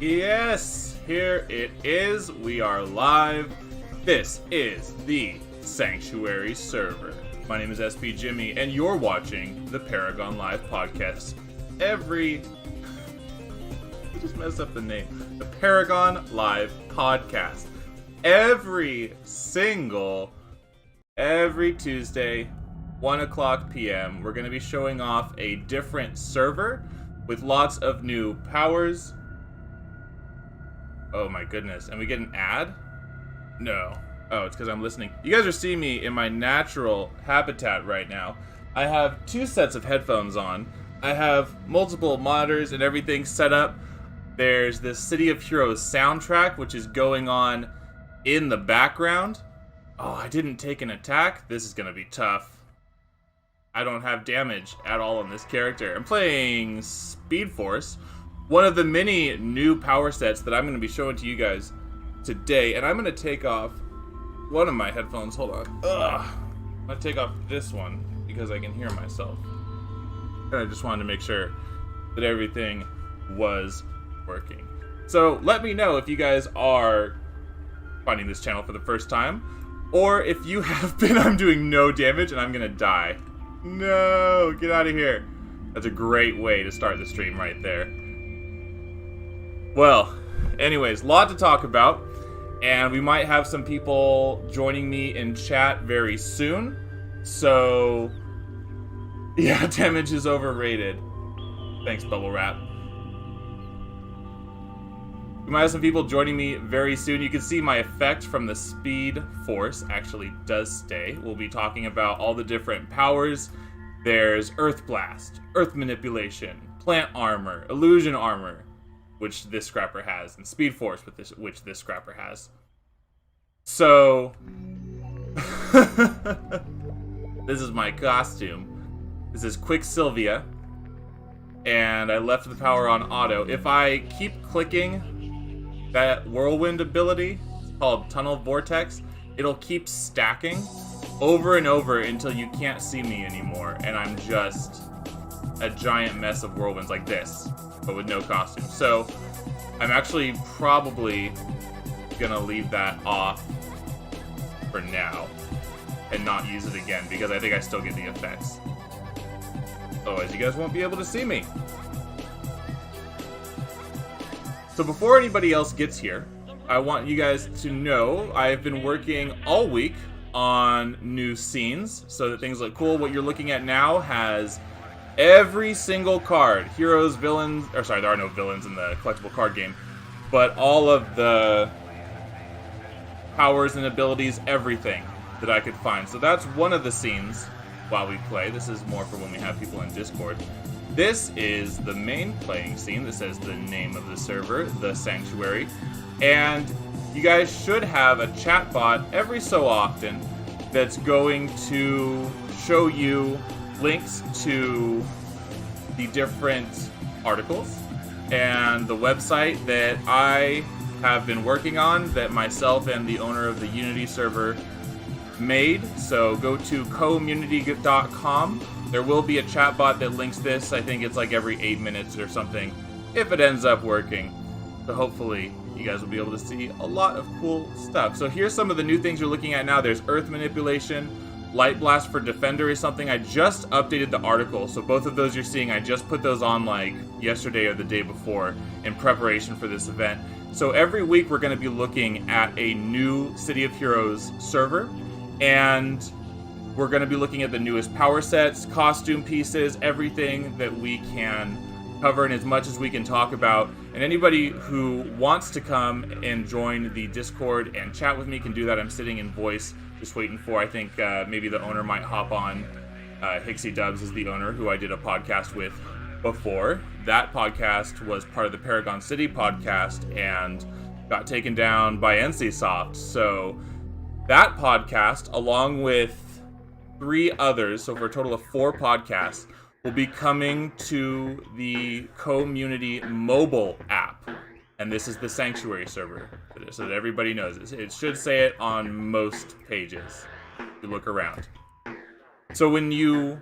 Yes, here it is. We are live. This is the Sanctuary server. My name is SPJimmy, and you're watching the Paragon Live Podcast. I just messed up the name. The Paragon Live Podcast. Every Tuesday, 1 o'clock p.m., we're going to be showing off a different server with lots of new powers. Oh my goodness. And we get an ad? No. Oh, it's because I'm listening. You guys are seeing me in my natural habitat right now. I have 2 sets of headphones on. I have multiple monitors and everything set up. There's this City of Heroes soundtrack, which is going on in the background. Oh, I didn't take an attack. This is going to be tough. I don't have damage at all on this character. I'm playing Speed Force, one of the many new power sets that I'm going to be showing to you guys today. And I'm going to take off one of my headphones. Hold on. I'm going to take off this one because I can hear myself. And I just wanted to make sure that everything was working. So let me know if you guys are finding this channel for the first time, or if you have been. I'm doing no damage and I'm going to die. No, get out of here. That's a great way to start the stream right there. Well, anyways, lot to talk about, and we might have some people joining me in chat very soon. So, yeah, damage is overrated. Thanks, Bubble Wrap. We might have some people joining me very soon. You can see my effect from the Speed Force actually does stay. We'll be talking about all the different powers. There's Earth Blast, Earth Manipulation, Plant Armor, Illusion Armor, which this scrapper has, and Speed Force, which this scrapper has. So, this is my costume. This is Quicksylvia, and I left the power on auto. If I keep clicking that whirlwind ability, it's called Tunnel Vortex, it'll keep stacking over and over until you can't see me anymore, and I'm just a giant mess of whirlwinds like this, but with no costume. So I'm actually probably gonna leave that off for now and not use it again, because I think I still get the effects. Otherwise, you guys won't be able to see me. So before anybody else gets here, I want you guys to know I've been working all week on new scenes so that things look cool. What you're looking at now has every single card, heroes, villains, or sorry, there are no villains in the collectible card game, but all of the powers and abilities, everything that I could find. So that's one of the scenes while we play. This is more for when we have people in Discord. This is the main playing scene that says the name of the server, the Sanctuary, and you guys should have a chat bot every so often that's going to show you links to the different articles and the website that I have been working on, that myself and the owner of the Unity server made. So go to community.com. There will be a chatbot that links this. I think it's like every 8 minutes or something, if it ends up working. So hopefully you guys will be able to see a lot of cool stuff. So here's some of the new things you're looking at now. There's Earth Manipulation. Light Blast for Defender is something. I just updated the article. So both of those you're seeing, I just put those on like yesterday or the day before in preparation for this event. So every week we're going to be looking at a new City of Heroes server, and we're going to be looking at the newest power sets, costume pieces, everything that we can cover and as much as we can talk about. And anybody who wants to come and join the Discord and chat with me can do that. I'm sitting in voice, just waiting for, I think maybe the owner might hop on. Hixie Dubs is the owner who I did a podcast with before. That podcast was part of the Paragon City podcast and got taken down by NCSoft. So that podcast, along with 3 others, so for a total of 4 podcasts, will be coming to the community mobile app. And this is the Sanctuary server, so that everybody knows it. It should say it on most pages if you look around. So when you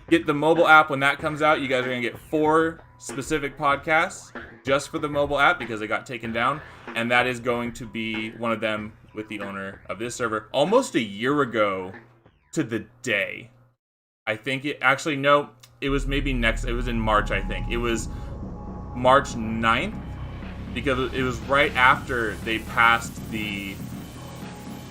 get the mobile app, when that comes out, you guys are going to get 4 specific podcasts just for the mobile app because it got taken down, and that is going to be one of them with the owner of this server almost a year ago to the day. I think it actually, no, it was maybe it was in March, I think. It was March 9th because it was right after they passed the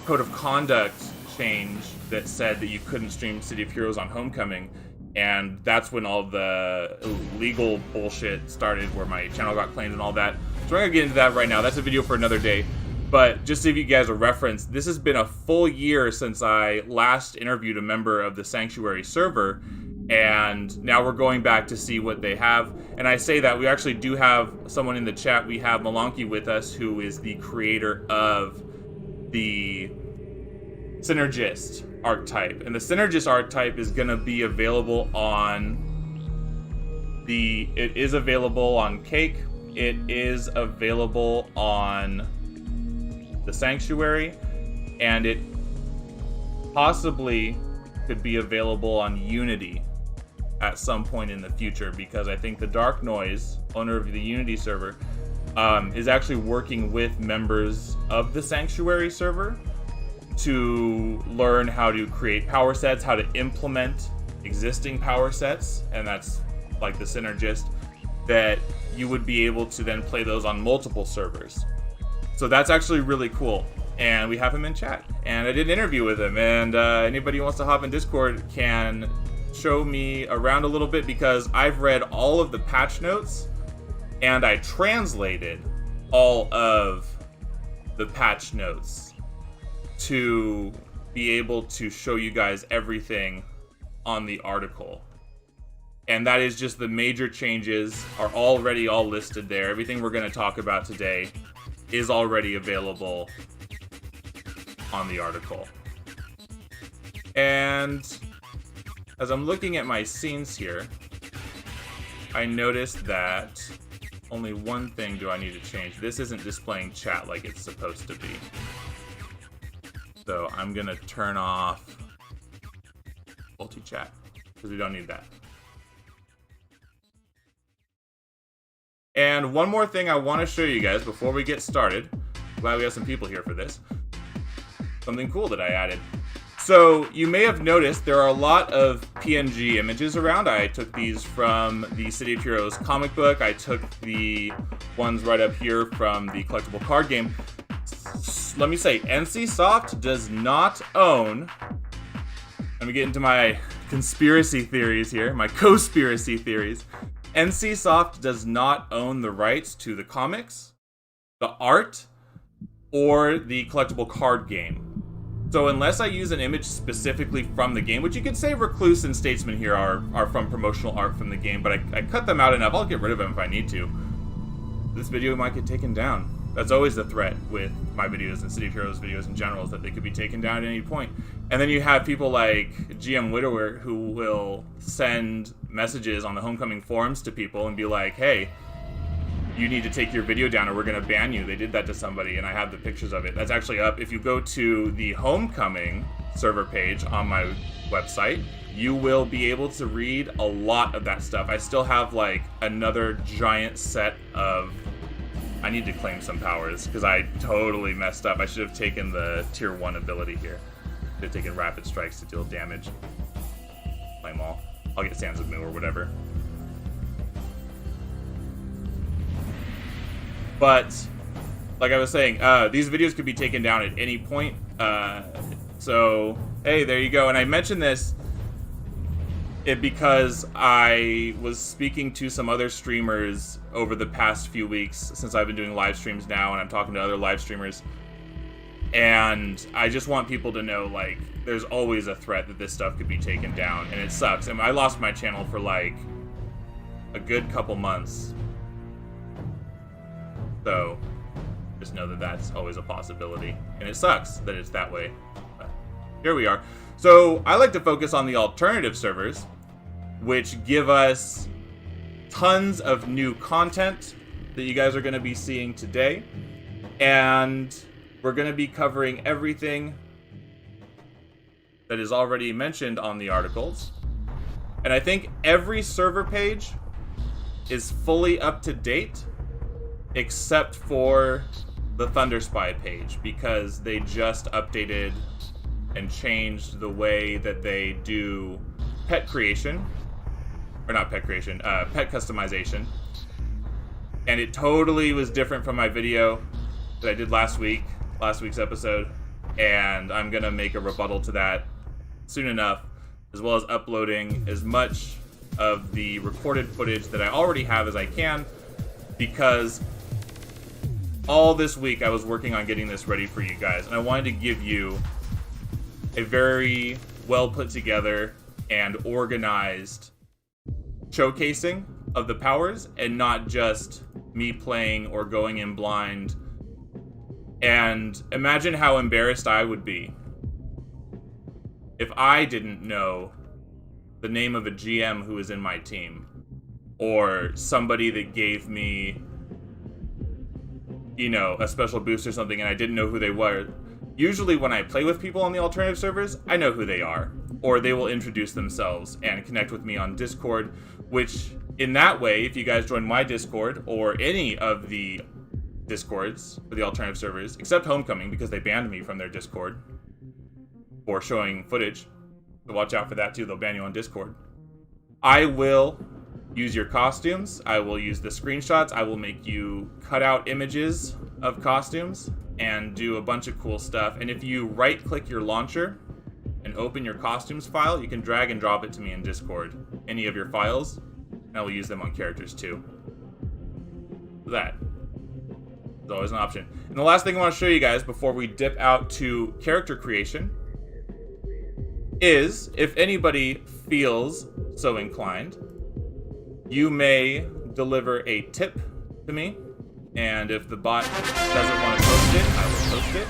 code of conduct change that said that you couldn't stream City of Heroes on Homecoming. And that's when all the illegal bullshit started where my channel got claimed and all that. So we're going to get into that right now. That's a video for another day. But just to give you guys a reference, this has been a full year since I last interviewed a member of the Sanctuary server. And now we're going back to see what they have. And I say that we actually do have someone in the chat. We have Malanki with us, who is the creator of the Synergist archetype, and the Synergist archetype is going to be available on it is available on Cake, it is available on the Sanctuary, and it possibly could be available on Unity at some point in the future, because I think the Dark Noise, owner of the Unity server, is actually working with members of the Sanctuary server to learn how to create power sets, how to implement existing power sets, and that's like the Synergist, that you would be able to then play those on multiple servers. So that's actually really cool, and we have him in chat, and I did an interview with him, and anybody who wants to hop in Discord can show me around a little bit, because I've read all of the patch notes, and I translated all of the patch notes to be able to show you guys everything on the article. And that is just the major changes are already all listed there. Everything we're going to talk about today is already available on the article. And as I'm looking at my scenes here, I noticed that only one thing do I need to change. This isn't displaying chat like it's supposed to be. So I'm going to turn off multi-chat because we don't need that. And one more thing I want to show you guys before we get started. Glad we have some people here for this. Something cool that I added. So you may have noticed there are a lot of PNG images around. I took these from the City of Heroes comic book. I took the ones right up here from the collectible card game. Let me say, NCSoft does not own, let me get into my conspiracy theories here, my co-spiracy theories. NCSoft does not own the rights to the comics, the art, or the collectible card game. So unless I use an image specifically from the game, which you could say Recluse and Statesman here are from promotional art from the game, but I cut them out enough, I'll get rid of them if I need to. This video might get taken down. That's always the threat with my videos and City of Heroes videos in general, is that they could be taken down at any point. And then you have people like GM Widower who will send messages on the Homecoming forums to people and be like, hey, you need to take your video down or we're going to ban you. They did that to somebody, and I have the pictures of it. That's actually up. If you go to the Homecoming server page on my website, you will be able to read a lot of that stuff. I still have like another giant set of... I need to claim some powers because I totally messed up. I should have taken the tier 1 ability here. Should have taken rapid strikes to deal damage. Claim all. I'll get Sands of Mu or whatever. But, like I was saying, these videos could be taken down at any point. So, hey, there you go. And I mentioned this because I was speaking to some other streamers over the past few weeks since I've been doing live streams now, and I'm talking to other live streamers. And I just want people to know, like, there's always a threat that this stuff could be taken down, and it sucks. And I lost my channel for, like, a good couple months. So, just know that that's always a possibility. And it sucks that it's that way. But here we are. So, I like to focus on the alternative servers, which give us tons of new content that you guys are going to be seeing today. And we're going to be covering everything that is already mentioned on the articles. And I think every server page is fully up to date except for the Thunder Spy page, because they just updated and changed the way that they do pet creation. Or not pet creation, pet customization. And it totally was different from my video that I did last week's episode. And I'm going to make a rebuttal to that soon enough, as well as uploading as much of the recorded footage that I already have as I can, because all this week I was working on getting this ready for you guys, and I wanted to give you a very well put together and organized showcasing of the powers, and not just me playing or going in blind. And imagine how embarrassed I would be if I didn't know the name of a GM who was in my team, or somebody that gave me, you know, a special boost or something, and I didn't know who they were. Usually when I play with people on the alternative servers, I know who they are, or they will introduce themselves and connect with me on Discord, which in that way, if you guys join my Discord or any of the Discords for the alternative servers, except Homecoming, because they banned me from their Discord for showing footage, so watch out for that too, they'll ban you on Discord. I will use your costumes, I will use the screenshots, I will make you cut out images of costumes and do a bunch of cool stuff. And if you right click your launcher and open your costumes file, you can drag and drop it to me in Discord, any of your files, and I will use them on characters too. That is always an option. And the last thing I want to show you guys before we dip out to character creation is, if anybody feels so inclined, you may deliver a tip to me, and if the bot doesn't want to post it, I will post it.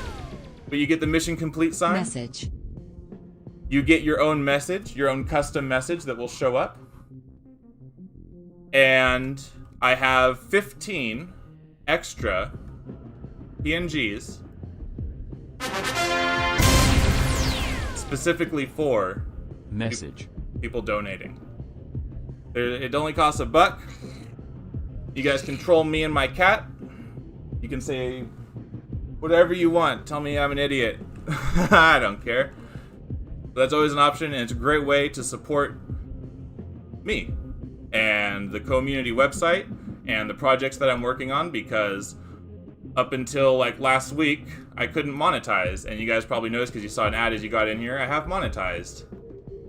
But you get the mission complete sign. Message. You get your own message, your own custom message that will show up. And I have 15 extra PNGs specifically for message people donating. It only costs $1. You guys control me and my cat. You can say whatever you want. Tell me I'm an idiot. I don't care. But that's always an option, and it's a great way to support me and the community website and the projects that I'm working on, because up until like last week, I couldn't monetize. And you guys probably noticed because you saw an ad as you got in here, I have monetized.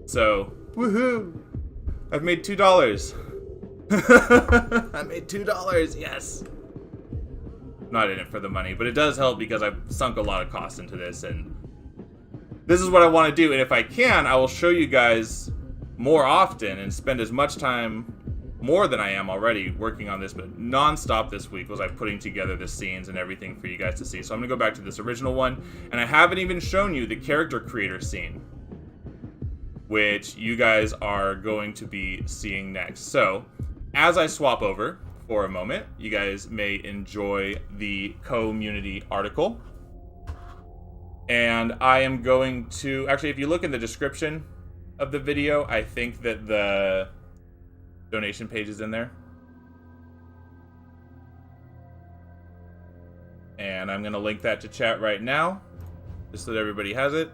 So, woohoo! I've made $2. I made $2, yes! I'm not in it for the money, but it does help because I've sunk a lot of cost into this, and this is what I want to do. And if I can, I will show you guys more often and spend as much time, more than I am already, working on this, but non-stop this week was I putting together the scenes and everything for you guys to see. So I'm going to go back to this original one, and I haven't even shown you the character creator scene, which you guys are going to be seeing next. So, as I swap over for a moment, you guys may enjoy the community article. And I am going to, actually, if you look in the description of the video, I think that the donation page is in there. And I'm going to link that to chat right now, just so that everybody has it,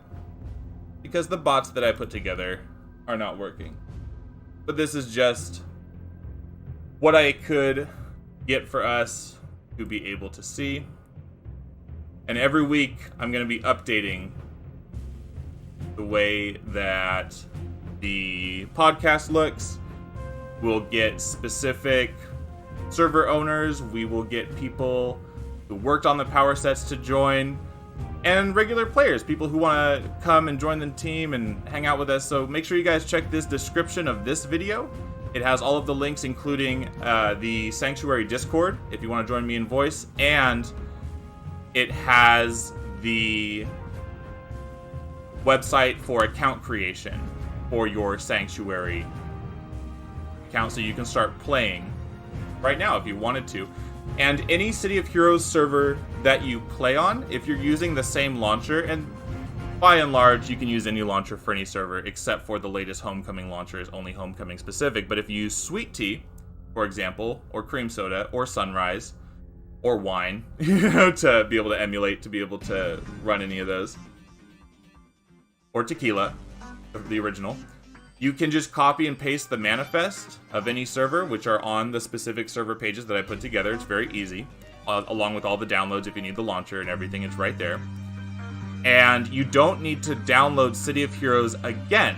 because the bots that I put together are not working. But this is just what I could get for us to be able to see. And every week I'm going to be updating the way that the podcast looks. We'll get specific server owners. We will get people who worked on the power sets to join, and regular players, people who want to come and join the team and hang out with us. So make sure you guys check this description of this video. It has all of the links, including the Sanctuary Discord, if you want to join me in voice, and it has the website for account creation for your Sanctuary account, so you can start playing right now if you wanted to. And any City of Heroes server that you play on, if you're using the same launcher, and by and large, you can use any launcher for any server, except for the latest Homecoming launcher is only Homecoming specific. But if you use Sweet Tea, for example, or Cream Soda, or Sunrise, or wine, to be able to emulate, to be able to run any of those. Or tequila, the original. You can just copy and paste the manifest of any server, which are on the specific server pages that I put together. It's very easy, along with all the downloads if you need the launcher and everything. It's right there. And you don't need to download City of Heroes again.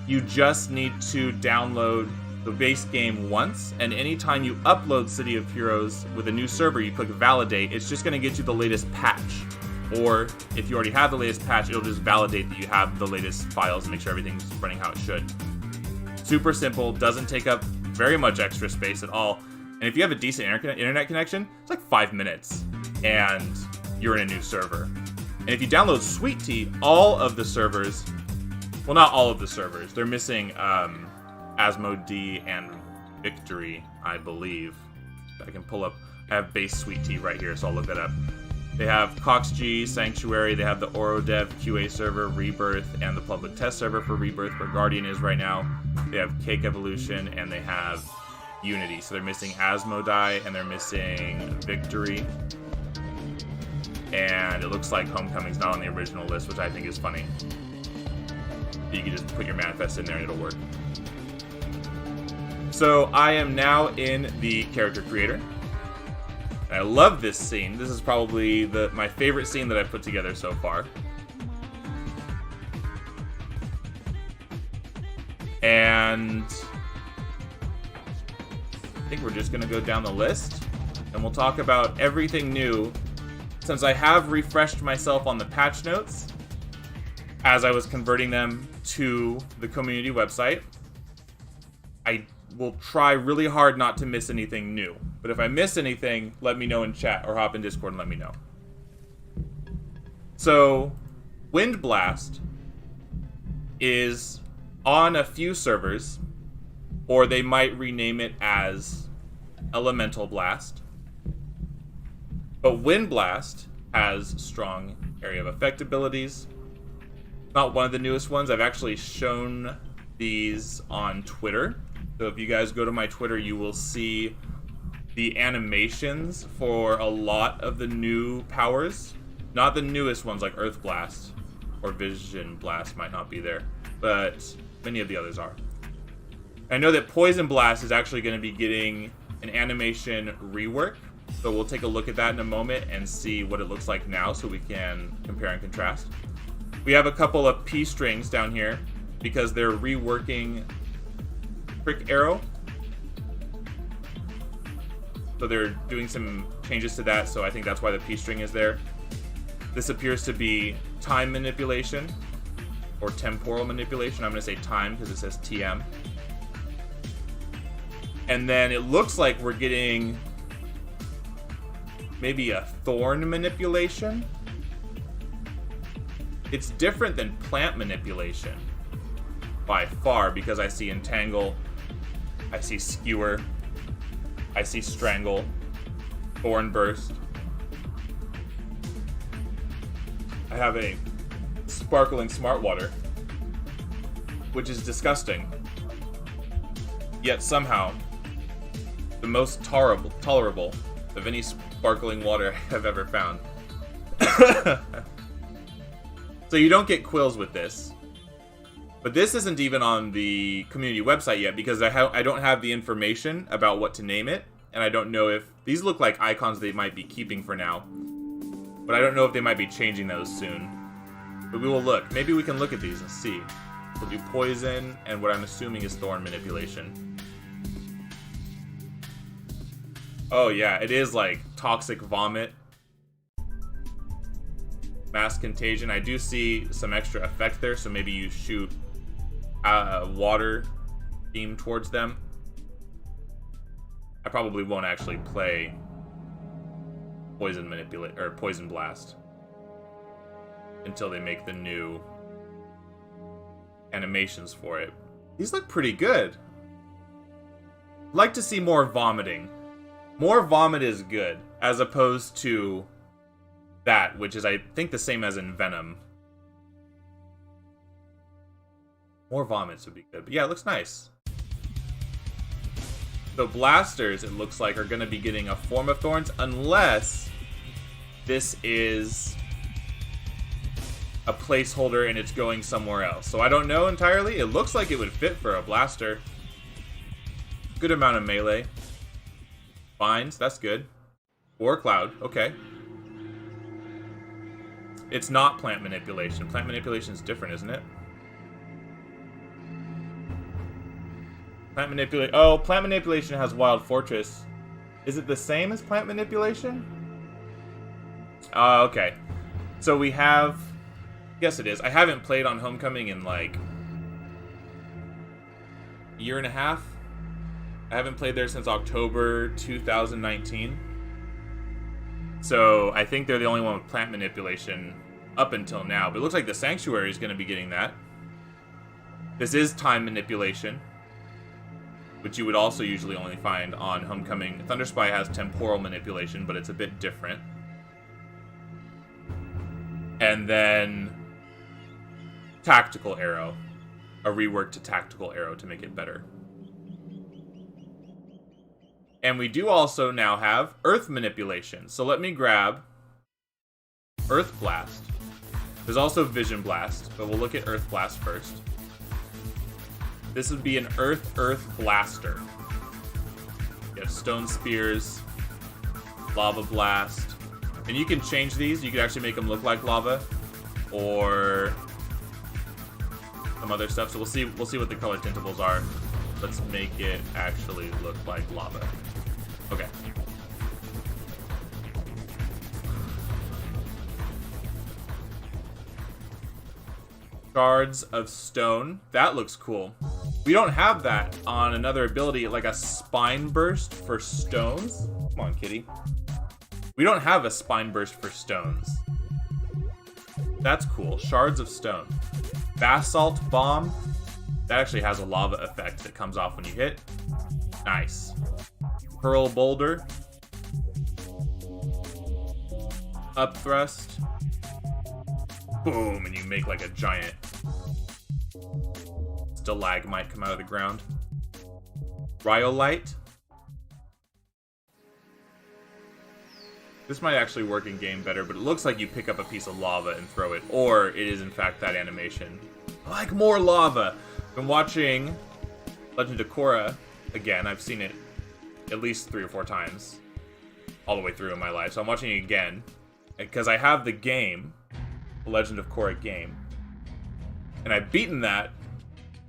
You just need to download the base game once, and anytime you upload City of Heroes with a new server, you click validate, it's just going to get you the latest patch. Or if you already have the latest patch, it'll just validate that you have the latest files and make sure everything's running how it should. Super simple, doesn't take up very much extra space at all. And if you have a decent internet connection, it's like 5 minutes, and you're in a new server. And if you download Sweet Tea, all of the servers, well, not all of the servers, they're missing Asmodee and Victory, I believe. I can pull up, I have base Sweet Tea right here, so I'll look that up. They have CoX Sanctuary, they have the OroDev QA server, Rebirth, and the public test server for Rebirth, where Guardian is right now. They have Cake Evolution, and they have Unity. So they're missing Asmodee, and they're missing Victory. And it looks like Homecoming's not on the original list, which I think is funny. You can just put your manifest in there and it'll work. So I am now in the character creator. I love this scene. This is probably my favorite scene that I've put together so far. And I think we're just going to go down the list, and we'll talk about everything new, since I have refreshed myself on the patch notes as I was converting them to the community website. I will try really hard not to miss anything new. But if I miss anything, let me know in chat or hop in Discord and let me know. So, Wind Blast is on a few servers, or they might rename it as Elemental Blast. But Wind Blast has strong area of effect abilities. Not one of the newest ones. I've actually shown these on Twitter. So if you guys go to my Twitter, you will see the animations for a lot of the new powers. Not the newest ones like Earth Blast or Vision Blast might not be there, but many of the others are. I know that Poison Blast is actually going to be getting an animation rework, so we'll take a look at that in a moment and see what it looks like now so we can compare and contrast. We have a couple of P strings down here because they're reworking Prick Arrow. So they're doing some changes to that, so I think that's why the P string is there. This appears to be time manipulation or temporal manipulation. I'm going to say time because it says TM. And then it looks like we're getting maybe a thorn manipulation. It's different than plant manipulation by far because I see entangle, I see skewer, I see strangle, thorn burst. I have a sparkling smart water, which is disgusting, yet somehow the most tolerable of any sparkling water I have ever found. So you don't get quills with this. But this isn't even on the community website yet because I don't have the information about what to name it. And I don't know if... These look like icons they might be keeping for now. But I don't know if they might be changing those soon. But we will look. Maybe we can look at these and see. We'll do poison and what I'm assuming is thorn manipulation. Oh yeah, it is like toxic vomit. Mass contagion. I do see some extra effect there, so maybe you shoot water beam towards them. I probably won't actually play poison manipulate or poison blast until they make the new animations for it. These look pretty good. I'd like to see more vomiting. More vomit is good, as opposed to that, which is, I think, the same as in Venom. More vomits would be good. But yeah, it looks nice. So blasters, it looks like, are going to be getting a form of thorns unless this is a placeholder and it's going somewhere else. So I don't know entirely. It looks like it would fit for a blaster. Good amount of melee. Binds, that's good. Or cloud, okay. It's not plant manipulation. Plant manipulation is different, isn't it? Plant manipulation has Wild Fortress. Is it the same as plant manipulation? Okay. So we have... Yes, it is. I haven't played on Homecoming in like a year and a half. I haven't played there since October 2019. So I think they're the only one with plant manipulation up until now. But it looks like the Sanctuary is going to be getting that. This is time manipulation, which you would also usually only find on Homecoming. Thunderspy has temporal manipulation, but it's a bit different. And then Tactical Arrow. A rework to Tactical Arrow to make it better. And we do also now have Earth Manipulation. So let me grab Earth Blast. There's also Vision Blast, but we'll look at Earth Blast first. This would be an Earth Blaster. You have Stone Spears, Lava Blast. And you can change these. You can actually make them look like lava. Or some other stuff. So we'll see what the color tintables are. Let's make it actually look like lava. Okay. Shards of Stone. That looks cool. We don't have that on another ability, like a Spine Burst for stones. Come on, kitty. We don't have a Spine Burst for stones. That's cool. Shards of Stone. Basalt Bomb. That actually has a lava effect that comes off when you hit. Nice. Hurl Boulder. Up Thrust. Boom, and you make like a giant stalagmite come out of the ground. Rhyolite. This might actually work in game better, but it looks like you pick up a piece of lava and throw it, or it is in fact that animation. I like more lava. Been watching Legend of Korra again. I've seen it at least 3 or 4 times all the way through in my life, so I'm watching it again because I have the game, the Legend of Korra game, and I've beaten that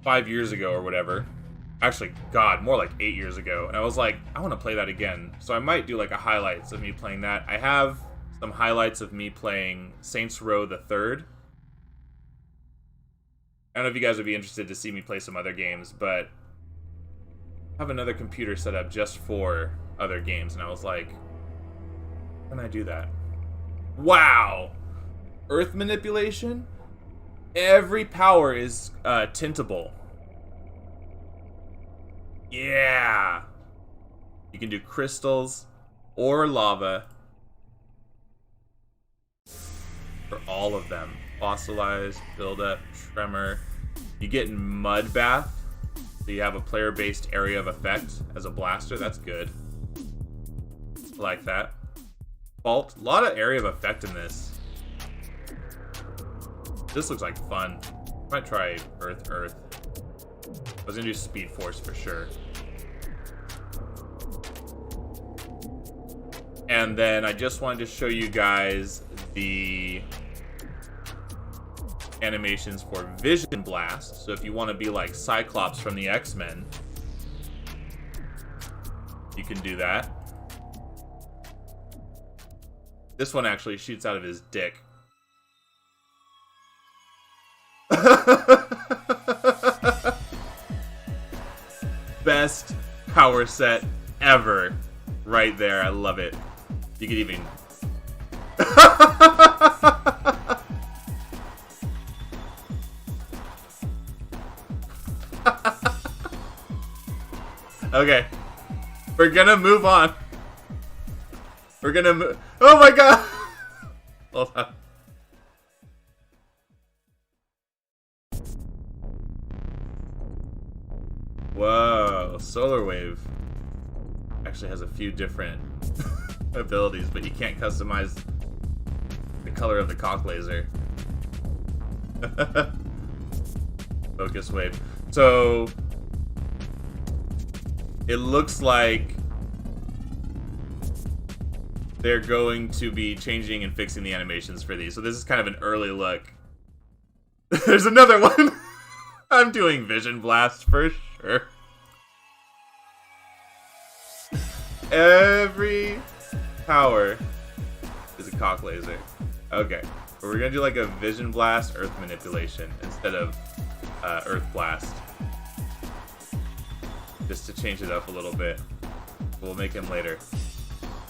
5 years ago or whatever. Actually, God, more like 8 years ago. And I was like, I want to play that again. So I might do like a highlights of me playing that. I have some highlights of me playing Saints Row the Third. I don't know if you guys would be interested to see me play some other games, but I have another computer set up just for other games. And I was like, how can I do that? Wow! Earth Manipulation? Every power is tintable. Yeah! You can do crystals or lava for all of them. Fossilize, build up, tremor. You get Mud Bath, so you have a player-based area of effect as a blaster. That's good. I like that. Fault. A lot of area of effect in this. This looks like fun. Might try Earth. I was gonna do Speed Force for sure. And then I just wanted to show you guys the animations for Vision Blast. So if you want to be like Cyclops from the X-Men, you can do that. This one actually shoots out of his dick. Best power set ever. Right there. I love it. You could even... Okay. We're gonna move on. We're gonna move... Oh my god! Hold on. Whoa, solar wave. actually has a few different abilities, but you can't customize the color of the cock laser. Focus wave. So it looks like they're going to be changing and fixing the animations for these. So this is kind of an early look. There's another one. I'm doing Vision Blast for sure. Every power is a cock laser. Okay. But we're going to do like a Vision Blast Earth Manipulation instead of Earth Blast. Just to change it up a little bit. We'll make him later.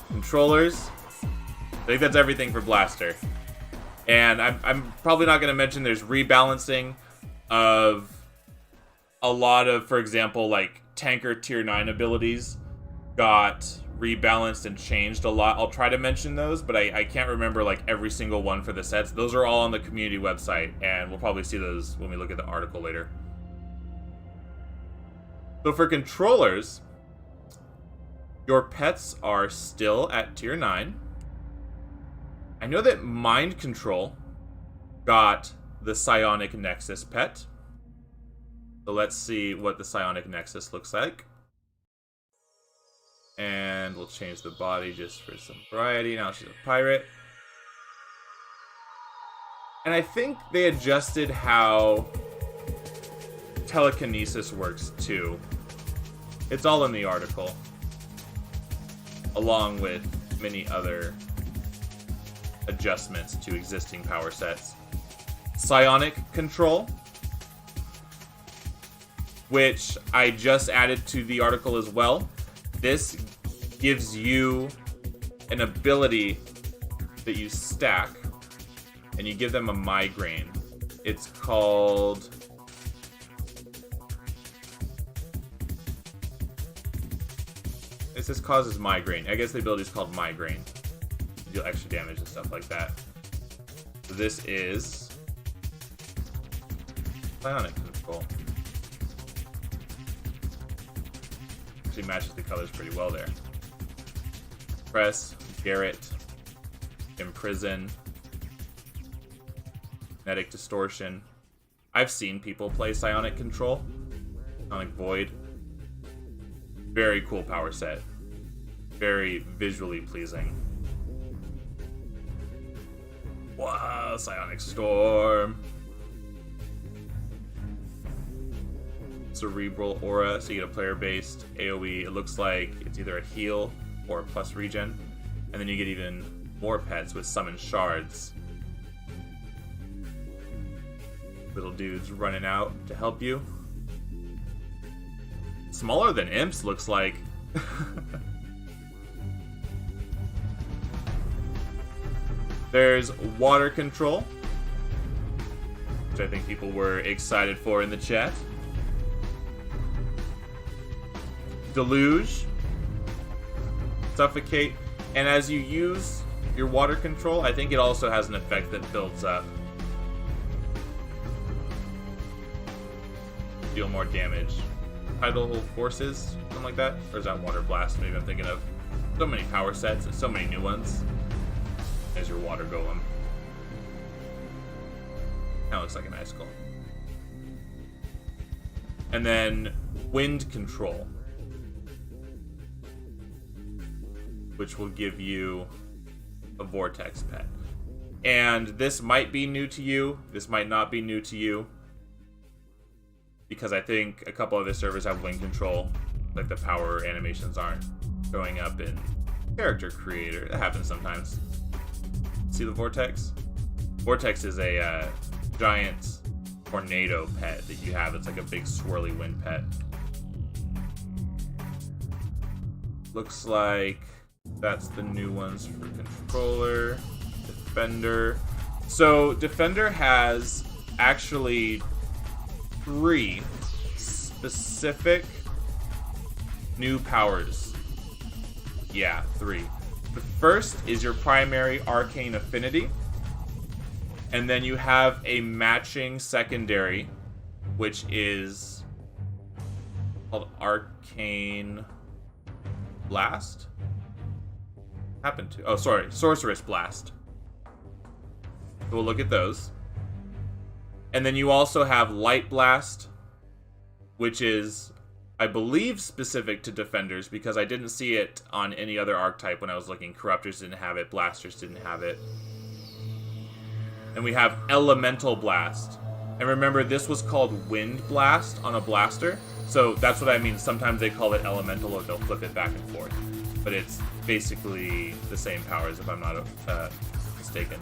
Controllers. I think that's everything for Blaster. And I'm probably not going to mention there's rebalancing of a lot of, for example, like Tanker Tier 9 abilities got rebalanced and changed a lot. I'll try to mention those, but I can't remember like every single one for the sets. Those are all on the community website, and we'll probably see those when we look at the article later. So for controllers, your pets are still at Tier 9. I know that Mind Control got the Psionic Nexus pet. So let's see what the Psionic Nexus looks like. And we'll change the body just for some variety. Now she's a pirate. And I think they adjusted how telekinesis works too. It's all in the article, along with many other adjustments to existing power sets. Psionic Control, which I just added to the article as well. This gives you an ability that you stack, and you give them a migraine. It's called... This causes migraine. I guess the ability is called Migraine. Deal extra damage and stuff like that. So this is Psionic Control. Actually matches the colors pretty well there. Press, Garrett, Imprison, Kinetic Distortion. I've seen people play Psionic Control. Psionic Void. Very cool power set. Very visually pleasing. Wow, Psionic Storm. Cerebral Aura, so you get a player-based AoE. It looks like it's either a heal or a plus regen. And then you get even more pets with Summon Shards. Little dudes running out to help you. Smaller than Imps, looks like. There's Water Control, which I think people were excited for in the chat. Deluge, Suffocate, and as you use your Water Control, I think it also has an effect that builds up. Deal more damage. Tidal Forces, something like that? Or is that Water Blast? Maybe I'm thinking of. So many power sets and so many new ones. There's your Water Golem. That looks like an icicle. And then Wind Control, which will give you a Vortex pet. And this might be new to you. This might not be new to you. Because I think a couple other servers have Wind Control. Like the power animations aren't showing up in Character Creator. That happens sometimes. See the Vortex? Vortex is a giant tornado pet that you have. It's like a big swirly wind pet. Looks like that's the new ones for Controller. Defender. So Defender has actually 3 specific new powers. Yeah, 3. The first is your primary arcane affinity, and then you have a matching secondary, which is called arcane Blast? Happened to... Oh, sorry. Sorceress Blast. So we'll look at those. And then you also have Light Blast, which is, I believe, specific to defenders, because I didn't see it on any other archetype when I was looking. Corruptors didn't have it. Blasters didn't have it. And we have Elemental Blast. And remember, this was called Wind Blast on a blaster. So that's what I mean. Sometimes they call it Elemental, or they'll flip it back and forth. But it's basically the same powers, if I'm not mistaken.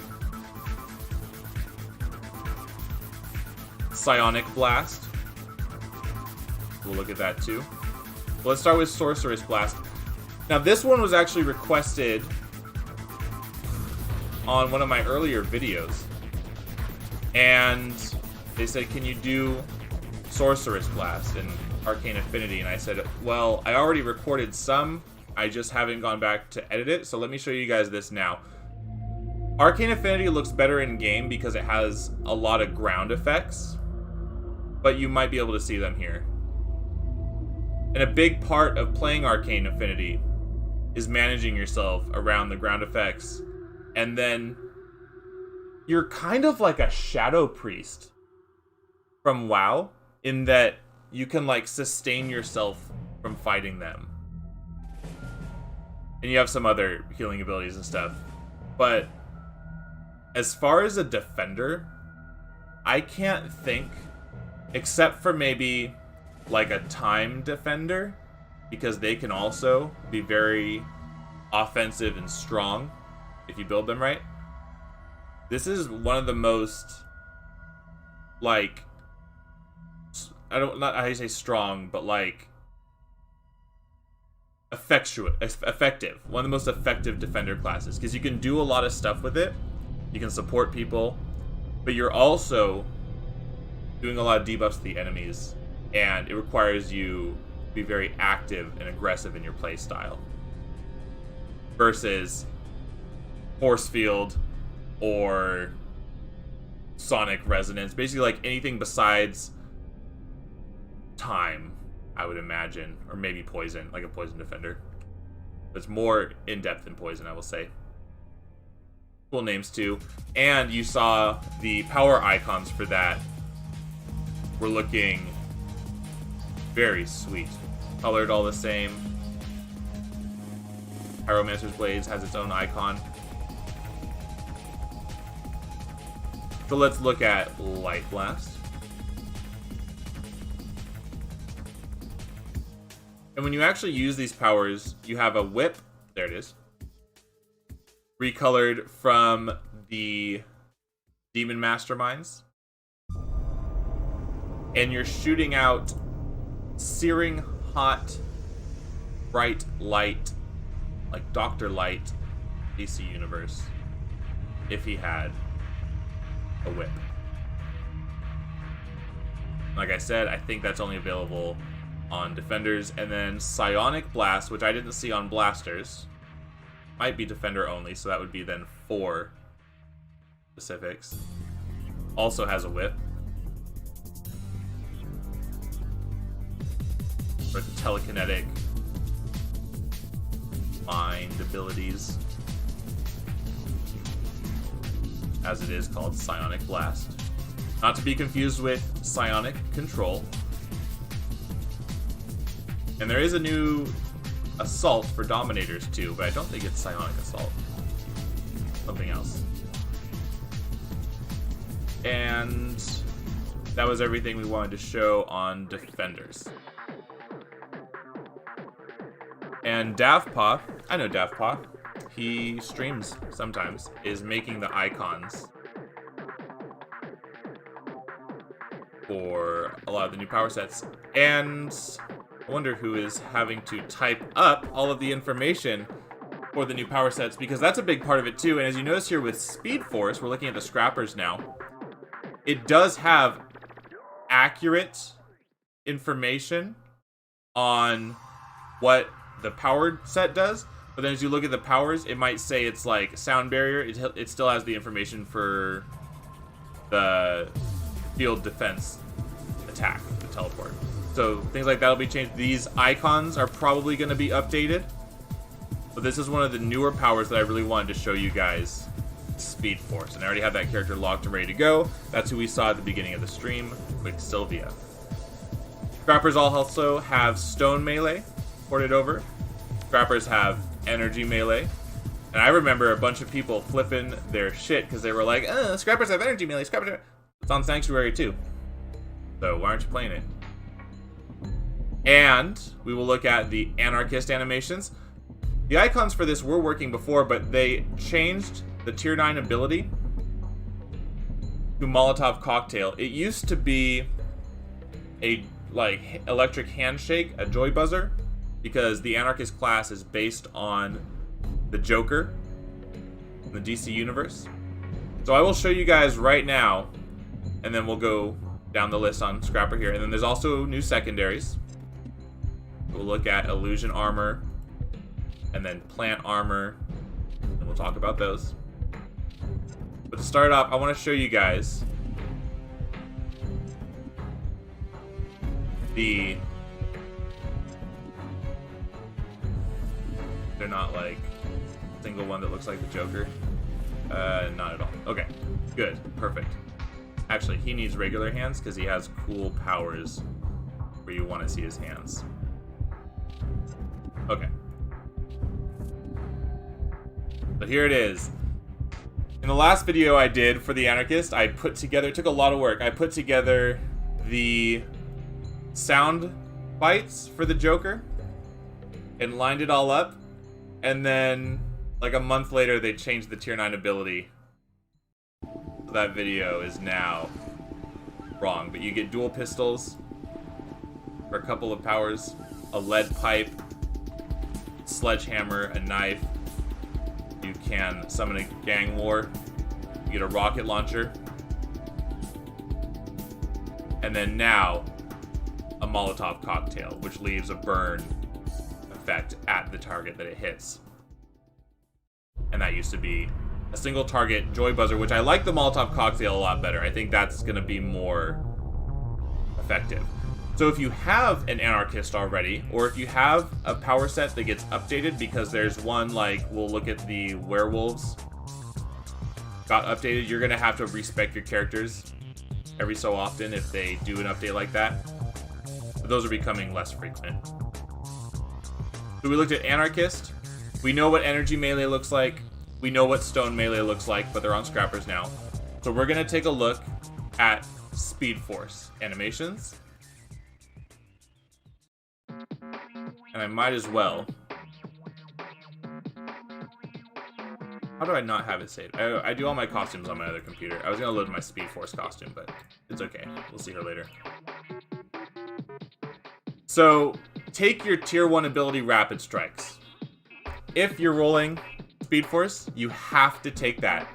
Psionic Blast. We'll look at that too. Well, let's start with Sorceress Blast. Now, this one was actually requested on one of my earlier videos. And they said, can you do Sorceress Blast and Arcane Affinity? And I said, well, I already recorded some. I just haven't gone back to edit it. So let me show you guys this now. Arcane Affinity looks better in game because it has a lot of ground effects. But you might be able to see them here. And a big part of playing Arcane Affinity is managing yourself around the ground effects. And then you're kind of like a Shadow Priest from WoW, in that you can like sustain yourself from fighting them. And you have some other healing abilities and stuff. But as far as a defender, I can't think, except for maybe like a time defender, because they can also be very offensive and strong if you build them right. This is one of the most, like, not how you say strong, but like effective. One of the most effective defender classes, because you can do a lot of stuff with it. You can support people, but you're also doing a lot of debuffs to the enemies, and it requires you to be very active and aggressive in your play style. Versus Force Field or Sonic Resonance, basically like anything besides time, I would imagine, or maybe Poison, like a Poison Defender. It's more in-depth than Poison, I will say. Cool names too. And you saw the power icons for that were looking very sweet. Colored all the same. Pyromancer's Blades has its own icon. So let's look at Light Blast. And when you actually use these powers, you have a whip. There it is. Recolored from the Demon Masterminds. And you're shooting out searing hot, bright light, like Dr. Light, AC Universe, if he had a whip. Like I said, I think that's only available on defenders. And then Psionic Blast, which I didn't see on blasters, might be defender only, so that would be then 4 specifics. Also has a whip. For the telekinetic mind abilities, as it is called Psionic Blast. Not to be confused with Psionic Control. And there is a new Assault for Dominators too, but I don't think it's Psionic Assault. Something else. And that was everything we wanted to show on Defenders. And Davpaw, I know Davpaw, he streams sometimes, is making the icons for a lot of the new power sets. And I wonder who is having to type up all of the information for the new power sets, because that's a big part of it too. And as you notice here with Speed Force, we're looking at the scrappers now. It does have accurate information on what the powered set does, but then as you look at the powers, it might say it's like sound barrier. It still has the information for the field defense attack, the teleport. So things like that will be changed. These icons are probably going to be updated But this is one of the newer powers that I really wanted to show you guys, Speed Force. And I already have that character locked and ready to go. That's who we saw at the beginning of the stream, Quicksilvia. Scrappers also have Stone Melee ported over. Scrappers have Energy Melee. And I remember a bunch of people flipping their shit because they were like, Scrappers have Energy Melee, Scrappers have... It's on Sanctuary too. So why aren't you playing it? And we will look at the Anarchist animations. The icons for this were working before, but they changed the tier 9 ability to Molotov Cocktail. It used to be a like electric handshake, a joy buzzer, because the Anarchist class is based on the Joker in the DC universe. So I will show you guys right now, and then we'll go down the list on Scrapper here. And then there's also new secondaries. We'll look at Illusion Armor, and then Plant Armor, and we'll talk about those. But to start off, I want to show you guys they're not like a single one that looks like the Joker. Not at all. Okay, good, perfect. Actually, he needs regular hands because he has cool powers where you want to see his hands. Okay. But here it is. In the last video I did for the Anarchist, I put together, it took a lot of work, I put together the sound bites for the Joker and lined it all up, and then like a month later they changed the tier 9 ability. So that video is now wrong, but you get dual pistols for a couple of powers, a lead pipe, sledgehammer, a knife. You can summon a gang war. You get a rocket launcher. And then now, a Molotov Cocktail, which leaves a burn effect at the target that it hits. And that used to be a single target joy buzzer, which I like the Molotov Cocktail a lot better. I think that's going to be more effective. So if you have an Anarchist already, or if you have a power set that gets updated, because there's one, like, we'll look at the werewolves got updated, you're going to have to respec your characters every so often if they do an update like that. But those are becoming less frequent. So we looked at Anarchist. We know what Energy Melee looks like. We know what Stone Melee looks like, but they're on Scrappers now. So we're going to take a look at Speed Force animations. And I might as well. How do I not have it saved? I do all my costumes on my other computer. I was going to load my Speed Force costume, but it's okay. We'll see her later. So, take your tier 1 ability Rapid Strikes. If you're rolling Speed Force, you have to take that.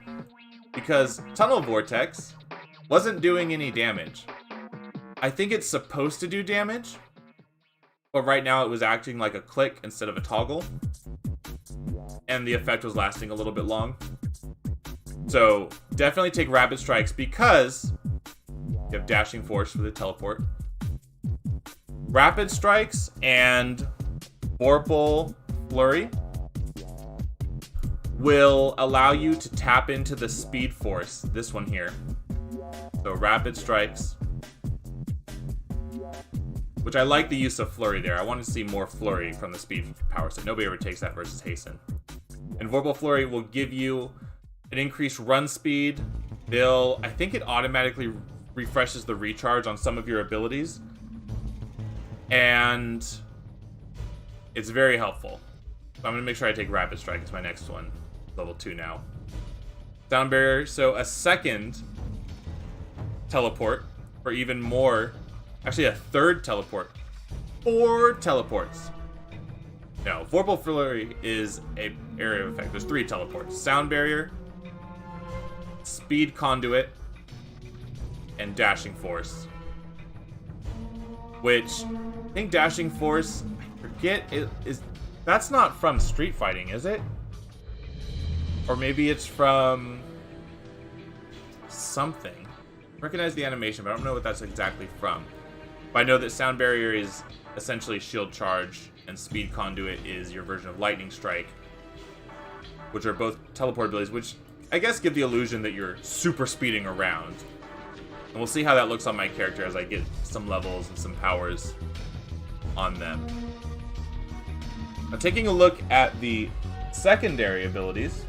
Because Tunnel Vortex wasn't doing any damage. I think it's supposed to do damage, but right now it was acting like a click instead of a toggle. And the effect was lasting a little bit long. So definitely take Rapid Strikes because you have Dashing Force for the teleport. Rapid Strikes and Vorpal Flurry will allow you to tap into the Speed Force, this one here. So Rapid Strikes, which I like the use of Flurry there. I want to see more Flurry from the Speed power set. Nobody ever takes that versus Hasten. And Vorpal Flurry will give you an increased run speed. I think it automatically refreshes the recharge on some of your abilities. And it's very helpful. So I'm going to make sure I take Rapid Strike as my next one. Level 2 now. Sound Barrier, so a second teleport, or even more, actually a third teleport. 4 teleports. No, Vorpal Flurry is a area of effect. There's 3 teleports. Sound Barrier, Speed Conduit, and Dashing Force. Which, I think Dashing Force, I forget, that's not from Street Fighting, is it? Or maybe it's from something. I recognize the animation, but I don't know what that's exactly from. But I know that Sound Barrier is essentially Shield Charge, and Speed Conduit is your version of Lightning Strike. which are both teleport abilities, which I guess give the illusion that you're super speeding around. And we'll see how that looks on my character as I get some levels and some powers on them. Now, taking a look at the secondary abilities.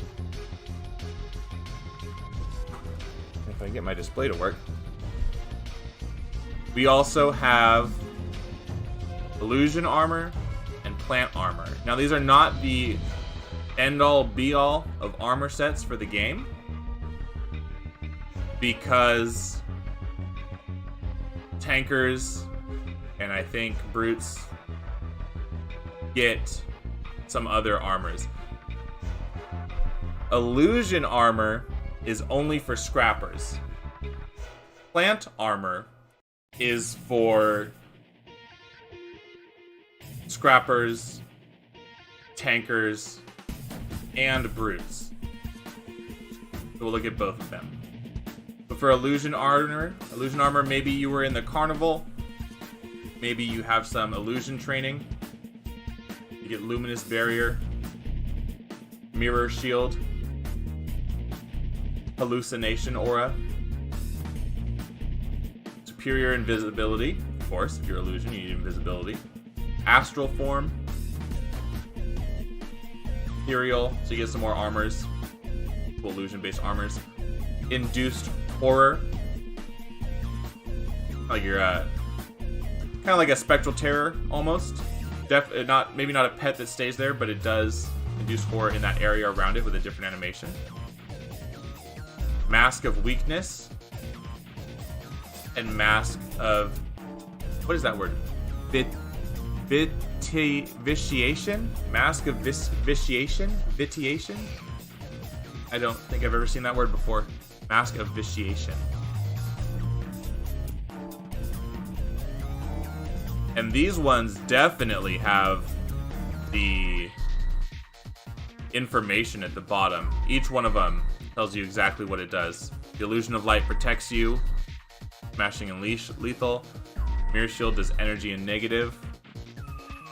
If I can get my display to work. We also have illusion armor and plant armor. Now, these are not the end-all be-all of armor sets for the game, because tankers and I think brutes get some other armors. Illusion armor is only for scrappers. Plant armor is for scrappers, tankers, and brutes. So we'll look at both of them. But for illusion armor, maybe you were in the carnival. Maybe you have some illusion training. You get luminous barrier, mirror shield, hallucination aura, superior invisibility. Of course, if you're illusion, you need invisibility. Astral form, ethereal, so you get some more armors, illusion-based armors. Induced horror, like you're kind of like a spectral terror almost. Maybe not a pet that stays there, but it does induce horror in that area around it with a different animation. Mask of weakness and mask of, what is that word? Vitiation? Mask of vitiation? Vitiation? I don't think I've ever seen that word before. Mask of vitiation. And these ones definitely have the information at the bottom. Each one of them tells you exactly what it does. The illusion of light protects you. Smashing and lethal. Mirror shield does energy and negative.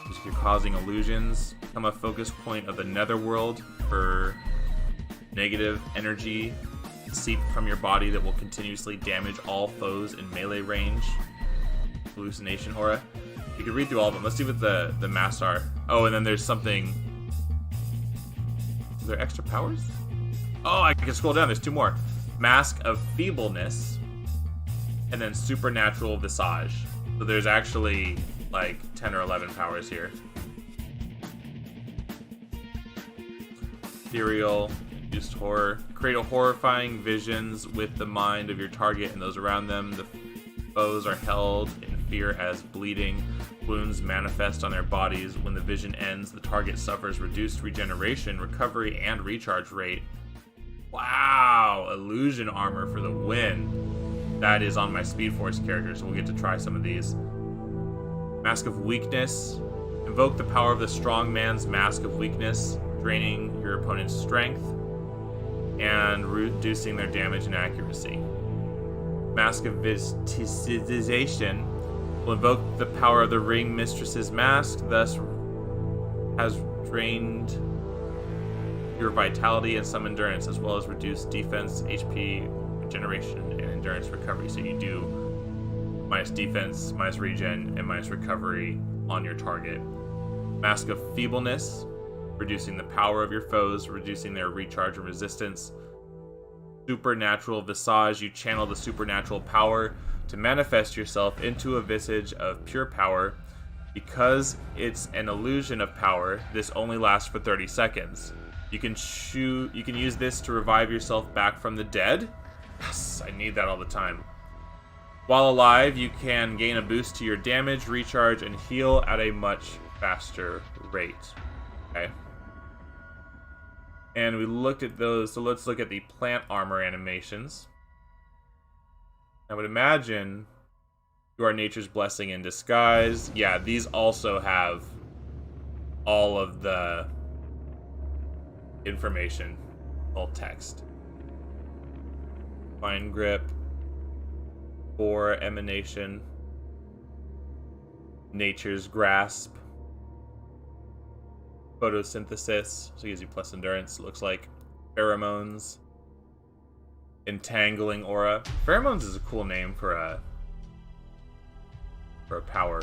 If you're causing illusions, become a focus point of the netherworld for negative energy seep from your body that will continuously damage all foes in melee range. Hallucination aura. You can read through all of them. Let's see what the masks are. Oh, and then there's something. Is there extra powers? Oh, I can scroll down. There's two more. Mask of feebleness, and then supernatural visage. So there's actually like 10 or 11 powers here. Ethereal, induced horror. Create a horrifying visions with the mind of your target and those around them. The foes are held in fear as bleeding wounds manifest on their bodies. When the vision ends, the target suffers reduced regeneration, recovery, and recharge rate. Wow! Illusion armor for the win. That is on my Speed Force character, so we'll get to try some of these. Mask of weakness. Invoke the power of the strong man's mask of weakness, draining your opponent's strength and reducing their damage and accuracy. Mask of Visitization will invoke the power of the ring mistress's mask, thus has drained your vitality and some endurance, as well as reduced defense, HP, regeneration, and endurance recovery. So you do minus defense, minus regen, and minus recovery on your target. Mask of Feebleness, reducing the power of your foes, reducing their recharge and resistance. Supernatural Visage, you channel the supernatural power to manifest yourself into a visage of pure power. Because it's an illusion of power, this only lasts for 30 seconds. You can use this to revive yourself back from the dead. Yes, I need that all the time. While alive, you can gain a boost to your damage, recharge, and heal at a much faster rate. Okay. And we looked at those, so let's look at the plant armor animations. I would imagine you are nature's blessing in disguise. Yeah, these also have all of the information, all text. Fine grip, or emanation, nature's grasp, photosynthesis, so it gives you plus endurance. It looks like pheromones, entangling aura. Pheromones is a cool name for a power.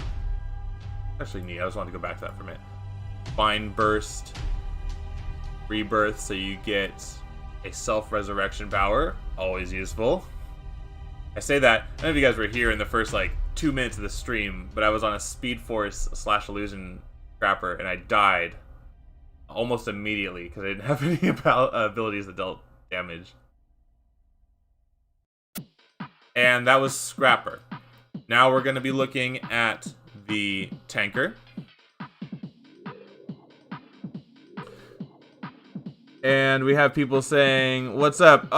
Actually neat. I just wanted to go back to that for a minute. Fine burst, rebirth, so you get a self-resurrection power, always useful. I say that, I don't know if you guys were here in the first like 2 minutes of the stream, but I was on a Speed Force / illusion scrapper and I died almost immediately because I didn't have any abilities that dealt damage. And that was Scrapper. Now we're going to be looking at the Tanker. And we have people saying, what's up?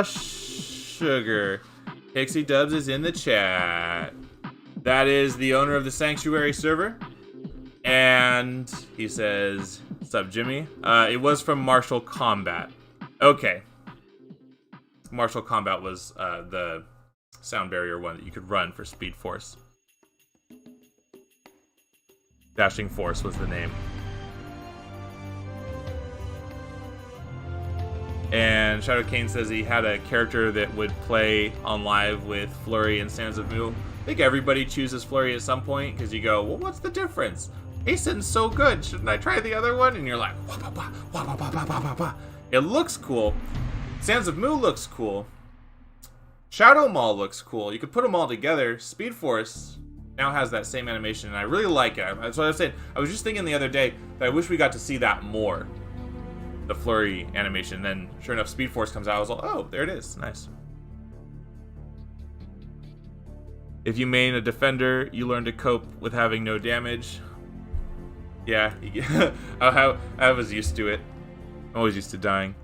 Sugar. Pixie Dubs is in the chat. That is the owner of the Sanctuary server. And he says, what's up, Jimmy? It was from Martial Combat. Okay. Martial Combat was the sound barrier one that you could run for Speed Force. Dashing Force was the name. And Shadow Kane says he had a character that would play on live with Flurry and Sands of Mu. I think everybody chooses Flurry at some point because you go, well, what's the difference? Asen's so good. Shouldn't I try the other one? And you're like, wah, wah, wah, wah, wah, wah, wah, wah, wah. It looks cool. Sands of Mu looks cool. Shadow Maul looks cool. You could put them all together. Speed Force now has that same animation, and I really like it. That's what I was saying. I was just thinking the other day that I wish we got to see that more. The Flurry animation. Then, sure enough, Speed Force comes out. I was like, oh, there it is. Nice. If you main a defender, you learn to cope with having no damage. Yeah, I was used to it. I'm always used to dying.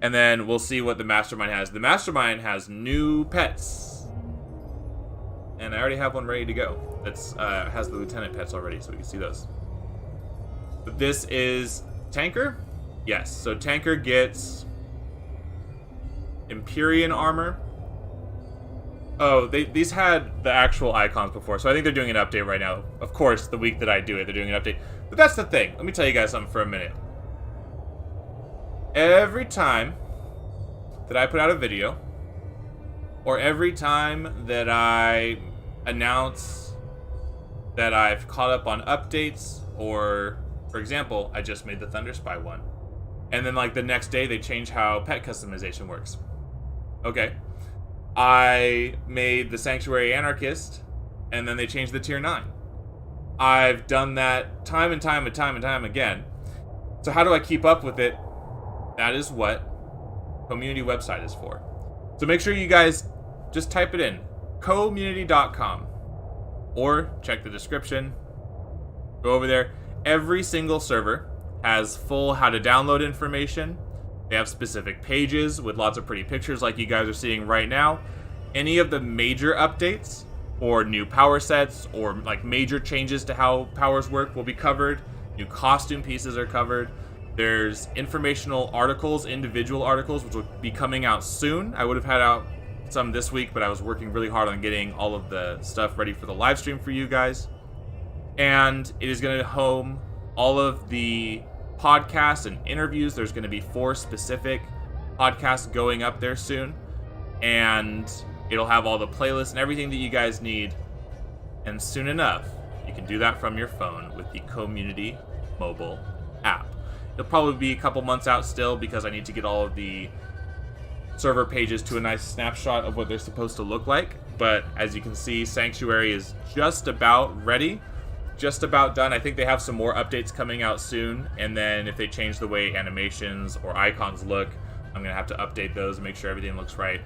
And then we'll see what the Mastermind has. The Mastermind has new pets. And I already have one ready to go. That's has the Lieutenant pets already, so we can see those. But this is Tanker. Yes, so Tanker gets Empyrean armor. Oh, these had the actual icons before, so I think they're doing an update right now. Of course, the week that I do it, they're doing an update. But that's the thing. Let me tell you guys something for a minute. Every time that I put out a video, or every time that I announce that I've caught up on updates, or, for example, I just made the Thunder Spy one, and then like the next day they change how pet customization works. Okay. I made the Sanctuary Anarchist, and then they changed the tier 9. I've done that time and time again. So how do I keep up with it? That is what community website is for. So make sure you guys just type it in, community.com, or check the description. Go over there. Every single server has full how to download information. They have specific pages with lots of pretty pictures like you guys are seeing right now. Any of the major updates or new power sets or like major changes to how powers work will be covered. New costume pieces are covered. There's informational articles, individual articles, which will be coming out soon. I would have had out some this week, but I was working really hard on getting all of the stuff ready for the live stream for you guys. And it is going to home all of the podcasts and interviews. There's going to be 4 specific podcasts going up there soon, and it'll have all the playlists and everything that you guys need. And soon enough, you can do that from your phone with the Community mobile app. It'll probably be a couple months out still because I need to get all of the server pages to a nice snapshot of what they're supposed to look like. But as you can see, Sanctuary is just about ready. Just about done. I think they have some more updates coming out soon, and then if they change the way animations or icons look, I'm gonna have to update those and make sure everything looks right.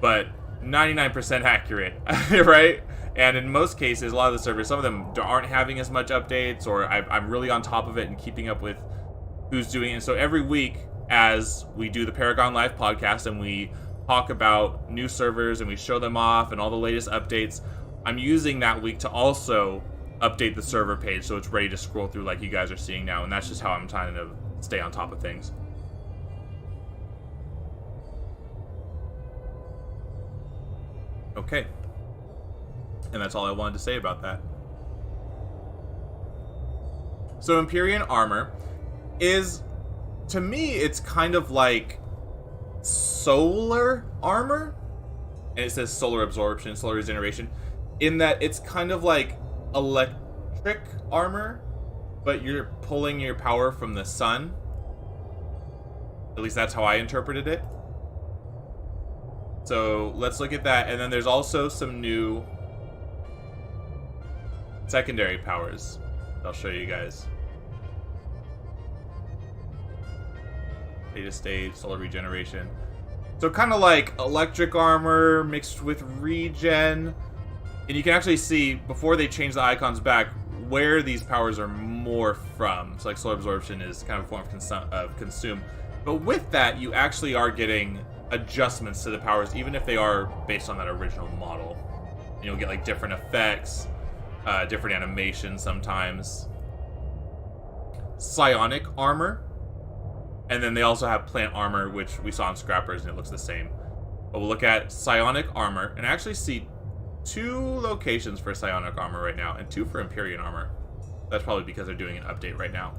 But 99% accurate, right? And in most cases, a lot of the servers, some of them aren't having as much updates, or I'm really on top of it and keeping up with who's doing it. And so every week, as we do the Paragon Live Podcast and we talk about new servers and we show them off and all the latest updates, I'm using that week to also update the server page so it's ready to scroll through like you guys are seeing now, and that's just how I'm trying to stay on top of things. Okay. And that's all I wanted to say about that. So Empyrean armor is, to me, it's kind of like solar armor. And it says solar absorption, solar regeneration, in that it's kind of like electric armor, but you're pulling your power from the sun. At least that's how I interpreted it. So let's look at that. And then there's also some new secondary powers I'll show you guys. Data state, solar regeneration. So kind of like electric armor mixed with regen. And you can actually see, before they change the icons back, where these powers are more from. So like solar absorption is kind of a form of consume. But with that, you actually are getting adjustments to the powers, even if they are based on that original model. And you'll get like different effects, different animations sometimes. Psionic armor. And then they also have plant armor, which we saw in Scrappers, and it looks the same. But we'll look at psionic armor, and actually see 2 locations for psionic armor right now, and 2 for Empyrean armor. That's probably because they're doing an update right now.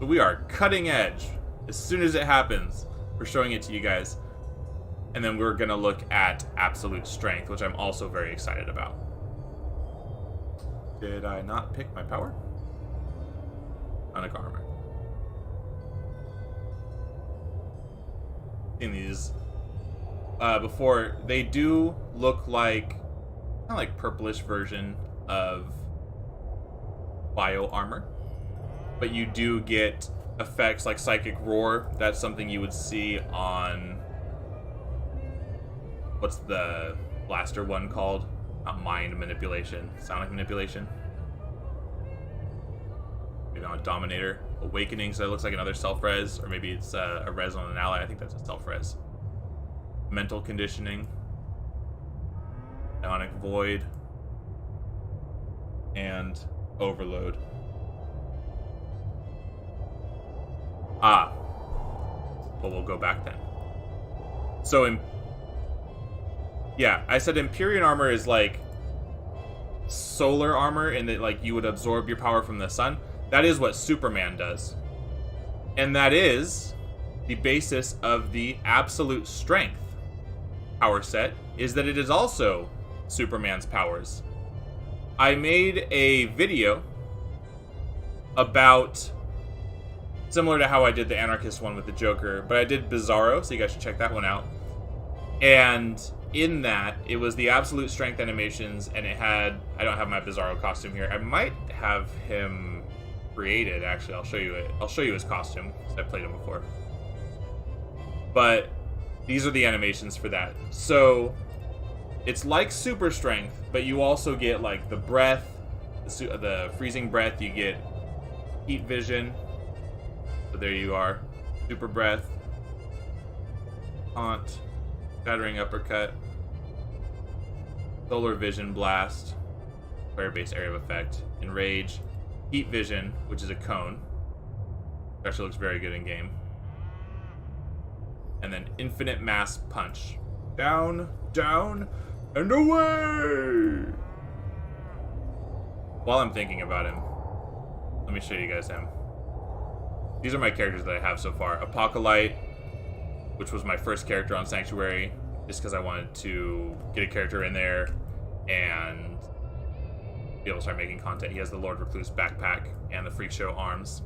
But we are cutting edge. As soon as it happens, we're showing it to you guys. And then we're going to look at absolute strength, which I'm also very excited about. Did I not pick my power? Psionic armor. In these before, they do look like kind of like purplish version of bio armor, but you do get effects like psychic roar. That's something you would see on, what's the blaster one called? Not mind manipulation, sonic manipulation. Maybe on Dominator. Awakening, so it looks like another self-res, or maybe it's a res on an ally. I think that's a self-res. Mental conditioning. Ionic void. And overload. But we'll go back then. So, yeah, I said Empyrean armor is like solar armor, in that like you would absorb your power from the sun. That is what Superman does. And that is the basis of the absolute strength power set, is that it is also Superman's powers. I made a video about, similar to how I did the Anarchist one with the Joker, but I did Bizarro, so you guys should check that one out. And in that, it was the absolute strength animations, and it had, I don't have my Bizarro costume here. I might have him created, actually. I'll show you it. I'll show you his costume, because I played him before. But these are the animations for that. So it's like super strength, but you also get like the breath, the freezing breath. You get heat vision. So there you are. Super breath. Taunt. Shattering uppercut. Solar vision blast. Player-based area of effect. Enrage. Heat vision, which is a cone. Actually looks very good in game. And then infinite mass punch. Down, down, and away! While I'm thinking about him, let me show you guys him. These are my characters that I have so far. Apocalypse, which was my first character on Sanctuary, just because I wanted to get a character in there and be able to start making content. He has the Lord Recluse backpack and the Freak Show arms.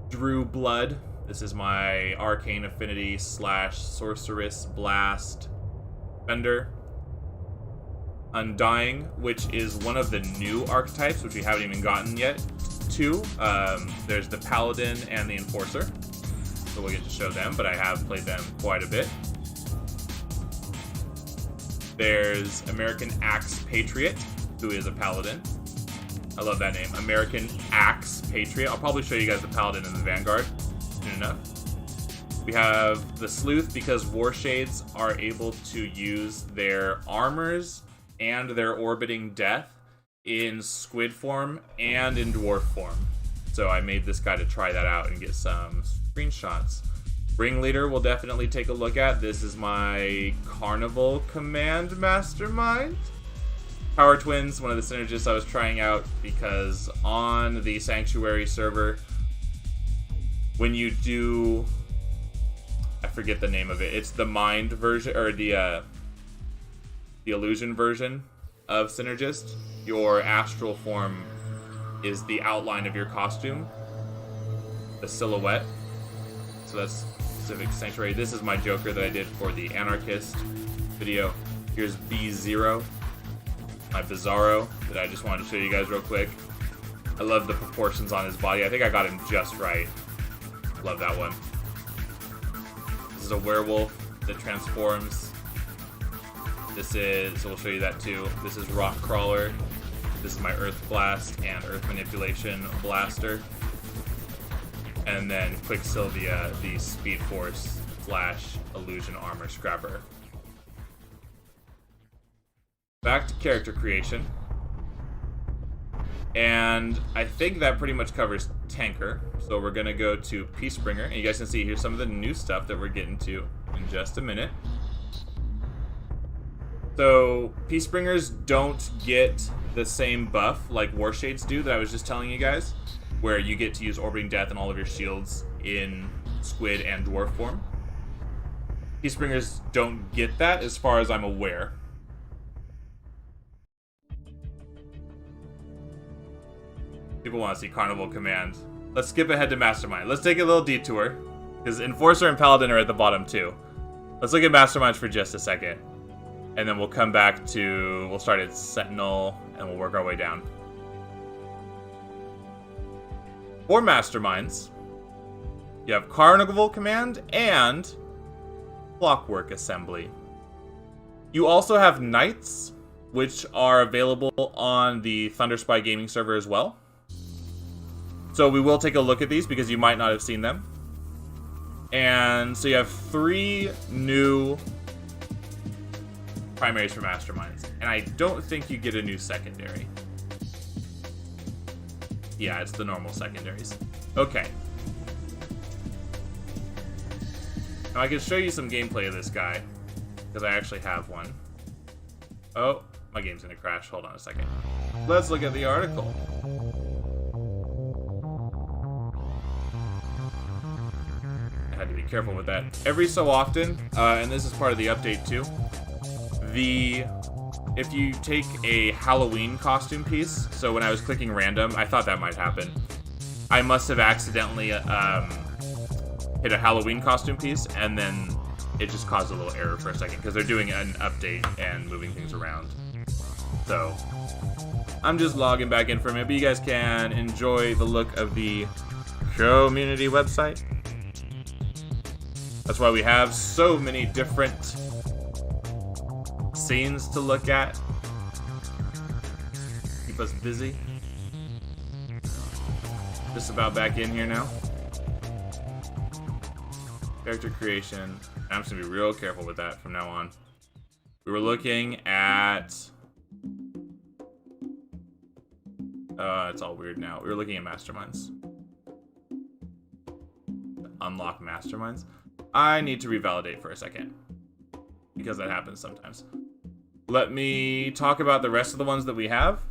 Drew Blood. This is my Arcane Affinity / Sorceress Blast Fender. Undying, which is one of the new archetypes, which we haven't even gotten yet. 2. There's the Paladin and the Enforcer. So we'll get to show them, but I have played them quite a bit. There's American Axe Patriot, who is a Paladin. I love that name. American Axe Patriot. I'll probably show you guys the Paladin and the Vanguard soon enough. We have the Sleuth, because War Shades are able to use their armors and their orbiting death in squid form and in dwarf form. So I made this guy to try that out and get some screenshots. Ringleader we'll definitely take a look at. This is my Carnival Command Mastermind. Power Twins, one of the synergists I was trying out, because on the Sanctuary server, when you do, I forget the name of it, it's the Mind version, or the Illusion version of Synergist. Your astral form is the outline of your costume, the silhouette. So that's specific Sanctuary. This is my Joker that I did for the Anarchist video. Here's B0, my Bizarro that I just wanted to show you guys real quick. I love the proportions on his body. I think I got him just right. Love that one. This is a werewolf that transforms. This is, so we'll show you that too. This is Rock Crawler. This is my Earth Blast and Earth Manipulation Blaster. And then Quicksylvia, the Speed Force / Illusion Armor Scrapper. Back to character creation. And I think that pretty much covers Tanker. So we're going to go to Peacebringer. And you guys can see here's some of the new stuff that we're getting to in just a minute. So Peacebringers don't get the same buff like Warshades do that I was just telling you guys, where you get to use Orbiting Death and all of your shields in Squid and Dwarf form. Peacebringers don't get that as far as I'm aware. People want to see Carnival Command. Let's skip ahead to Mastermind. Let's take a little detour, because Enforcer and Paladin are at the bottom too. Let's look at Masterminds for just a second. And then we'll come back to, we'll start at Sentinel, and we'll work our way down. For Masterminds, you have Carnival Command and Clockwork Assembly. You also have Knights, which are available on the Thunderspy Gaming server as well. So we will take a look at these because you might not have seen them. And so you have 3 new primaries for Masterminds. And I don't think you get a new secondary. Yeah, it's the normal secondaries. Okay. Now I can show you some gameplay of this guy, because I actually have one. Oh, my game's gonna crash. Hold on a second. Let's look at the article. I had to be careful with that. Every so often, and this is part of the update too, if you take a Halloween costume piece, so when I was clicking random, I thought that might happen. I must have accidentally hit a Halloween costume piece, and then it just caused a little error for a second, because they're doing an update and moving things around. So, I'm just logging back in for a minute, but you guys can enjoy the look of the community website. That's why we have so many different scenes to look at. Keep us busy. Just about back in here now. Character creation. I'm just gonna be real careful with that from now on. We were looking at... it's all weird now. We were looking at Masterminds. Unlock Masterminds. I need to revalidate for a second, because that happens sometimes. Let me talk about the rest of the ones that we have.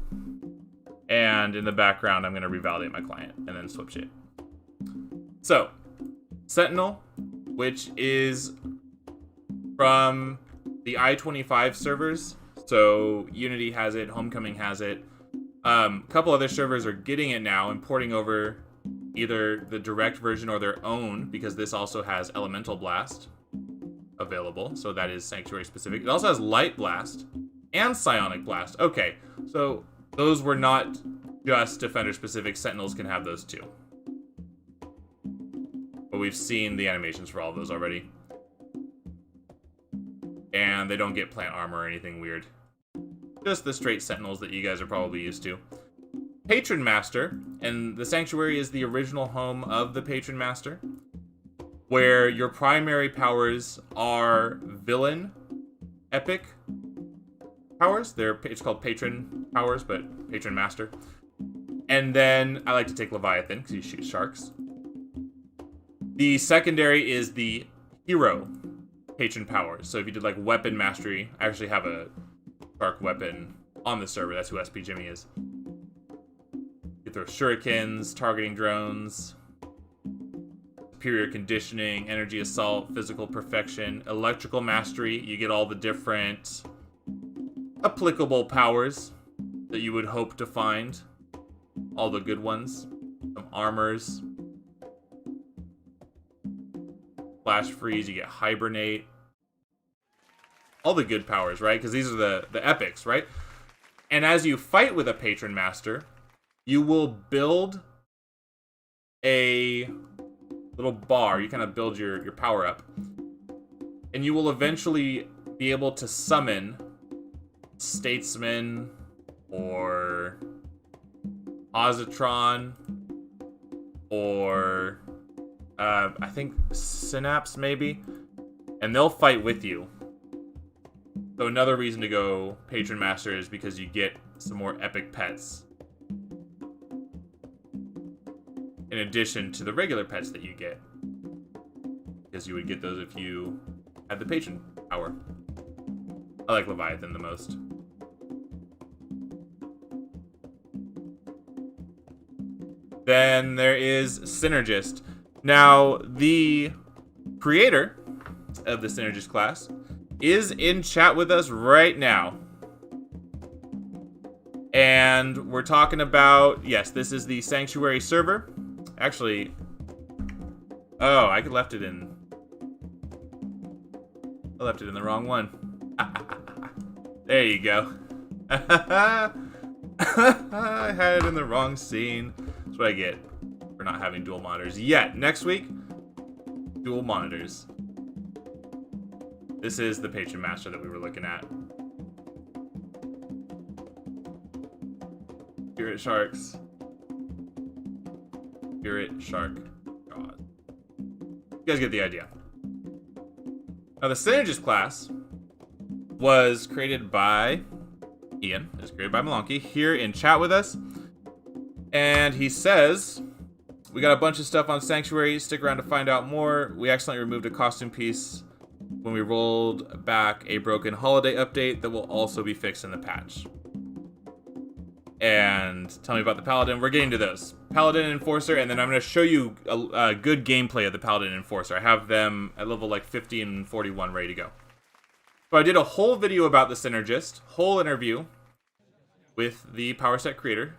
And in the background, I'm going to revalidate my client and then switch it. So, Sentinel, which is from the I-25 servers. So, Unity has it, Homecoming has it. A couple other servers are getting it now and porting over either the direct version or their own, because this also has Elemental Blast available, so that is Sanctuary specific. It also has Light Blast and Psionic Blast. Okay, so those were not just Defender specific. Sentinels can have those too. But we've seen the animations for all of those already. And they don't get plant armor or anything weird. Just the straight Sentinels that you guys are probably used to. Patron Master, and the Sanctuary is the original home of the Patron Master, where your primary powers are villain, epic powers. It's called Patron powers, but Patron Master. And then I like to take Leviathan because he shoots sharks. The secondary is the hero Patron powers. So if you did like weapon mastery, I actually have a shark weapon on the server. That's who SPJimmy is. You throw shurikens, targeting drones, superior conditioning, energy assault, physical perfection, electrical mastery. You get all the different applicable powers that you would hope to find. All the good ones. Some armors. Flash freeze, you get hibernate. All the good powers, right? Because these are the epics, right? And as you fight with a patron master, you will build a little bar. You kind of build your power up. And you will eventually be able to summon Statesman or Positron or I think Synapse maybe, and they'll fight with you. So another reason to go Patron Master is because you get some more epic pets in addition to the regular pets that you get, because you would get those if you had the patron power. I like Leviathan the most. Then there is Synergist. Now, the creator of the Synergist class is in chat with us right now. And we're talking about, yes, this is the Sanctuary server. Actually, oh, I left it in the wrong one. There you go. I had it in the wrong scene. That's what I get for not having dual monitors yet. Next week, dual monitors. This is the Patron Master that we were looking at. Spirit Sharks. Spirit Shark God. You guys get the idea. Now, the Synergist class was created by Ian. It was created by Malonky here in chat with us. And he says, we got a bunch of stuff on Sanctuary. Stick around to find out more. We accidentally removed a costume piece when we rolled back a broken holiday update that will also be fixed in the patch. And tell me about the Paladin. We're getting to those. Paladin Enforcer, and then I'm going to show you a good gameplay of the Paladin Enforcer. I have them at level like 50 and 41 ready to go. So I did a whole video about the Synergist, whole interview with the power set creator.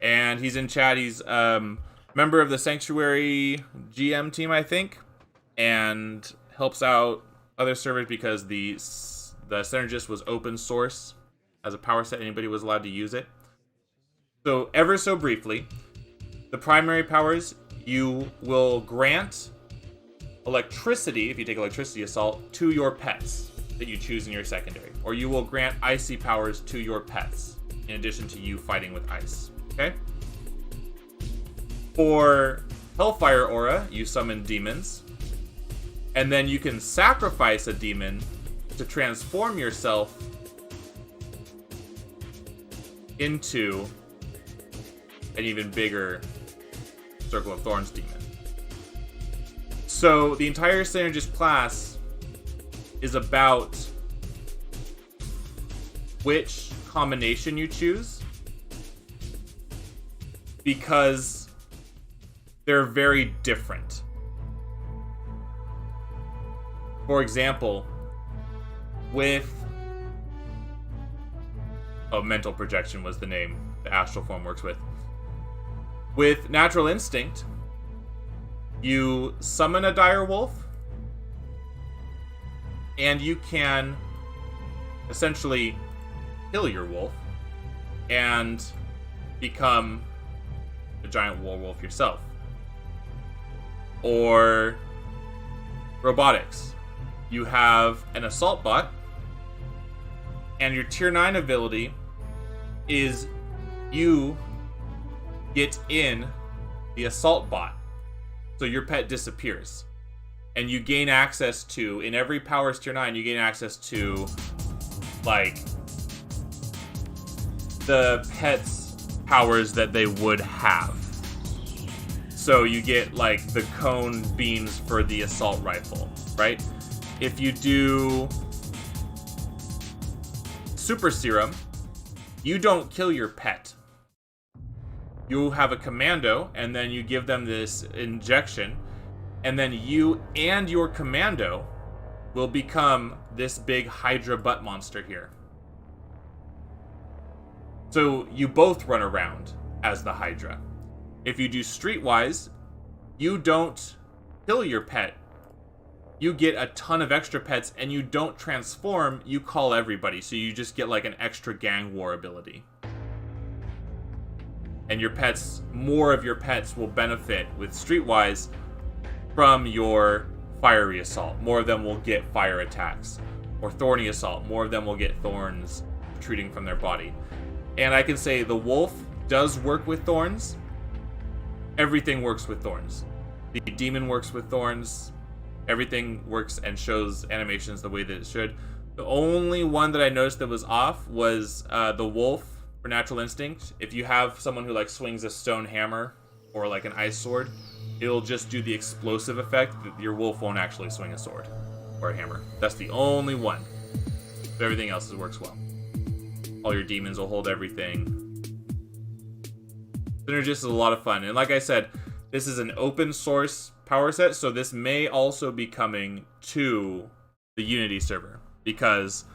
And he's in chat. He's member of the Sanctuary GM team, I think, and helps out other servers because the Synergist was open source as a power set. Anybody was allowed to use it. So ever so briefly, the primary powers, you will grant electricity, if you take electricity assault, to your pets that you choose in your secondary. Or you will grant icy powers to your pets, in addition to you fighting with ice. Okay? For Hellfire Aura, you summon demons. And then you can sacrifice a demon to transform yourself into an even bigger Circle of Thorns demon. So the entire Synergist class is about which combination you choose, because they're very different. For example, with Mental Projection was the name the astral form works with. With Natural Instinct, you summon a dire wolf, and you can essentially kill your wolf and become a giant werewolf yourself. Or Robotics, you have an assault bot, and your tier 9 ability is you get in the assault bot, so your pet disappears, and you gain access to, in every powers tier 9, you gain access to like the pet's powers that they would have. So you get like the cone beams for the assault rifle, right? If you do Super Serum, You don't kill your pet. You have a commando, and then you give them this injection, and then you and your commando will become this big Hydra butt monster here. So you both run around as the Hydra. If you do streetwise, you don't kill your pet. You get a ton of extra pets, and you don't transform, you call everybody. So you just get like an extra gang war ability. And your pets, more of your pets will benefit with streetwise from your fiery assault. More of them will get fire attacks. Or thorny assault. More of them will get thorns protruding from their body. And I can say the wolf does work with thorns. Everything works with thorns. The demon works with thorns. Everything works and shows animations the way that it should. The only one that I noticed that was off was the wolf for Natural Instinct. If you have someone who like swings a stone hammer or like an ice sword, it'll just do the explosive effect. Your wolf won't actually swing a sword or a hammer. That's the only one. But everything else works well. All your demons will hold everything. Synergist is a lot of fun. And like I said, this is an open source power set, so this may also be coming to the Unity server, because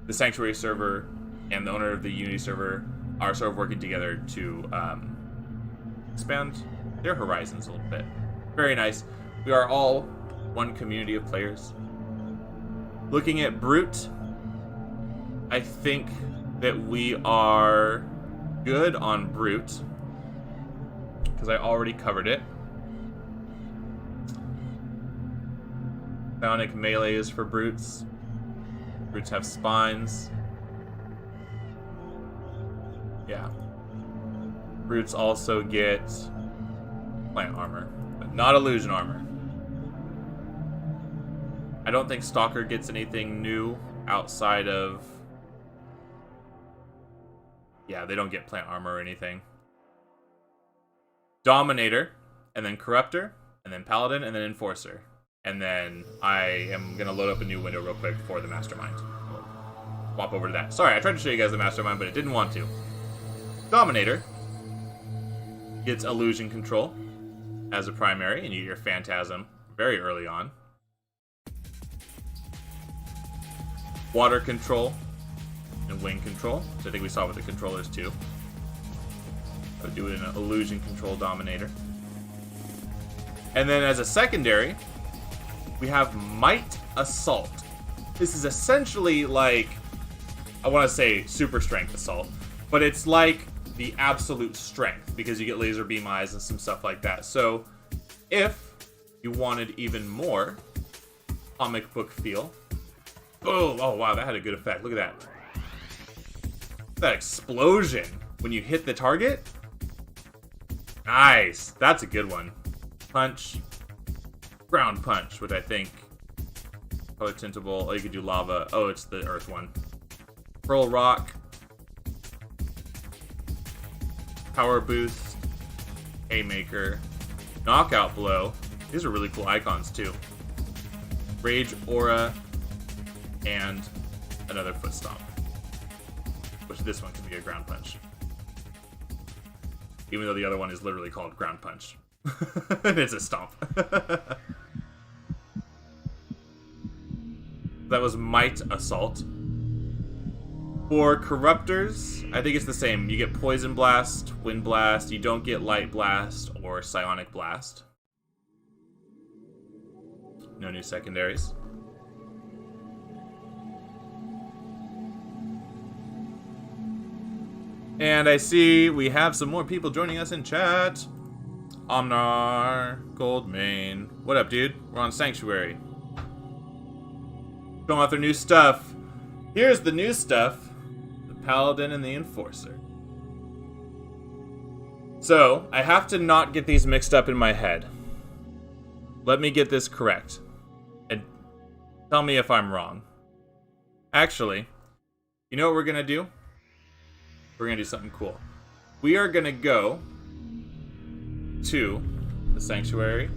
the Sanctuary server and the owner of the Unity server are sort of working together to expand their horizons a little bit. Very nice. We are all one community of players. Looking at Brute, I think that we are good on Brute, because I already covered it. Psionic melee is for brutes. Brutes have spines. Yeah. Brutes also get plant armor, but not illusion armor. I don't think Stalker gets anything new outside of... Yeah, they don't get plant armor or anything. Dominator, and then Corruptor, and then Paladin, and then Enforcer. And then I am going to load up a new window real quick for the Mastermind. We'll swap over to that. Sorry, I tried to show you guys the Mastermind, but it didn't want to. Dominator gets Illusion Control as a primary, and you get your Phantasm very early on. Water Control and Wind Control, which I think we saw with the controllers too. So do an Illusion Control Dominator. And then as a secondary, we have Might Assault. This is essentially like, I want to say Super Strength Assault, but it's like the absolute strength, because you get laser beam eyes and some stuff like that. So if you wanted even more comic book feel, oh wow, that had a good effect. Look at that. That explosion when you hit the target. Nice. That's a good one. Punch. Ground Punch, which I think color tintable. Oh, you could do lava. Oh, it's the earth one. Pearl Rock. Power Boost. Haymaker. Knockout Blow. These are really cool icons too. Rage Aura. And another Foot Stomp. Which this one can be a Ground Punch. Even though the other one is literally called Ground Punch. And it's a stomp. That was Might Assault. For Corruptors, I think it's the same. You get Poison Blast, Wind Blast. You don't get Light Blast or Psionic Blast. No new secondaries. And I see we have some more people joining us in chat. Omnar, Goldmane. What up, dude? We're on Sanctuary. Showing off their new stuff. Here's the new stuff. The Paladin and the Enforcer. So, I have to not get these mixed up in my head. Let me get this correct. And tell me if I'm wrong. Actually, you know what we're going to do? We're going to do something cool. We are going to go to the Sanctuary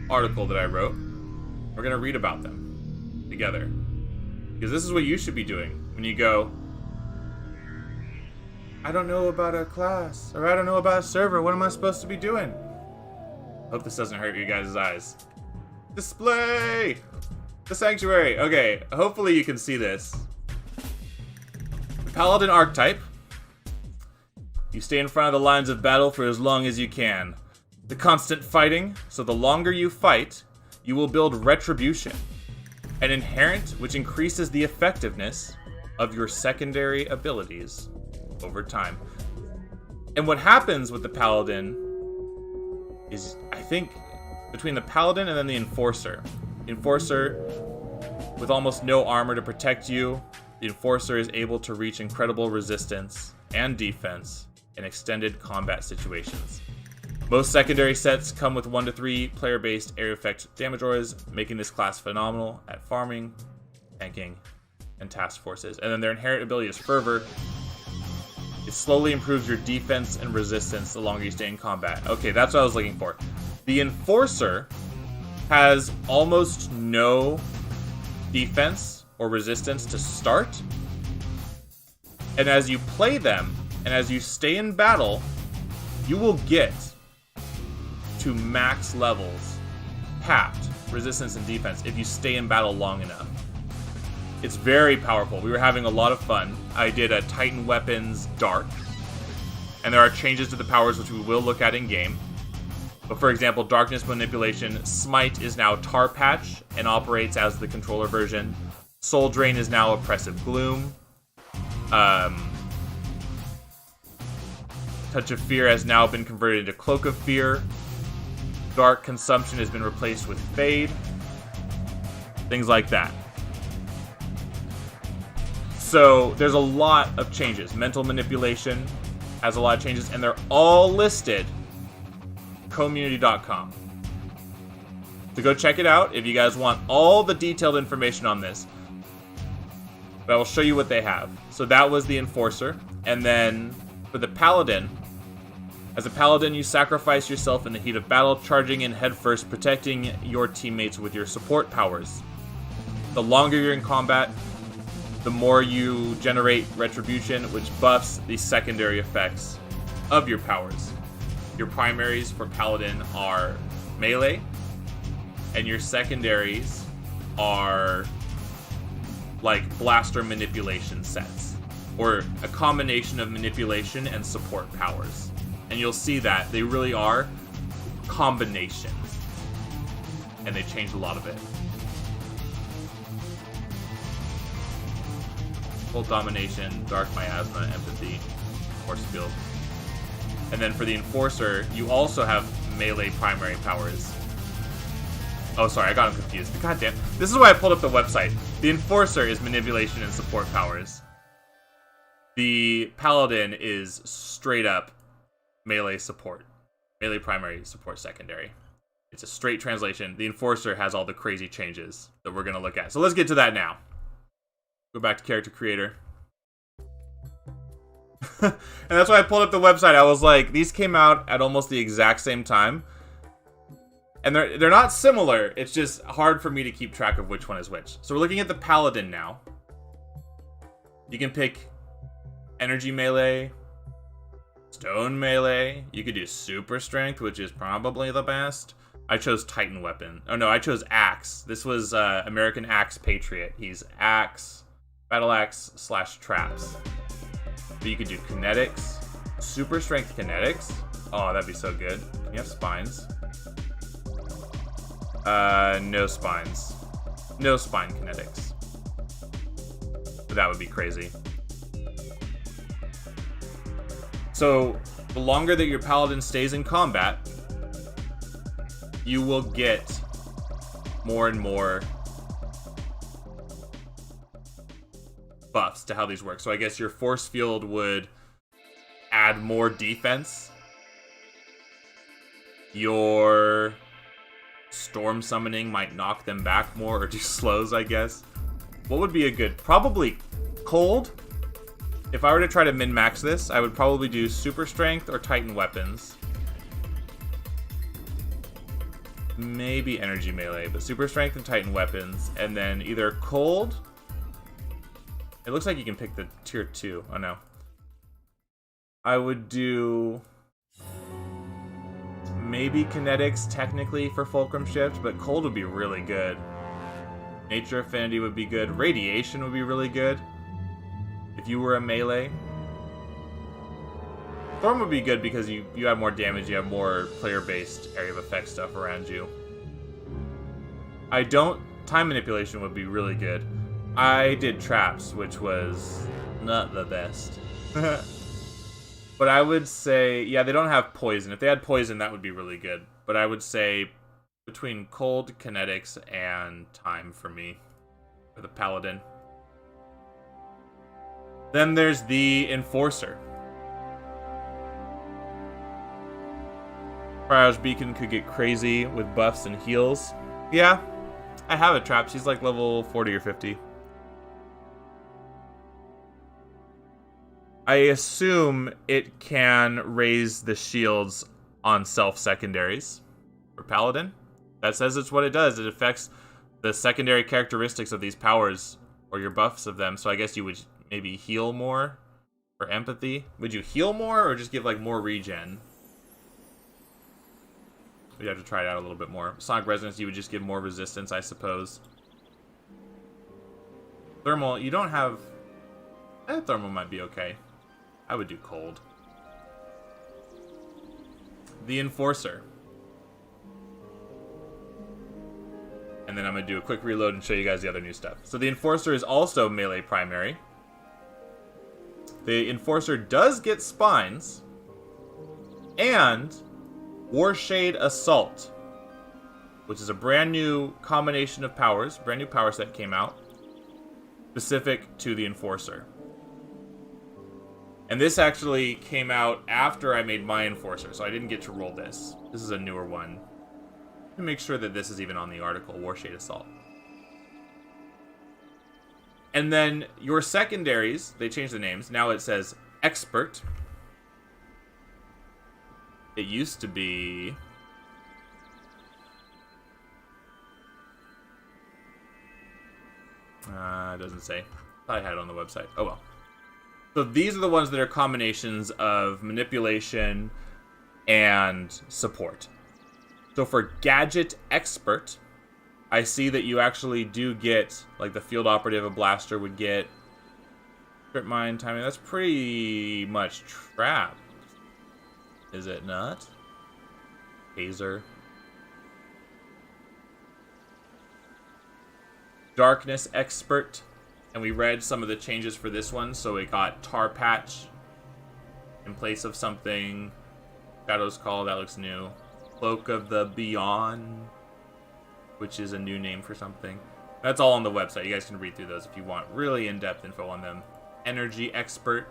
article that I wrote. We're going to read about them together. Because this is what you should be doing when when you go, I don't know about a class, or I don't know about a server, what am I supposed to be doing? Hope this doesn't hurt you guys' eyes. Display! The sanctuary. Okay, hopefully you can see this. The Paladin archetype. You stay in front of the lines of battle for as long as you can. The constant fighting, so the longer you fight, you will build retribution. An inherent which increases the effectiveness of your secondary abilities over time. And what happens with the Paladin is, I think, between the Paladin and then the Enforcer. The Enforcer, with almost no armor to protect you, the Enforcer is able to reach incredible resistance and defense in extended combat situations. Most secondary sets come with 1 to 3 player-based area effect damage auras, making this class phenomenal at farming, tanking, and task forces. And then their inherent ability is Fervor. It slowly improves your defense and resistance the longer you stay in combat. Okay, that's what I was looking for. The Enforcer has almost no defense or resistance to start. And as you play them, and as you stay in battle, you will get to max levels, capped resistance and defense, if you stay in battle long enough. It's very powerful. We were having a lot of fun. I did a Titan Weapons Dark, and there are changes to the powers which we will look at in game. But for example, Darkness Manipulation, Smite is now Tar Patch and operates as the controller version. Soul Drain is now Oppressive Gloom. Touch of Fear has now been converted into Cloak of Fear. Dark Consumption has been replaced with Fade. Things like that. So there's a lot of changes. Mental Manipulation has a lot of changes, and they're all listed community.com. So go check it out if you guys want all the detailed information on this. But I will show you what they have. So that was the Enforcer. And then for the Paladin, as a Paladin, you sacrifice yourself in the heat of battle, charging in headfirst, protecting your teammates with your support powers. The longer you're in combat, the more you generate retribution, which buffs the secondary effects of your powers. Your primaries for Paladin are melee, and your secondaries are like blaster manipulation sets, or a combination of manipulation and support powers. And you'll see that they really are combinations, and they change a lot of it. Full Domination, Dark Miasma, Empathy, Force Field. And then for the Enforcer, you also have melee primary powers. Oh, sorry, I got them confused. God damn. This is why I pulled up the website. The Enforcer is manipulation and support powers. The Paladin is straight up melee support. Melee primary, support secondary. It's a straight translation. The Enforcer has all the crazy changes that we're going to look at. So let's get to that now. Go back to character creator. And that's why I pulled up the website. I was like, these came out at almost the exact same time. And they're not similar. It's just hard for me to keep track of which one is which. So we're looking at the Paladin now. You can pick energy melee, stone melee. You could do super strength, which is probably the best. I chose Titan weapon. Oh no, I chose axe. This was American Axe Patriot. He's axe, battle axe / traps. But you could do kinetics, super strength kinetics. Oh, that'd be so good. Can you have spines? No spines. No spine kinetics. But that would be crazy. So, the longer that your Paladin stays in combat, you will get more and more buffs to how these work. So I guess your force field would add more defense. Your storm summoning might knock them back more, or do slows, I guess. What would be a good... Probably cold. If I were to try to min-max this, I would probably do super strength or Titan weapons. Maybe energy melee, but super strength and Titan weapons. And then either cold... It looks like you can pick the tier 2. Oh no. I would do maybe kinetics technically for Fulcrum Shift, but cold would be really good. Nature Affinity would be good. Radiation would be really good. If you were a melee. Storm would be good because you have more damage, you have more player-based area of effect stuff around you. Time Manipulation would be really good. I did Traps, which was not the best. But I would say, yeah, they don't have Poison. If they had Poison, that would be really good. But I would say between Cold, Kinetics, and Time for me. For the Paladin. Then there's the Enforcer. Triage Beacon could get crazy with buffs and heals. Yeah, I have a trap. She's like level 40 or 50. I assume it can raise the shields on self-secondaries for Paladin. That says it's what it does. It affects the secondary characteristics of these powers or your buffs of them. So I guess you would maybe heal more for empathy. Would you heal more or just give like more regen? You'd have to try it out a little bit more. Sonic Resonance, you would just give more resistance, I suppose. Thermal, you don't have... Thermal might be okay. I would do Cold. The Enforcer. And then I'm going to do a quick reload and show you guys the other new stuff. So the Enforcer is also melee primary. The Enforcer does get spines. And Warshade Assault, which is a brand new combination of powers. Brand new power set came out. Specific to the Enforcer. And this actually came out after I made my Enforcer, so I didn't get to roll this. This is a newer one. Let me make sure that this is even on the article, Warshade Assault. And then your secondaries, they changed the names. Now it says Expert. It used to be... it doesn't say. I thought I had it on the website. Oh well. So these are the ones that are combinations of manipulation and support. So for Gadget Expert, I see that you actually do get, like the Field Operative, a Blaster would get. Trip Mine Timing, that's pretty much Trap. Is it not? Hazer. Darkness Expert. And we read some of the changes for this one. So we got Tar Patch in place of something. Shadow's Call, that looks new. Cloak of the Beyond, which is a new name for something. That's all on the website. You guys can read through those if you want really in-depth info on them. Energy Expert.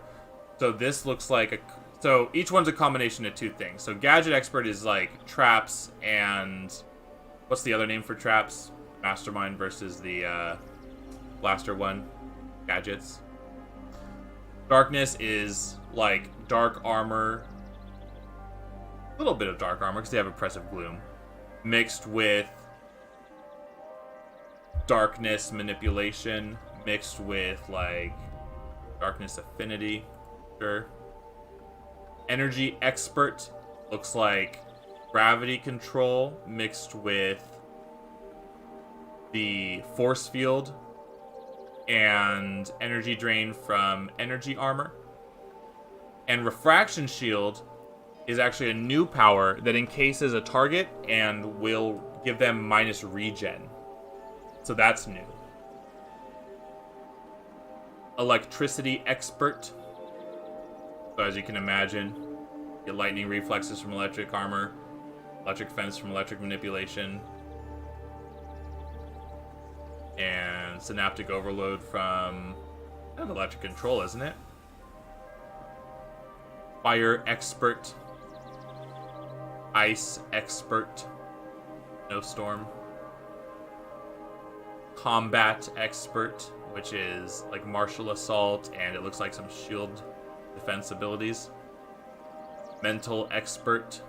So this looks like a... So each one's a combination of two things. So Gadget Expert is like traps and... What's the other name for traps? Mastermind versus the Blaster one. Gadgets. Darkness is like dark armor. A little bit of dark armor because they have Oppressive Gloom. Mixed with darkness manipulation. Mixed with like darkness affinity. Sure. Energy Expert looks like gravity control mixed with the force field and energy drain from energy armor. And Refraction Shield is actually a new power that encases a target and will give them minus regen. So that's new. Electricity Expert. So as you can imagine, get lightning reflexes from electric armor, electric fence from electric manipulation, and synaptic overload from kind of electric control, isn't it? Fire Expert, Ice Expert, no storm. Combat Expert, which is like martial assault, and it looks like some shield defense abilities. Mental Expert,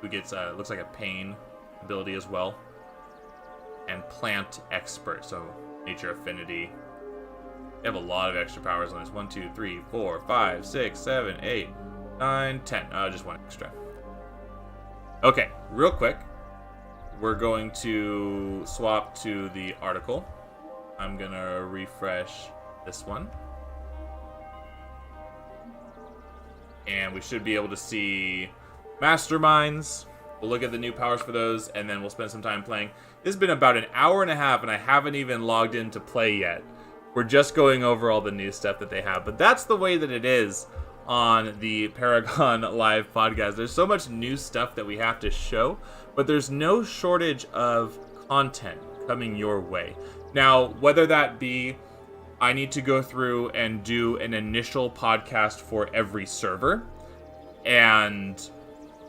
who gets looks like a pain ability as well. And Plant Expert, so nature affinity. They have a lot of extra powers on this. 1, 2, 3, 4, 5, 6, 7, 8, 9, 10. Just one extra. Okay, real quick. We're going to swap to the article. I'm going to refresh this one. And we should be able to see Masterminds. We'll look at the new powers for those, and then we'll spend some time playing. This has been about an hour and a half, and I haven't even logged in to play yet. We're just going over all the new stuff that they have. But that's the way that it is on the Paragon Live Podcast. There's so much new stuff that we have to show, but there's no shortage of content coming your way. Now, whether that be I need to go through and do an initial podcast for every server and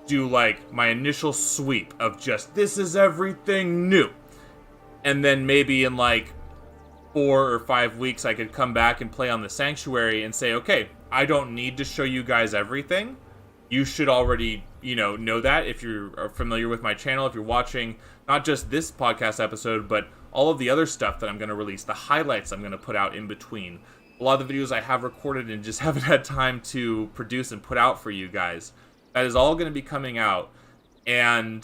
do like my initial sweep of just this is everything new, and then maybe in like 4 or 5 weeks I could come back and play on the Sanctuary and say, okay, I don't need to show you guys everything. You should already, know that if you're familiar with my channel, if you're watching not just this podcast episode, but all of the other stuff that I'm going to release, the highlights I'm going to put out in between. A lot of the videos I have recorded and just haven't had time to produce and put out for you guys. That is all going to be coming out. And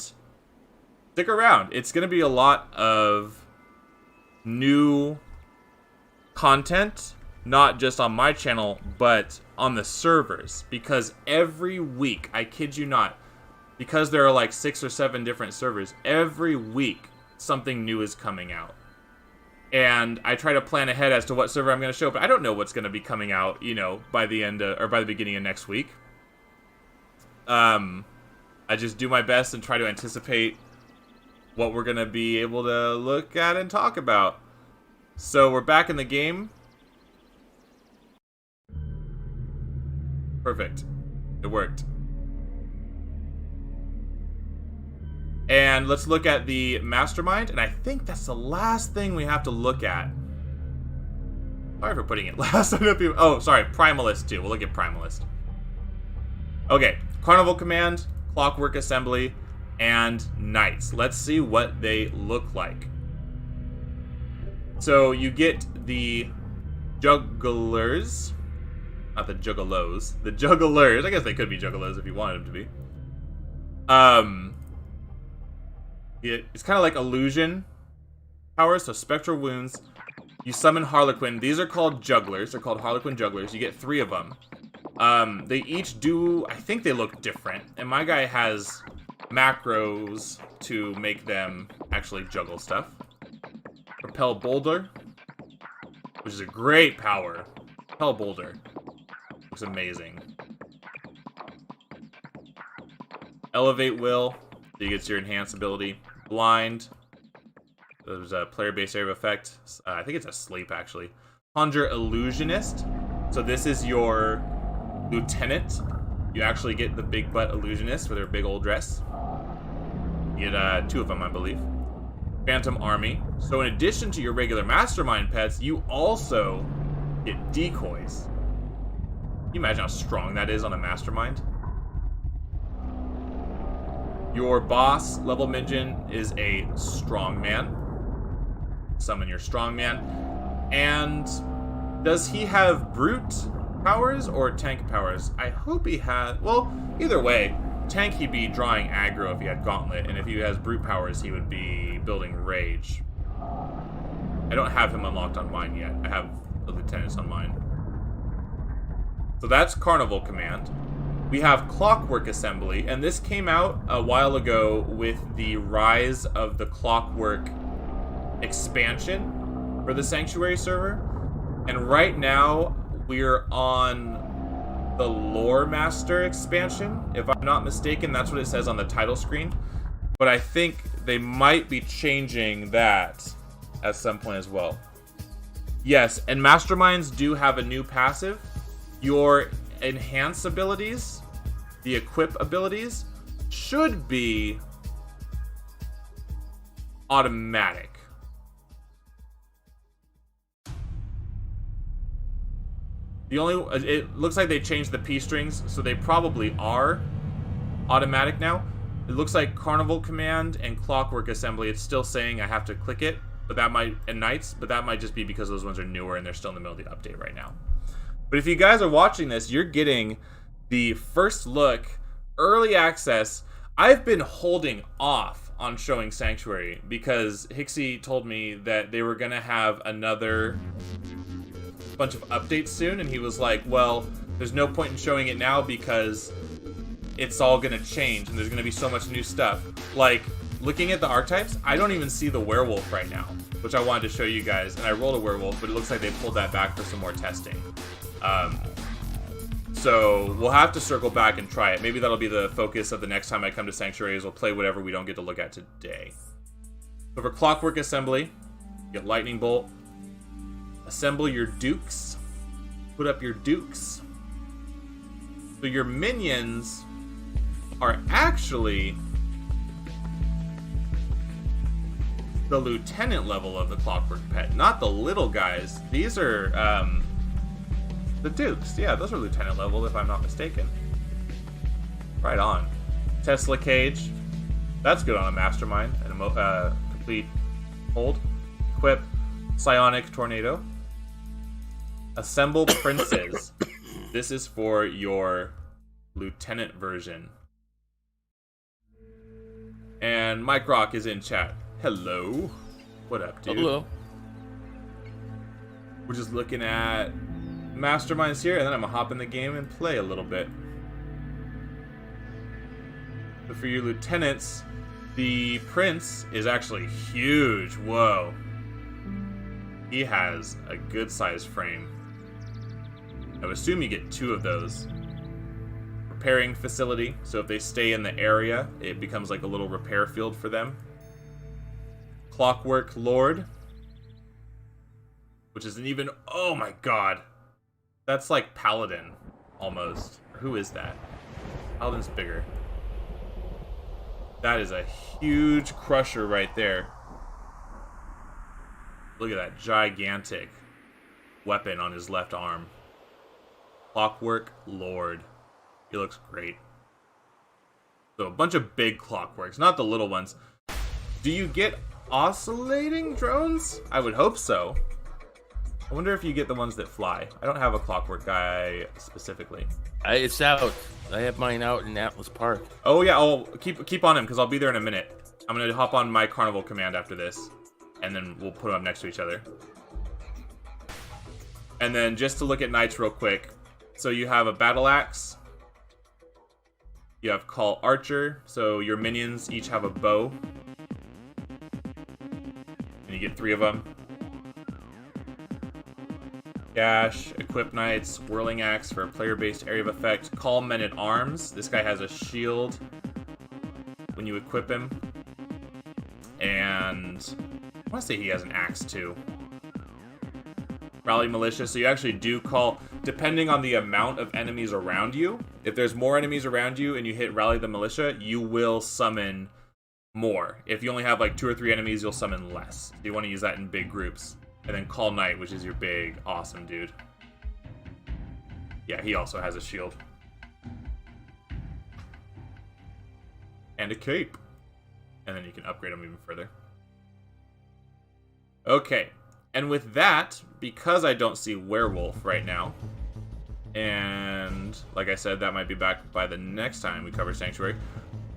stick around. It's going to be a lot of new content, not just on my channel, but on the servers. Because every week, I kid you not, because there are like 6 or 7 different servers, every week something new is coming out. And I try to plan ahead as to what server I'm going to show, but I don't know what's going to be coming out, by the end or by the beginning of next week. I just do my best and try to anticipate what we're going to be able to look at and talk about. So we're back in the game. Perfect. It worked. And let's look at the Mastermind, and I think that's the last thing we have to look at. Sorry for putting it last. Oh, sorry, Primalist too. We'll look at Primalist. Okay, Carnival Command, Clockwork Assembly, and Knights. Let's see what they look like. So you get the Jugglers, not the Juggalos, the Jugglers. I guess they could be Juggalos if you wanted them to be. It's kind of like illusion powers, so spectral wounds. You summon Harlequin. These are called Jugglers. They're called Harlequin Jugglers. You get 3 of them. They each do, I think they look different. And my guy has macros to make them actually juggle stuff. Propel Boulder, which is a great power. Propel Boulder. Looks amazing. Elevate Will. So you get your enhanced ability. Blind. There's a player-based area of effect. I think it's a sleep, actually. Conjure Illusionist. So this is your lieutenant. You actually get the big butt illusionist with her big old dress. You get 2 of them, I believe. Phantom Army. So in addition to your regular Mastermind pets, you also get decoys. Can you imagine how strong that is on a Mastermind? Your boss, level minion, is a strongman. Summon your strongman. And does he have brute powers or tank powers? I hope he has. Well, either way, tank he'd be drawing aggro if he had Gauntlet, and if he has brute powers, he would be building Rage. I don't have him unlocked on mine yet. I have the lieutenants on mine. So that's Carnival Command. We have Clockwork Assembly, and this came out a while ago with the Rise of the Clockwork expansion for the Sanctuary server. And right now, we're on the Lore Master expansion. If I'm not mistaken, that's what it says on the title screen. But I think they might be changing that at some point as well. Yes, and Masterminds do have a new passive. Your enhance abilities, the equip abilities, should be automatic. It looks like they changed the P strings, so they probably are automatic now. It looks like Carnival Command and Clockwork Assembly, it's still saying I have to click it. but that might just be because those ones are newer and they're still in the middle of the update right now. But if you guys are watching this, you're getting the first look, early access. I've been holding off on showing Sanctuary because Hixie told me that they were going to have another bunch of updates soon, and he was like, well, there's no point in showing it now because it's all going to change and there's going to be so much new stuff. Like, looking at the archetypes, I don't even see the werewolf right now, which I wanted to show you guys, and I rolled a werewolf, but it looks like they pulled that back for some more testing. So we'll have to circle back and try it. Maybe that'll be the focus of the next time I come to Sanctuary, is we'll play whatever we don't get to look at today. So for Clockwork Assembly, you get Lightning Bolt. Assemble your dukes. Put up your dukes. So your minions are actually the lieutenant level of the Clockwork Pet, not the little guys. These are the dukes. Yeah, those are lieutenant level if I'm not mistaken. Right on. Tesla Cage. That's good on a Mastermind and a complete hold. Equip Psionic Tornado. Assemble Princes. This is for your lieutenant version. And Mike Rock is in chat. Hello. What up, dude? Hello. We're just looking at Masterminds here, and then I'm gonna hop in the game and play a little bit. But for your lieutenants, the Prince is actually huge. Whoa. He has a good sized frame. I would assume you get 2 of those. Repairing facility, so if they stay in the area, it becomes like a little repair field for them. Clockwork Lord, which is an even, oh my god, that's like Paladin almost. Who is that? Paladin's bigger. That is a huge crusher right there. Look at that gigantic weapon on his left arm. Clockwork Lord. He looks great. So a bunch of big clockworks, not the little ones. Do you get oscillating drones? I would hope so. I wonder if you get the ones that fly. I don't have a clockwork guy specifically. It's out. I have mine out in Atlas Park. Oh yeah, I'll keep on him because I'll be there in a minute. I'm gonna hop on my carnival command after this, and then we'll put them up next to each other. And then just to look at knights real quick. So you have a battle axe. You have Call Archer, so your minions each have a bow. And you get 3 of them. Dash, Equip Knights, Whirling Axe for a player-based area of effect. Call Men at Arms. This guy has a shield when you equip him. And I want to say he has an axe too. Rally Militia, so you actually do call, depending on the amount of enemies around you, if there's more enemies around you and you hit Rally the Militia, you will summon more. If you only have like 2 or 3 enemies, you'll summon less. You want to use that in big groups. And then Call Knight, which is your big, awesome dude. Yeah, he also has a shield. And a cape. And then you can upgrade him even further. Okay. And with that, because I don't see Werewolf right now, and like I said, that might be back by the next time we cover Sanctuary,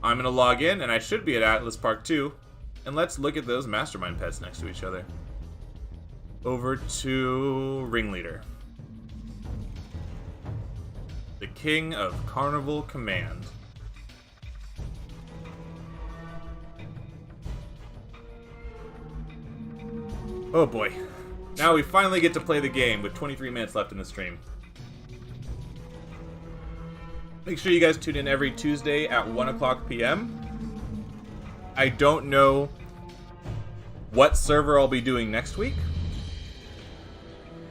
I'm going to log in, and I should be at Atlas Park too, and let's look at those Mastermind pets next to each other. Over to Ringleader. The King of Carnival Command. Oh boy. Now we finally get to play the game with 23 minutes left in the stream. Make sure you guys tune in every Tuesday at 1 o'clock p.m. I don't know what server I'll be doing next week,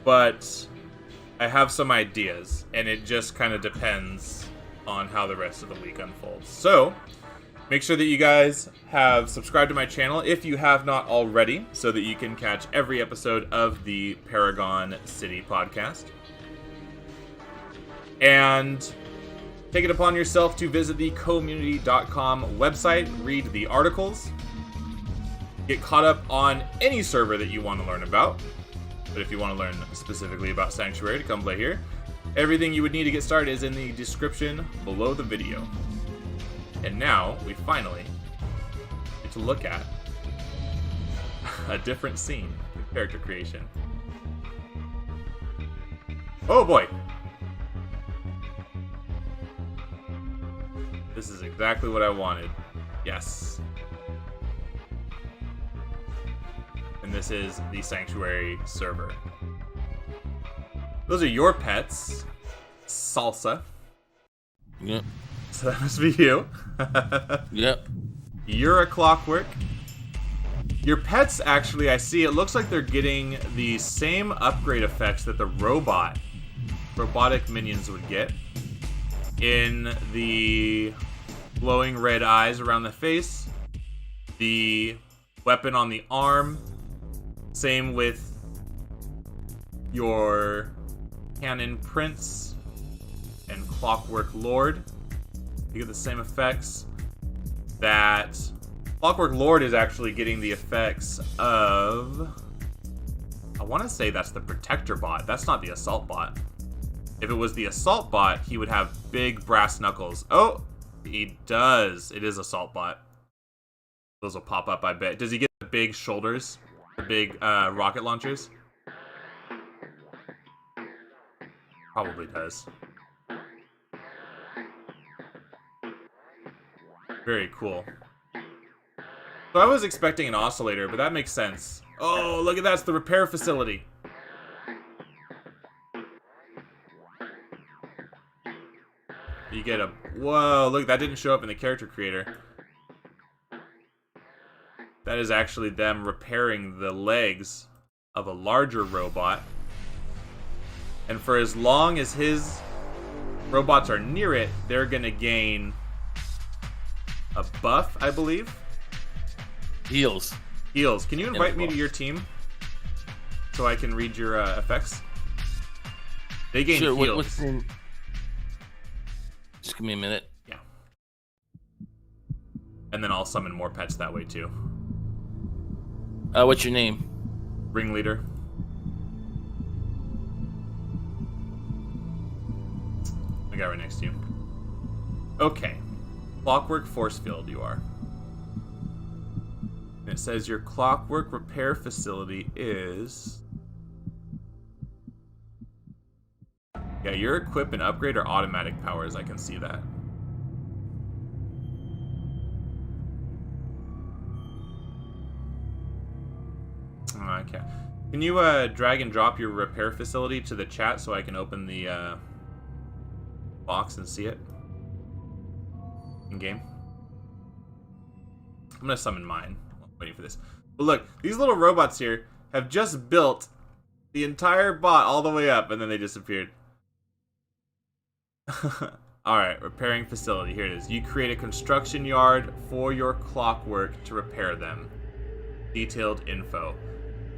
but I have some ideas, and it just kind of depends on how the rest of the week unfolds. So, make sure that you guys have subscribed to my channel if you have not already, so that you can catch every episode of the Paragon City podcast. And take it upon yourself to visit the community.com website, read the articles, Get caught up on any server that you want to learn about. But if you want to learn specifically about Sanctuary to come play here, everything you would need to get started is in the description below the video. And now, we finally get to look at a different scene with character creation. Oh boy! This is exactly what I wanted. Yes. And this is the Sanctuary server. Those are your pets. Salsa. Yep. So that must be you. Yep. You're a Clockwork. Your pets, actually, I see, it looks like they're getting the same upgrade effects that the robotic minions would get. In the glowing red eyes around the face, the weapon on the arm, same with your Cannon Prince and Clockwork Lord. You get the same effects. That Clockwork Lord is actually getting the effects of... I want to say that's the Protector bot. That's not the Assault bot. If it was the Assault bot, he would have big brass knuckles. Oh, he does. It is Assault bot. Those will pop up, I bet. Does he get the big shoulders? The big rocket launchers? Probably does. Very cool. So I was expecting an oscillator, but that makes sense. Oh, look at that. It's the repair facility. You get a... Whoa, look, that didn't show up in the character creator. That is actually them repairing the legs of a larger robot. And for as long as his robots are near it, they're going to gain a buff, I believe. Heals. Heals. Can you invite me to your team so I can read your effects? They gain heals. What's in... Just give me a minute. Yeah. And then I'll summon more pets that way too. What's your name? Ringleader. The guy right next to you. Okay. Clockwork Force Field you are. And it says your Clockwork repair facility is... Yeah, your equip and upgrade are automatic powers. I can see that. Okay. Can you drag and drop your repair facility to the chat so I can open the box and see it in game? I'm gonna summon mine. I'm waiting for this. But look, these little robots here have just built the entire bot all the way up, and then they disappeared. Alright, repairing facility. Here it is. You create a construction yard for your Clockwork to repair them. Detailed info.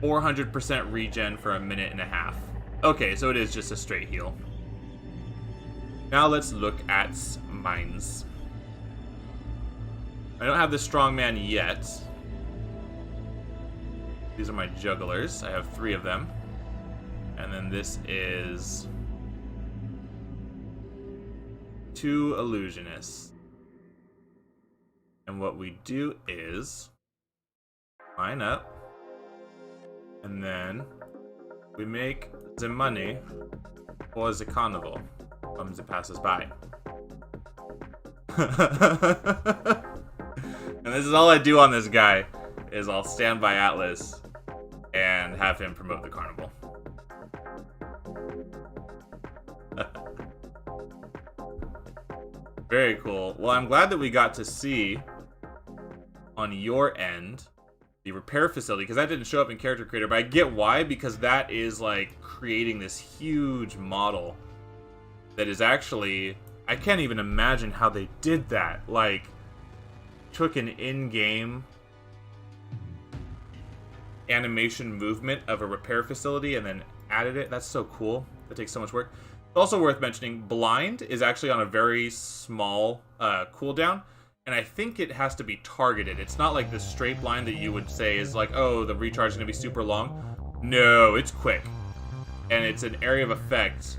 400% regen for a minute and a half. Okay, so it is just a straight heal. Now let's look at mines. I don't have the strongman yet. These are my jugglers. I have 3 of them. And then this is 2 illusionists. And what we do is line up. And then we make the money for the carnival as it passes by. And this is all I do on this guy, is I'll stand by Atlas and have him promote the carnival. Very cool. Well, I'm glad that we got to see on your end the repair facility, because that didn't show up in Character Creator, but I get why, because that is like creating this huge model that is actually, I can't even imagine how they did that. Like, took an in-game animation movement of a repair facility and then added it. That's so cool. That takes so much work. It's also worth mentioning, Blind is actually on a very small cooldown, and I think it has to be targeted. It's not like the straight line that you would say is like, oh, the recharge is going to be super long. No, it's quick. And it's an area of effect.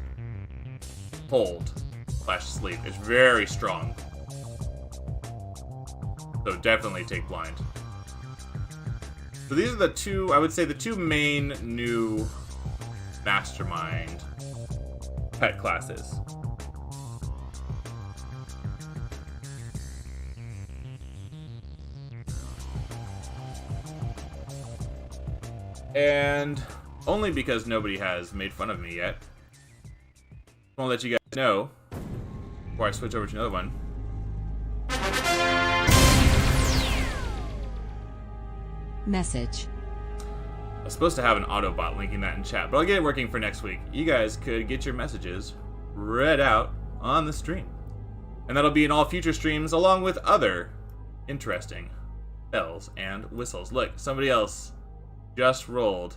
Hold / sleep. It's very strong. So definitely take blind. So these are the two, I would say, the two main new Mastermind pet classes. And only because nobody has made fun of me yet, I want to let you guys know, before I switch over to another one, message. I was supposed to have an Autobot linking that in chat, but I'll get it working for next week. You guys could get your messages read out on the stream. And that'll be in all future streams, along with other interesting bells and whistles. Look, somebody else just rolled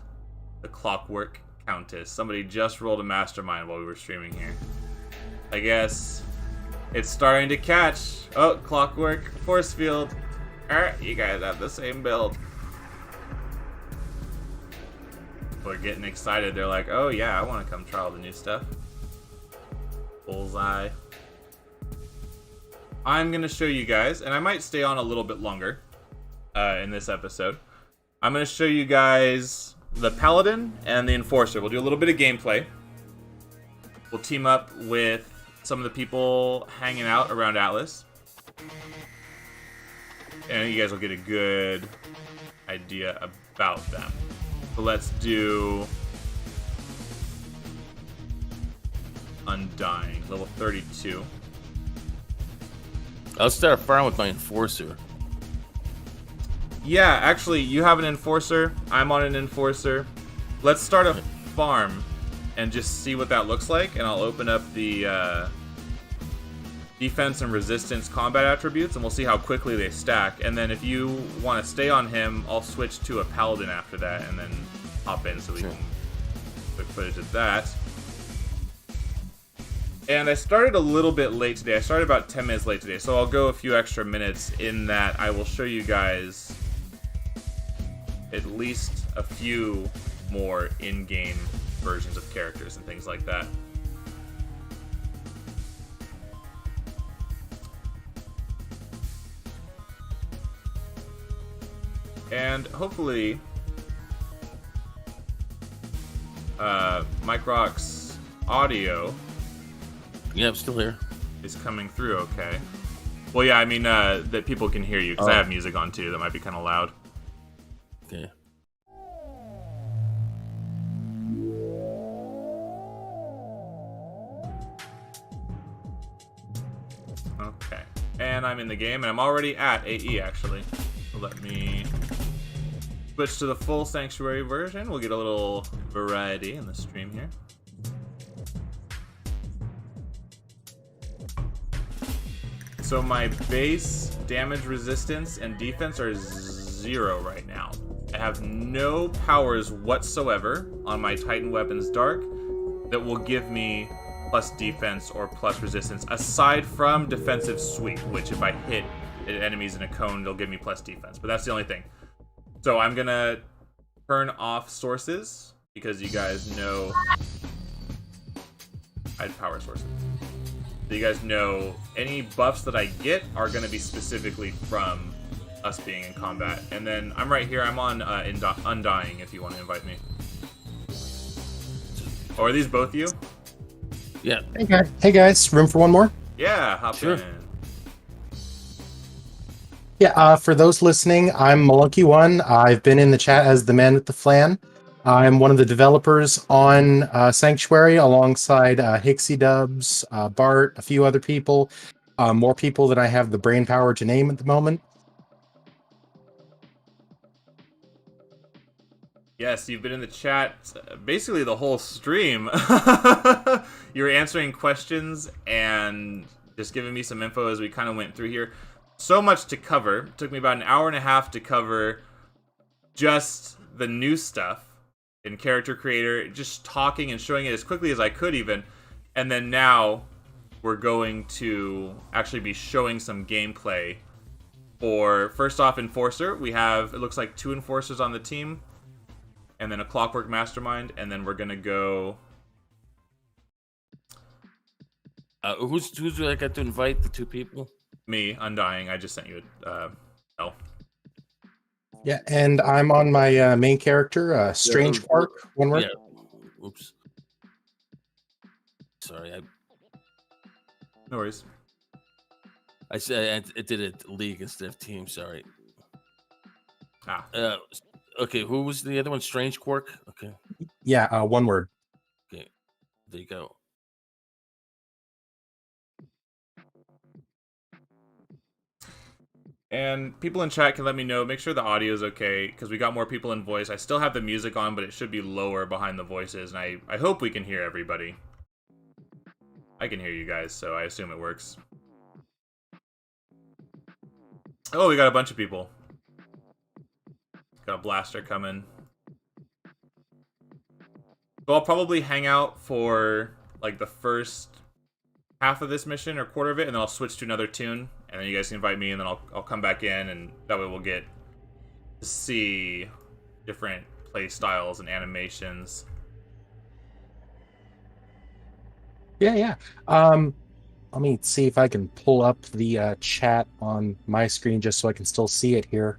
the Clockwork Countess. Somebody just rolled a Mastermind while we were streaming here. I guess it's starting to catch. Oh, Clockwork, Force Field. Alright, you guys have the same build. People are getting excited. They're like, oh yeah, I want to come try all the new stuff. Bullseye. I'm going to show you guys, and I might stay on a little bit longer in this episode. I'm going to show you guys the Paladin and the Enforcer. We'll do a little bit of gameplay. We'll team up with some of the people hanging out around Atlas. And you guys will get a good idea about them. So let's do Undying, level 32. I'll start firing with my Enforcer. Yeah, actually, you have an Enforcer. I'm on an Enforcer. Let's start a farm and just see what that looks like, and I'll open up the defense and resistance combat attributes, and we'll see how quickly they stack. And then if you want to stay on him, I'll switch to a Paladin after that, and then hop in so we can quick footage of that. And I started a little bit late today. I started about 10 minutes late today, so I'll go a few extra minutes in that I will show you guys at least a few more in-game versions of characters and things like that. And hopefully, Mike Rock's audio Yeah, I'm still here. is coming through okay. Well, yeah, I mean, that people can hear you, because I have music on too that might be kind of loud. Okay. Okay. And I'm in the game, and I'm already at AE, actually. So let me switch to the full Sanctuary version. We'll get a little variety in the stream here. So my base damage resistance and defense are 0 right now. I have no powers whatsoever on my Titan Weapons Dark that will give me plus defense or plus resistance, aside from defensive sweep, which if I hit enemies in a cone, they'll give me plus defense. But that's the only thing. So I'm gonna turn off sources, because you guys know I had power sources. So you guys know any buffs that I get are going to be specifically from us being in combat. And then I'm right here. I'm on Undying if you want to invite me. Oh, are these both you? Yeah. Hey guys, room for one more? Yeah, hop in. Yeah, for those listening, I'm Malunky1. I've been in the chat as the man with the flan. I'm one of the developers on Sanctuary alongside Hixie Dubs, Bart, a few other people. More people than I have the brain power to name at the moment. Yes, you've been in the chat basically the whole stream. You were answering questions and just giving me some info as we kind of went through here. So much to cover. It took me about an hour and a half to cover just the new stuff in Character Creator, just talking and showing it as quickly as I could even. And then now we're going to actually be showing some gameplay for, first off, Enforcer. We have, it looks like 2 Enforcers on the team, and then a Clockwork Mastermind, and then we're going to go... Who's I got to invite, the 2 people? Me, Undying. I just sent you a... Yeah, and I'm on my main character, Strange Quark. One word. Yeah. Oops. Sorry, No worries. I said I did it league instead of team. Sorry. Okay, who was the other one? Strange Quark. Okay. Yeah, one word. Okay, there you go. And people in chat can let me know. Make sure the audio is okay, because we got more people in voice. I still have the music on, but it should be lower behind the voices, and I hope we can hear everybody. I can hear you guys, so I assume it works. Oh, we got a bunch of people. Got a blaster coming. So I'll probably hang out for, like, the first half of this mission, or quarter of it, and then I'll switch to another tune, and then you guys can invite me, and then I'll come back in, and that way we'll get to see different play styles and animations. Yeah. Let me see if I can pull up the chat on my screen just so I can still see it here.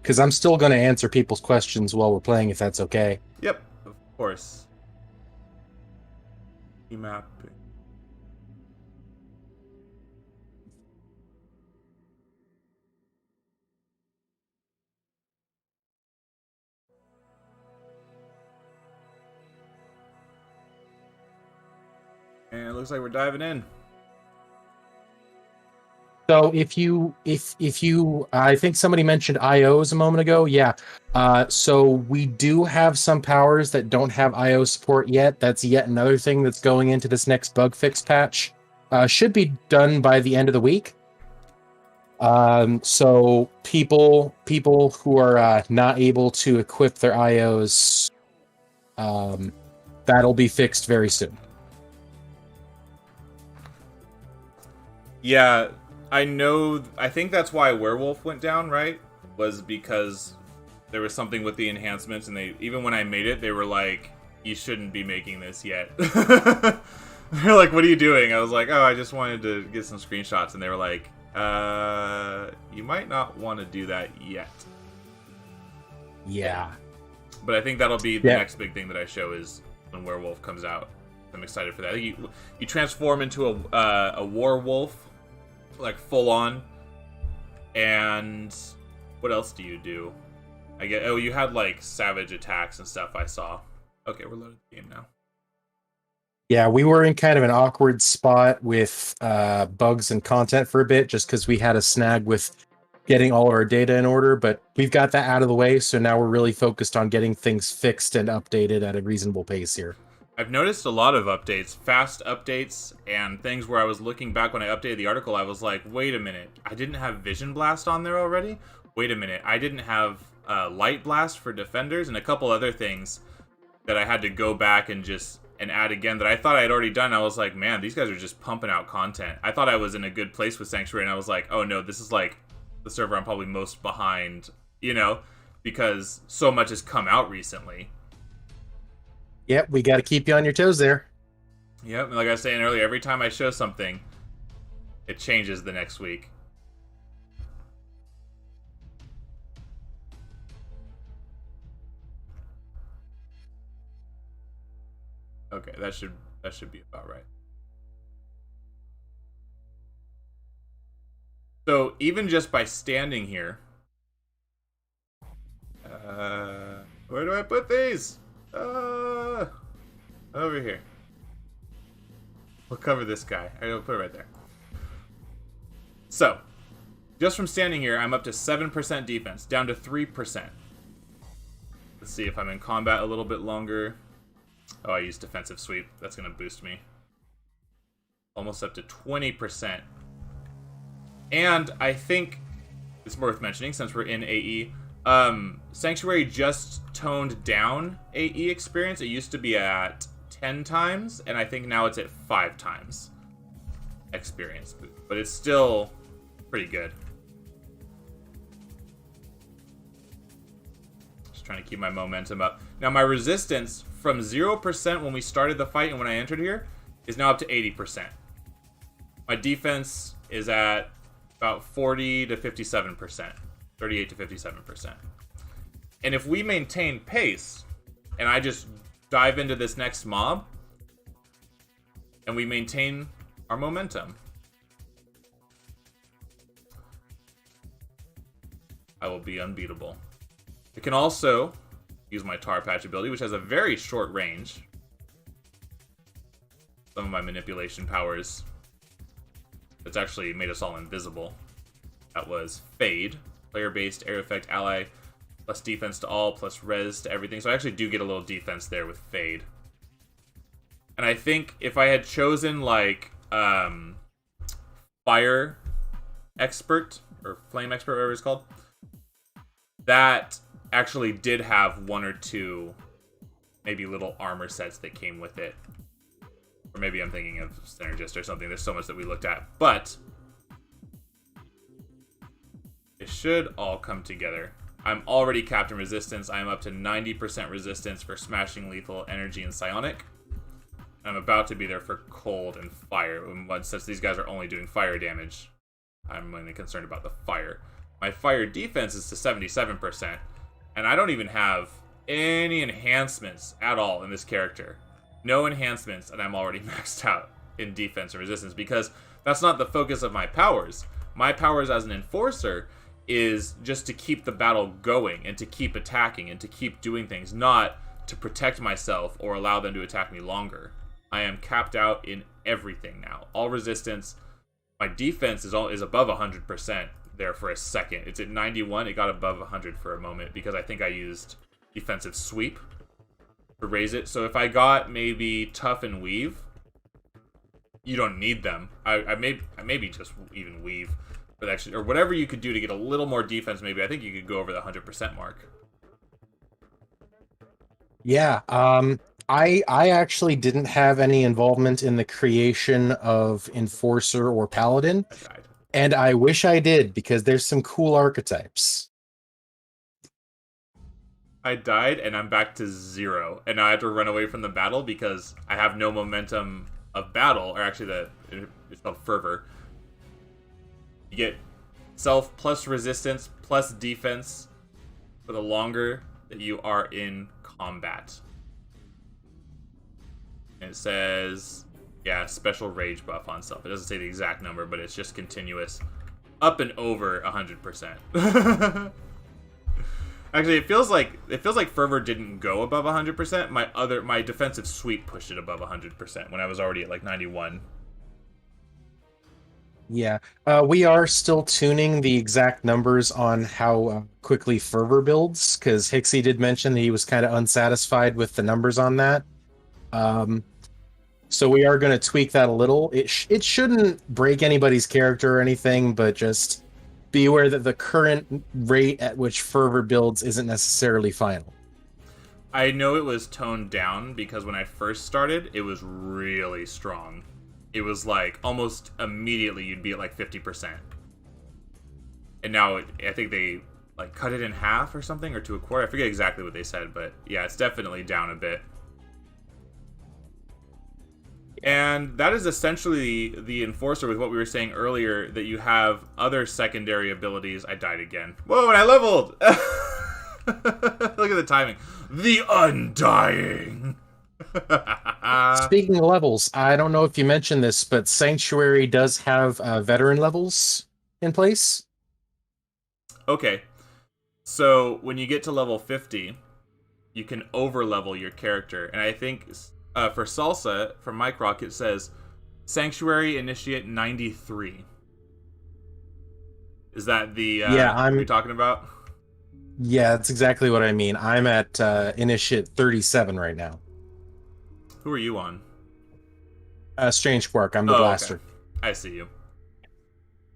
Because I'm still going to answer people's questions while we're playing, if that's okay. Yep, of course. Map. And it looks like we're diving in. So if you, I think somebody mentioned IOs a moment ago. Yeah. So we do have some powers that don't have IO support yet. That's yet another thing that's going into this next bug fix patch. Should be done by the end of the week. So people who are not able to equip their IOs, that'll be fixed very soon. Yeah, I know. I think that's why Werewolf went down, right? Was because there was something with the enhancements, and they, even when I made it, they were like, "You shouldn't be making this yet." They're like, "What are you doing?" I was like, "Oh, I just wanted to get some screenshots," and they were like, "You might not want to do that yet." Yeah. But I think that'll be the next big thing that I show is when Werewolf comes out. I'm excited for that. You transform into a werewolf, like full on. And what else do you do? I get. Oh, you had like savage attacks and stuff. I saw. Okay, we're loaded the game now. Yeah, we were in kind of an awkward spot with bugs and content for a bit, just because we had a snag with getting all of our data in order. But we've got that out of the way, so now we're really focused on getting things fixed and updated at a reasonable pace here. I've noticed a lot of updates, fast updates, and things where I was looking back when I updated the article, I was like, wait a minute, I didn't have Vision Blast on there already? Wait a minute, I didn't have Light Blast for Defenders, and a couple other things that I had to go back and add again that I thought I had already done. I was like, man, these guys are just pumping out content. I thought I was in a good place with Sanctuary, and I was like, oh no, this is like the server I'm probably most behind, because so much has come out recently. Yep, we got to keep you on your toes there. Yep, and like I was saying earlier, every time I show something, it changes the next week. Okay, that should be about right. So even just by standing here, where do I put these? Over here. We'll cover this guy. I'll put it right there. So, just from standing here, I'm up to 7% defense, down to 3%. Let's see if I'm in combat a little bit longer. Oh, I used defensive sweep. That's going to boost me. Almost up to 20%. And I think it's worth mentioning, since we're in AE, Sanctuary just toned down AE experience. It used to be at 10 times, and I think now it's at 5 times experience. But it's still pretty good. Just trying to keep my momentum up. Now my resistance from 0% when we started the fight and when I entered here is now up to 80%. My defense is at about 40 to 57%. 38 to 57%. And if we maintain pace, and I just dive into this next mob, and we maintain our momentum, I will be unbeatable. I can also use my Tar Patch ability, which has a very short range. Some of my manipulation powers. It's actually made us all invisible. That was Fade. Player-based air effect ally. Plus defense to all, plus res to everything. So I actually do get a little defense there with Fade. And I think if I had chosen, like, Fire Expert, or Flame Expert, whatever it's called, that actually did have one or two maybe little armor sets that came with it. Or maybe I'm thinking of Synergist or something. There's so much that we looked at. But it should all come together. I'm already capped in resistance. I am up to 90% resistance for Smashing, Lethal, Energy, and Psionic. I'm about to be there for Cold and Fire. Since these guys are only doing fire damage, I'm mainly concerned about the fire. My fire defense is to 77%, and I don't even have any enhancements at all in this character. No enhancements, and I'm already maxed out in defense and resistance, because that's not the focus of my powers. My powers as an enforcer is just to keep the battle going, and to keep attacking, and to keep doing things, not to protect myself or allow them to attack me longer. I am capped out in everything now. All resistance. My defense is above 100%. There for a second. It's at 91. It got above 100 for a moment because I think I used defensive sweep to raise it. So if I got maybe tough and weave, you don't need them. I maybe just even weave for the extra, or whatever you could do to get a little more defense. Maybe I think you could go over the 100% mark. Yeah. I actually didn't have any involvement in the creation of Enforcer or Paladin. I died. And I wish I did, because there's some cool archetypes. I died, and I'm back to 0. And now I have to run away from the battle because I have no momentum of battle. Or actually, it's called Fervor. You get self plus resistance plus defense for the longer that you are in combat. And it says... yeah, special rage buff on self. It doesn't say the exact number, but it's just continuous. Up and over 100%. Actually, it feels like Fervor didn't go above 100%. My defensive sweep pushed it above 100% when I was already at like 91. Yeah. We are still tuning the exact numbers on how quickly Fervor builds, because Hixie did mention that he was kind of unsatisfied with the numbers on that. So we are going to tweak that a little. It shouldn't break anybody's character or anything, but just be aware that the current rate at which Fervor builds isn't necessarily final. I know it was toned down because when I first started, it was really strong. It was like almost immediately you'd be at like 50%. And now I think they like cut it in half or something, or to a quarter. I forget exactly what they said, but yeah, it's definitely down a bit. And that is essentially the Enforcer with what we were saying earlier, that you have other secondary abilities. I died again. Whoa, and I leveled! Look at the timing. The Undying! Speaking of levels, I don't know if you mentioned this, but Sanctuary does have veteran levels in place. Okay. So when you get to level 50, you can over-level your character. And I think... for Salsa, from Mike Rock, it says Sanctuary Initiate 93. Is that the you're talking about? Yeah, that's exactly what I mean. I'm at Initiate 37 right now. Who are you on? Strange Quark. I'm the blaster. Okay. I see you.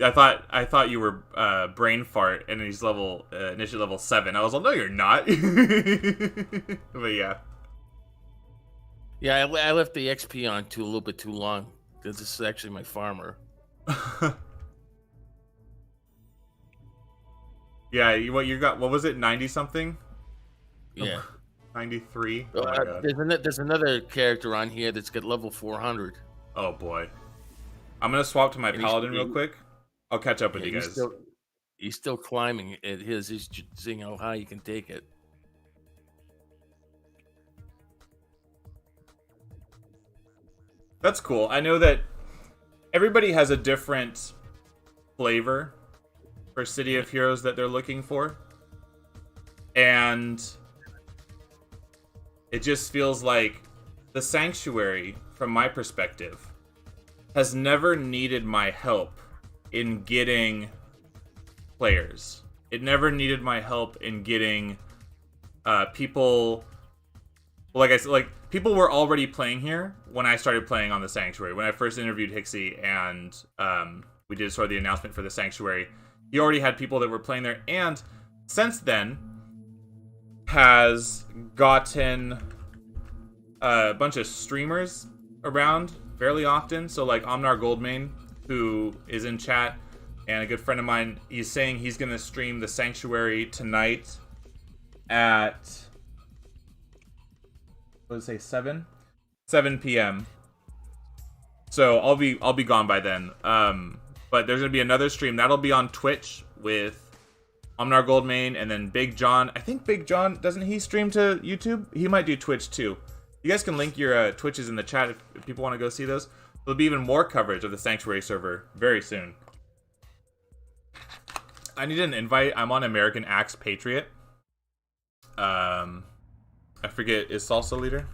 I thought you were Brain Fart, and he's level Initiate level 7. I was like, no, you're not. But yeah. Yeah, I left the XP on a little bit too long, because this is actually my farmer. Yeah, what you got? What was it? 90 something? Yeah. 93. Oh my god. There's another character on here that's got level 400. Oh boy. I'm gonna swap to my Paladin real quick. I'll catch up with you guys. He's still climbing at his. He's seeing how high you can take it. That's cool. I know that everybody has a different flavor for City of Heroes that they're looking for. And it just feels like the Sanctuary, from my perspective, has never needed my help in getting players. It never needed my help in getting people. Like I said, like people were already playing here when I started playing on the Sanctuary. When I first interviewed Hixie and we did sort of the announcement for the Sanctuary, he already had people that were playing there, and since then has gotten a bunch of streamers around fairly often. So like Omnar Goldmane, who is in chat, and a good friend of mine, he's saying he's going to stream the Sanctuary tonight at, what did it say, 7 p.m. So I'll be gone by then. But there's going to be another stream. That'll be on Twitch with Omnar Goldmane and then Big John. I think Big John, doesn't he stream to YouTube? He might do Twitch too. You guys can link your Twitches in the chat if people want to go see those. There'll be even more coverage of the Sanctuary server very soon. I need an invite. I'm on American Axe Patriot. I forget, is Salsa leader?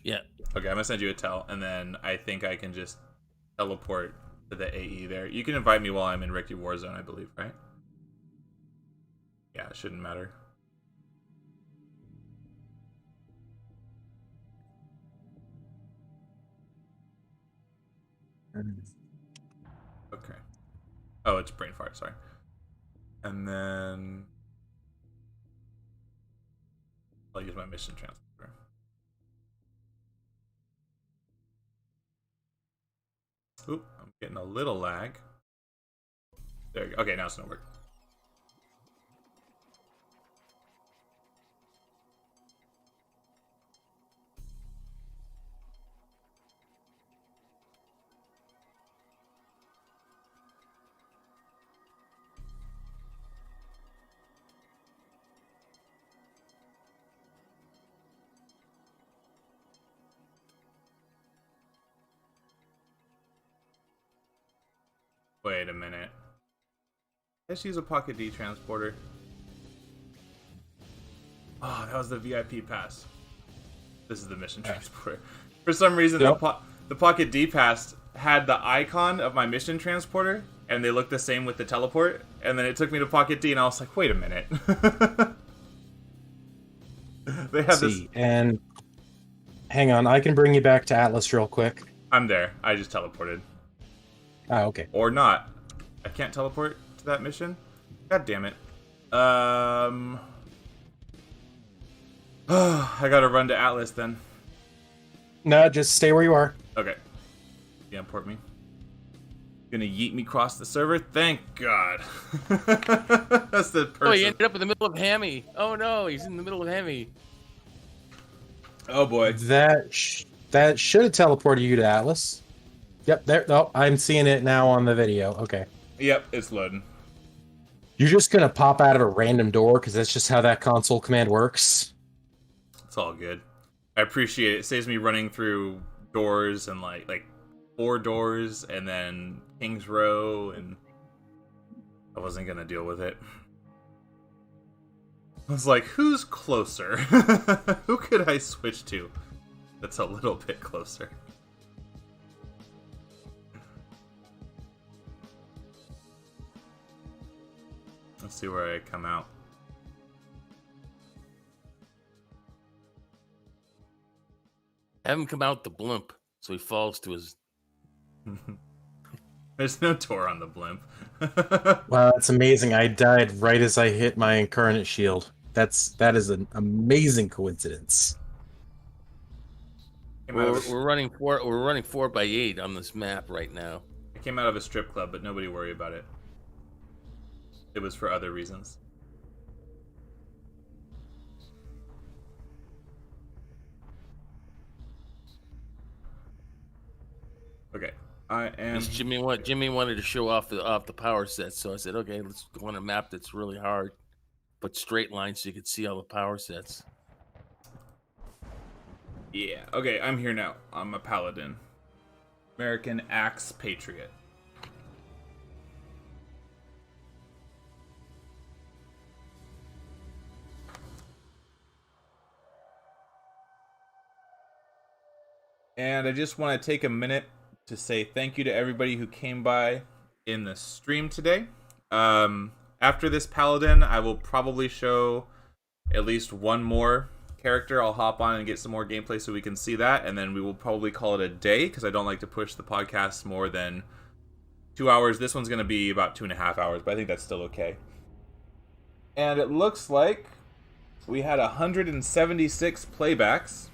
Yeah. Okay, I'm gonna send you a tell, and then I think I can just teleport to the AE there. You can invite me while I'm in Ricky Warzone, I believe, right? Yeah, it shouldn't matter. Okay. Oh, it's brain fart, sorry. And then I'll use my mission transfer. Oop, I'm getting a little lag. There you go. Okay, now it's gonna work. Wait a minute. Let's use a Pocket D transporter. Oh, that was the VIP pass. This is the mission transporter. For some reason, Yep. the Pocket D pass had the icon of my mission transporter, and they looked the same with the teleport. And then it took me to Pocket D, and I was like, wait a minute. They have this. And hang on, I can bring you back to Atlas real quick. I'm there. I just teleported. Oh, okay. Or not. I can't teleport to that mission? God damn it. I gotta run to Atlas then. No, just stay where you are. Okay. Yeah, import me. Gonna yeet me across the server? Thank God. That's the person. Oh, he ended up in the middle of Hammy. Oh no, he's in the middle of Hammy. Oh boy. That should have teleported you to Atlas. Yep, there. Oh, I'm seeing it now on the video. Okay. Yep, it's loading. You're just gonna pop out of a random door because that's just how that console command works. It's all good. I appreciate it. It saves me running through doors and like 4 doors and then King's Row, and I wasn't gonna deal with it. I was like, who's closer? Who could I switch to that's a little bit closer? Let's see where I come out. Have him come out the blimp so he falls to his. There's no door on the blimp. Wow, that's amazing. I died right as I hit my incarnate shield. That is an amazing coincidence. We're running 4x8 on this map right now. I came out of a strip club, but nobody worry about it. It was for other reasons. Okay, I am. Because Jimmy wanted to show off the power sets, so I said, okay, let's go on a map that's really hard, but straight lines so you can see all the power sets. Yeah. Okay, I'm here now. I'm a Paladin. American Axe Patriot. And I just want to take a minute to say thank you to everybody who came by in the stream today. After this Paladin, I will probably show at least one more character. I'll hop on and get some more gameplay so we can see that, and then we will probably call it a day because I don't like to push the podcast more than 2 hours. This one's going to be about 2.5 hours, but I think that's still okay. And it looks like we had 176 playbacks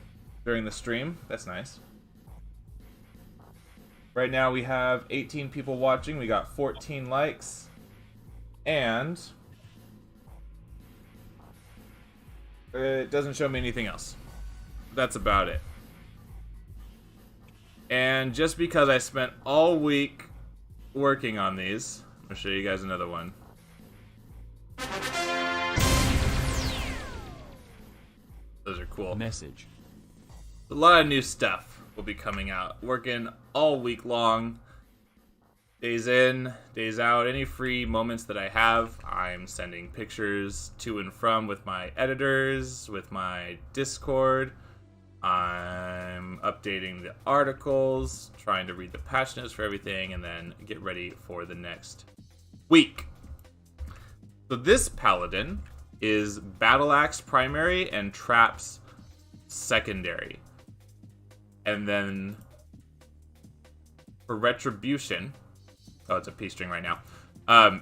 during the stream. That's nice. Right now we have 18 people watching. We got 14 likes. And it doesn't show me anything else. That's about it. And just because I spent all week working on these, I'm going to show you guys another one. Those are cool. Message. A lot of new stuff will be coming out. Working all week long. Days in, days out. Any free moments that I have, I'm sending pictures to and from with my editors, with my Discord. I'm updating the articles, trying to read the patch notes for everything, and then get ready for the next week. So this Paladin is Battle Axe primary and Traps secondary. And then for Retribution, oh, it's a P string right now.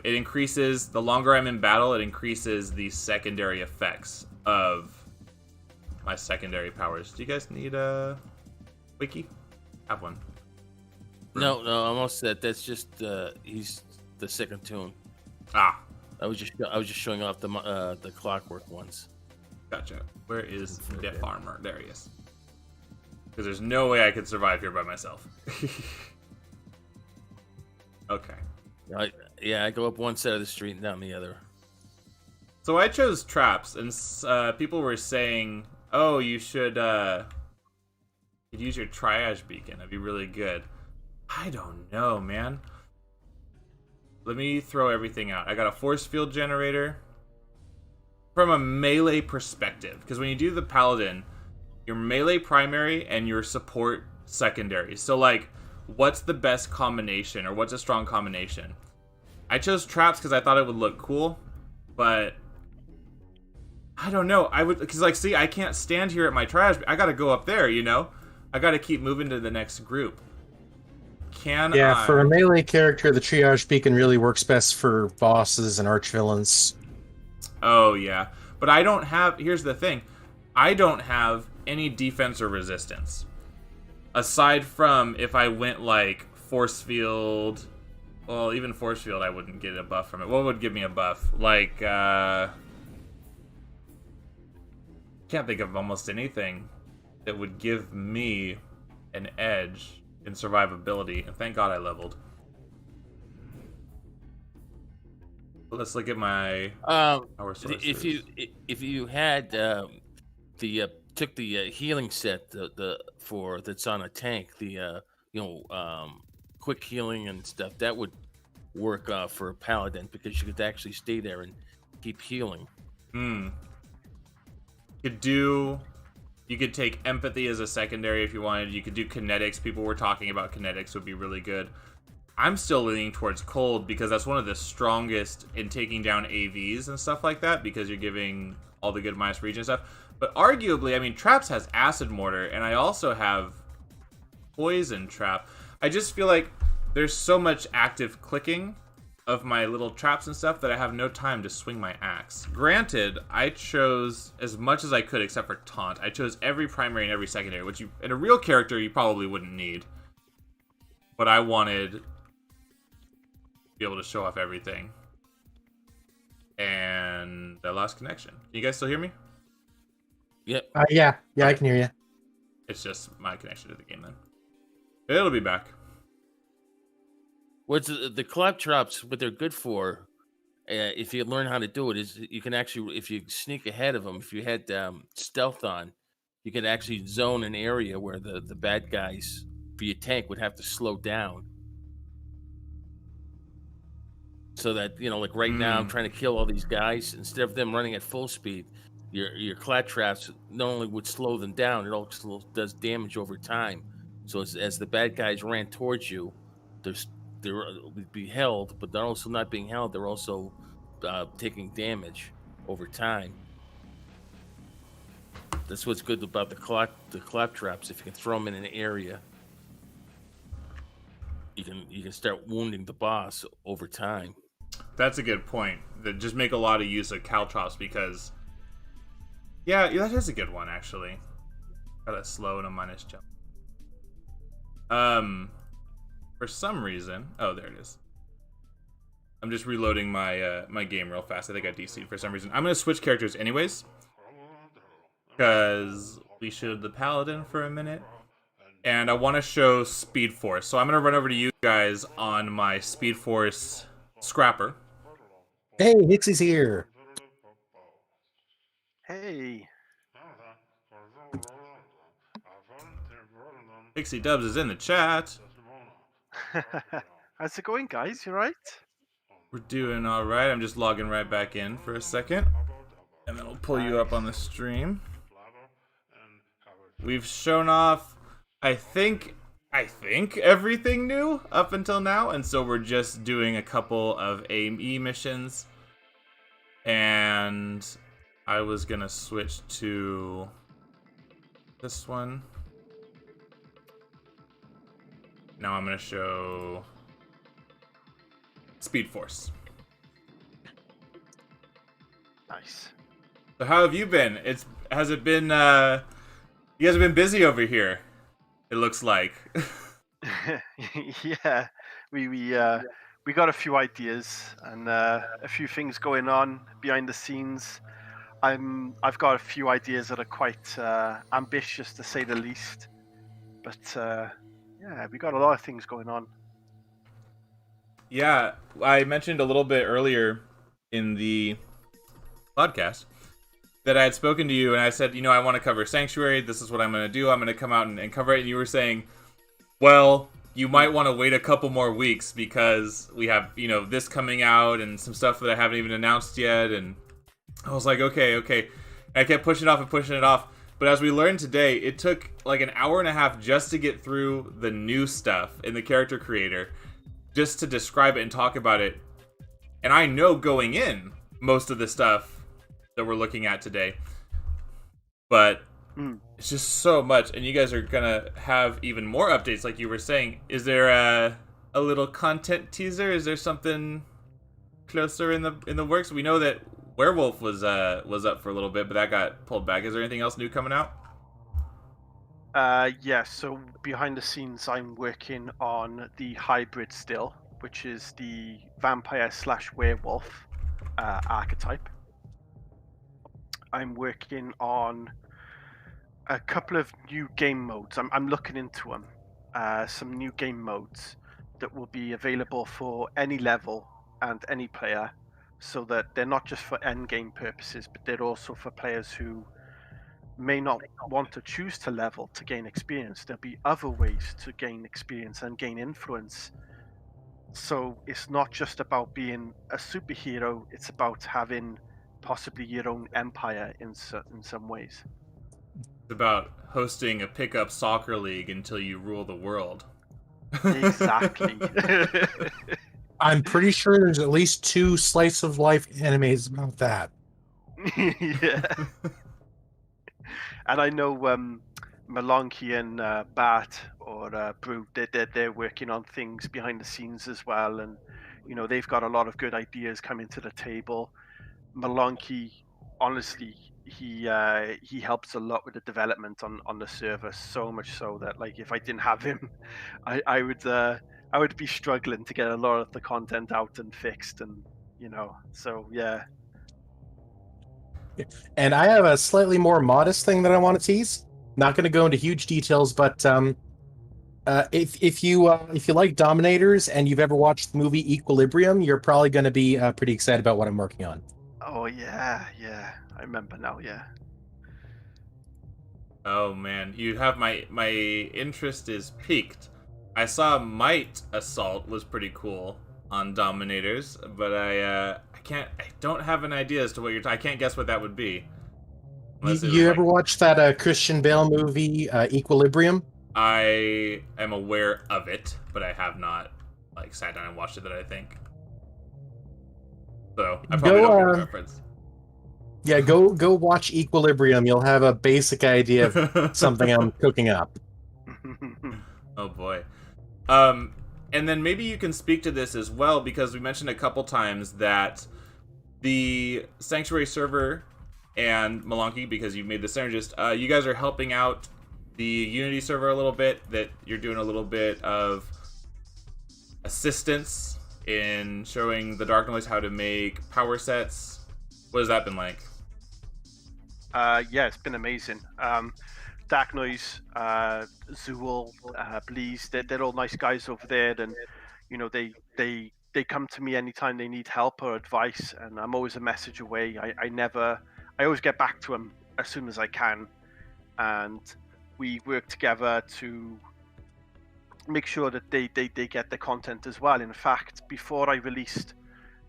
It increases, the longer I'm in battle, it increases the secondary effects of my secondary powers. Do you guys need a wiki? Have one. No, I'm all set. That's just he's the second tune. Ah, I was just showing off the clockwork ones. gotcha. Where is Death Armor? There he is. Because there's no way I could survive here by myself. Okay. I go up one side of the street and down the other. So I chose traps, and people were saying, "Oh, you should you'd use your triage beacon. That'd be really good." I don't know, man. Let me throw everything out. I got a force field generator. From a melee perspective, because when you do the Paladin, your melee primary and your support secondary. So, like, what's the best combination, or what's a strong combination? I chose traps because I thought it would look cool, but I don't know. I would, because, like, see, I can't stand here at my triage. I gotta go up there, you know? I gotta keep moving to the next group. For a melee character, the triage beacon really works best for bosses and archvillains. Oh, yeah. But I don't have, here's the thing. I don't have any defense or resistance. Aside from if I went, like, force field. Well, even force field, I wouldn't get a buff from it. What would give me a buff? Like, can't think of almost anything that would give me an edge in survivability. And thank God I leveled. Let's look at my power sources. If you had took the healing set for that's on a tank, quick healing and stuff, that would work for a Paladin, because you could actually stay there and keep healing. You could take empathy as a secondary if you wanted. You could do kinetics. People were talking about kinetics would be really good. I'm still leaning towards cold because that's one of the strongest in taking down AVs and stuff like that, because you're giving all the good minus region stuff. But arguably, I mean, traps has acid mortar, and I also have poison trap. I just feel like there's so much active clicking of my little traps and stuff that I have no time to swing my axe. Granted, I chose as much as I could except for taunt. I chose every primary and every secondary, which in a real character you probably wouldn't need. But I wanted to be able to show off everything. And I lost connection. Can you guys still hear me? Yep. Yeah, I can hear you. It's just my connection to the game then. It'll be back. What's the claptraps? What they're good for, if you learn how to do it, is you can actually, if you sneak ahead of them, if you had stealth on, you can actually zone an area where the bad guys for your tank would have to slow down. So that, like right now, I'm trying to kill all these guys. Instead of them running at full speed, your claptraps not only would slow them down, it also does damage over time. So as the bad guys ran towards you, they're would be held, but they're also not being held. They're also taking damage over time. That's what's good about the claptraps. If you can throw them in an area, you can start wounding the boss over time. That's a good point. That just make a lot of use of caltrops because, yeah, that is a good one actually. Got a slow and a minus jump. For some reason, oh, there it is. I'm just reloading my my game real fast. I think I DC'd for some reason. I'm gonna switch characters anyways, because we showed the Paladin for a minute, and I want to show Speed Force. So I'm gonna run over to you guys on my Speed Force Scrapper. Hey, Hixie's here. Hey. Pixie Dubs is in the chat. How's it going, guys? You right? We're doing all right. I'm just logging right back in for a second, and then we'll pull you up on the stream. We've shown off, I think everything new up until now, and so we're just doing a couple of AME missions. And I was gonna switch to this one. Now I'm gonna show Speed Force. Nice. So how have you been? Has it been you guys have been busy over here, it looks like. Yeah, we got a few ideas and a few things going on behind the scenes. I've got a few ideas that are quite ambitious to say the least, but yeah, we got a lot of things going on. Yeah, I mentioned a little bit earlier in the podcast that I had spoken to you and I said, I want to cover Sanctuary. This is what I'm going to do. I'm going to come out and cover it. And you were saying, well, you might want to wait a couple more weeks because we have, this coming out and some stuff that I haven't even announced yet. And I was like, okay. And I kept pushing it off. But as we learned today, it took like an hour and a half just to get through the new stuff in the character creator, just to describe it and talk about it. And I know going in most of the stuff that we're looking at today, but it's just so much, and you guys are gonna have even more updates like you were saying. Is there a little content teaser? Is there something closer in the works? We know that Werewolf was up for a little bit, but that got pulled back. Is there anything else new coming out? Yeah, so behind the scenes I'm working on the hybrid still, which is the vampire/werewolf archetype. I'm working on a couple of new game modes. I'm looking into them. Some new game modes that will be available for any level and any player, so that they're not just for end game purposes, but they're also for players who may not want to choose to level to gain experience. There'll be other ways to gain experience and gain influence. So it's not just about being a superhero, it's about having possibly your own empire in some ways. It's about hosting a pickup soccer league until you rule the world. Exactly. I'm pretty sure there's at least 2 slice of life animes about that. Yeah. And I know Malonki and Bart or Brew, they're working on things behind the scenes as well, and they've got a lot of good ideas coming to the table. Malonki, honestly, he helps a lot with the development on the server, so much so that like if I didn't have him, I would be struggling to get a lot of the content out and fixed, and so yeah. And I have a slightly more modest thing that I want to tease. Not going to go into huge details, but If you like Dominators and you've ever watched the movie Equilibrium, you're probably going to be pretty excited about what I'm working on. Oh yeah, I remember now. Yeah. Oh man, you have my interest is piqued. I saw Might Assault was pretty cool on Dominators, but I don't have an idea as to what I can't guess what that would be. You ever watch that Christian Bale movie Equilibrium? I am aware of it, but I have not sat down and watched it. That I think. So I probably don't get the reference. Yeah, go watch Equilibrium. You'll have a basic idea of something I'm cooking up. Oh boy. And then maybe you can speak to this as well, because we mentioned a couple times that the Sanctuary server and Malonki, because you made the synergist, you guys are helping out the Unity server a little bit, that you're doing a little bit of assistance in showing the Dark Noise how to make power sets. What has that been like? Yeah, it's been amazing. Dark Noise, Zool, Bleeze, they're all nice guys over there, and they come to me anytime they need help or advice, and I'm always a message away. I always get back to them as soon as I can, and we work together to make sure that they get the content as well. In fact, before I released